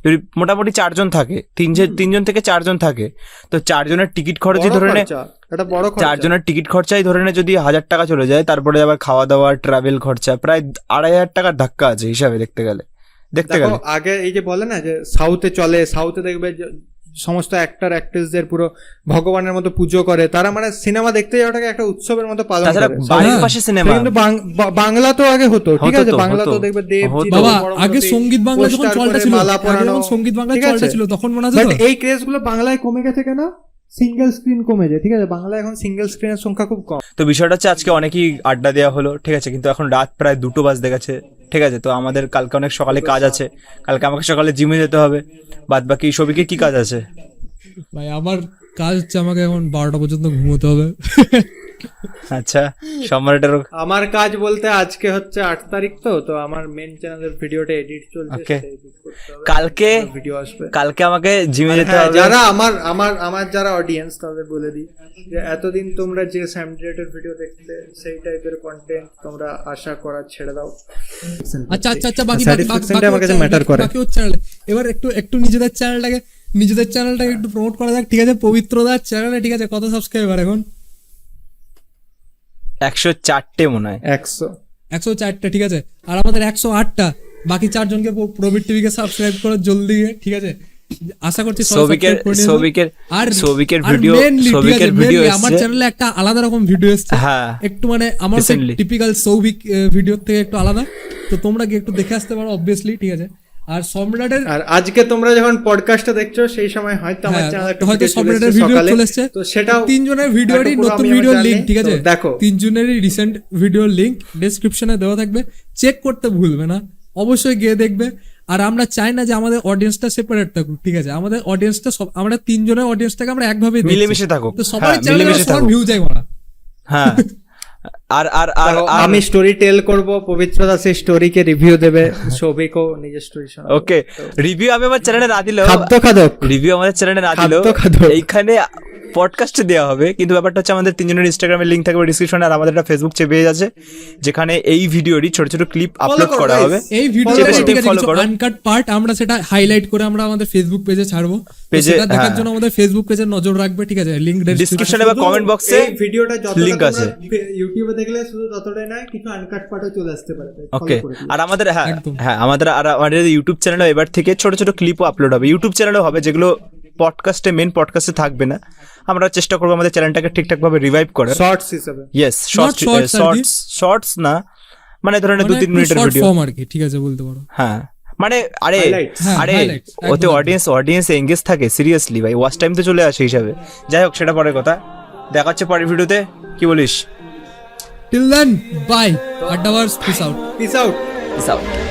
যদি মোটামুটি 4 জন থাকে, 3জন থেকে 4 জন থাকে, তো 4 জনের টিকিট খরচই বড় ধরে নে, খরচা, এটা বড় খরচা। 4 জনের টিকিট খরচাই ধরে নে যদি 1000 টাকা চলে যায়, তারপরে আবার খাওয়া দাওয়া ট্রাভেল খরচা প্রায় 2500 টাকার ধাক্কা আছে হিসাবে দেখতে গেলে। দেখো আগে এই যে বলে না যে সাউথে চলে, সাউথে দেখবে যে সমস্ত অ্যাক্টর অ্যাক্ট্রেসদের পুরো ভগবানের মতো পুজো করে, তারা মানে সিনেমা দেখতে যাওয়াটাকে একটা উৎসবের মতো পালন তাছাড়া করে। বাড়ির হ্যাঁ। পাশে সিনেমা, কিন্তু বাংলা তো আগে হতো, ঠিক হতো আছে, তো, বাংলা তো হতো। দেখবে দেবজিৎ, বাবা বড় বড় আগে সেই সঙ্গীত বাংলা যখন poster চলটা করে, ছিল, মালা আগে পরানো, যখন সঙ্গীত বাংলা ঠিক চলটা আছে? ছিল তখন মনে আছে বাট তো? এই ক্রেজ গুলো বাংলায় কমে গেছে কেন? সিঙ্গেল স্ক্রিন কমেছে, ঠিক আছে, বাংলায় এখন সিঙ্গেল স্ক্রিনের সংখ্যা খুব কম। তো বিষয়টা হচ্ছে আজকে অনেকই আড্ডা দেওয়া হলো, ঠিক আছে, কিন্তু এখন রাত প্রায় 2টো বাজতে গেছে, ঠিক আছে, তো আমাদের কালকে অনেক সকালে কাজ আছে, কালকে আমাকে সকালে জিমে যেতে হবে, বাদ বাকি সবিকে কি কাজ আছে? ভাই আমার কাজ হচ্ছে আমাকে এখন 12টা পর্যন্ত ঘুমোতে হবে। আচ্ছা, সম্রাটের আমার কাজ বলতে আজকে হচ্ছে 8 তারিখ, তো আমার মেন চ্যানেলের ভিডিওটা এডিট চলছে, Okay. সেটা edit করতে হবে। কালকে ভিডিও আসবে। কালকে আমাকে জিমে যেতে হ্যাঁ, হবে। যারা আমার যারা অডিয়েন্স, তাদের বলে দিই যে এতদিন তোমরা যে স্যামডিরেটেড ভিডিও দেখতে, সেই টাইপের কন্টেন্ট তোমরা আশা করা ছেড়ে দাও। আচ্ছা আচ্ছা আচ্ছা, বাকি Satisfaction-টা আমার কাছে matter করে। বাকি ওর চ্যানেলে এবার একটু নিজেদের চ্যানেলটাকে একটু প্রমোট করা যাক, ঠিক আছে, পবিত্রদার চ্যানেলে, ঠিক আছে, কত সাবস্ক্রাইবার এখন? 104টে মনে হয়। 104টা, ঠিক আছে, আর আমাদের 108টা, বাকি 4জনকে প্রবীর টিভিকে সাবস্ক্রাইব করো জলদি, ঠিক আছে, আশা করছি সবাই subscribe করে নিয়েছো। আর ভিডিও mainly, ঠিক আছে, ভিডিও mainly আমার চ্যানেলে একটা আলাদা রকম ভিডিও এসেছে, হ্যাঁ, একটু মানে আমার Recently. টিপিক্যাল সৌভিক ভিডিও থেকে একটু আলাদা, তো তোমরা গিয়ে একটু দেখে আসতে পারো অবভিয়াসলি, ঠিক আছে। আর সম্রাটের আর আজকে তোমরা যখন পডকাস্টটা দেখছো সেই সময় হয়তো আমার হ্যাঁ, চ্যানেলে একটা হয়তো video চলে সম্রাটের এসেছে ভিডিও সকালে, চলে এসেছে, তো সেটাও 3জনের ভিডিওরই একটা পুরো নতুন আমি ভিডিওর আমার লিংক, জানি, ঠিক আছে, তো দেখো 3জনেরই রিসেন্ট ভিডিওর লিংক ডেসক্রিপশনে দেওয়া থাকবে, চেক করতে ভুলবে না, অবশ্যই গিয়ে দেখবে। আর আমরা চাই না যে আমাদের অডিয়েন্সটা সেপারেট থাকুক, ঠিক আছে, আমাদের অডিয়েন্সটা আমরা 3জনের অডিয়েন্সটাকে আমরা একভাবে মিলেমিশে থাকুক, তো সবাই হ্যাঁ, চ্যানেলে মিলেমিশে সবার থাকুক, ভিউ চাই মারা। হ্যাঁ। আর আর আর দেখো, আর আমি স্টোরি টেল করব, পবিত্র দাস সেই স্টোরিকে রিভিউ দেবে, সৌভিকও নিজের স্টোরি শোনাবে। ওকে, রিভিউ আমি আমার চ্যানেলে না দিলেও, খাদক রিভিউ আমাদের চ্যানেলে না দিলেও খাদ্য। এইখানে পডকাস্টে দেওয়া হবে, কিন্তু ব্যাপারটা হচ্ছে আমাদের 3জনের ইনস্টাগ্রামের লিংক থাকবে ডিসক্রিপশনে, আর আমাদের একটা ফেসবুক পেজ আছে যেখানে এই ভিডিওরই ছোট ছোট ক্লিপ আপলোড করো, করা guys. হবে। এই ভিডিওটা চেপে চেপে ঠিক আছে, follow কিছু করো। আনকাট পার্ট আমরা সেটা হাইলাইট করে আমরা আমাদের ফেসবুক পেজে ছাড়বো, পেজে, সেটা দেখার হ্যাঁ। জন্য আমাদের ফেসবুক পেজে নজর রাখবে, ঠিক আছে, লিংক ডিসক্রিপশনে বা কমেন্ট বক্সে এই ভিডিওটা যতটা লিংক আছে। ইউটিউবে দেখলে শুধু ততটাই নয়, কিছু আনকাট পার্টও চলে আসতে পারে, তাই follow ওকে, করে দিও। আর আমাদের একদম। আমাদের ইউটিউব চ্যানেলে এবার থেকে ছোট ছোট ক্লিপও আপলোড হবে, ইউটিউব চ্যানেলেও হবে, যেগুলো পডকাস্টে মেন পডকাস্টে থাকবে না, আমরা চেষ্টা করবো আমাদের চ্যানেলটাকে ঠিকঠাকভাবে রিভাইভ করার। শর্টস হিসেবে, ইয়েস, shorts আর কি। শর্টস না, মানে ধরেন 2-3 মিনিটের শর্ট ভিডিও। ফর্ম আর কি, ঠিক আছে বলতে পারো। হ্যাঁ মানে আরে Highlights. হ্যাঁ, আরে highlights, ওতে একদম। অডিয়েন্স এঙ্গেজ থাকে, সিরিয়াসলি ভাই, ওয়াচ টাইম তো চলে আসে হিসাবে। যাই হোক, সেটা পরের কথা, দেখা হচ্ছে পরের ভিডিওতে, কি বলিস? টিল দেন বাই, আড্ডাবার্স, peace out. Peace out. Peace out.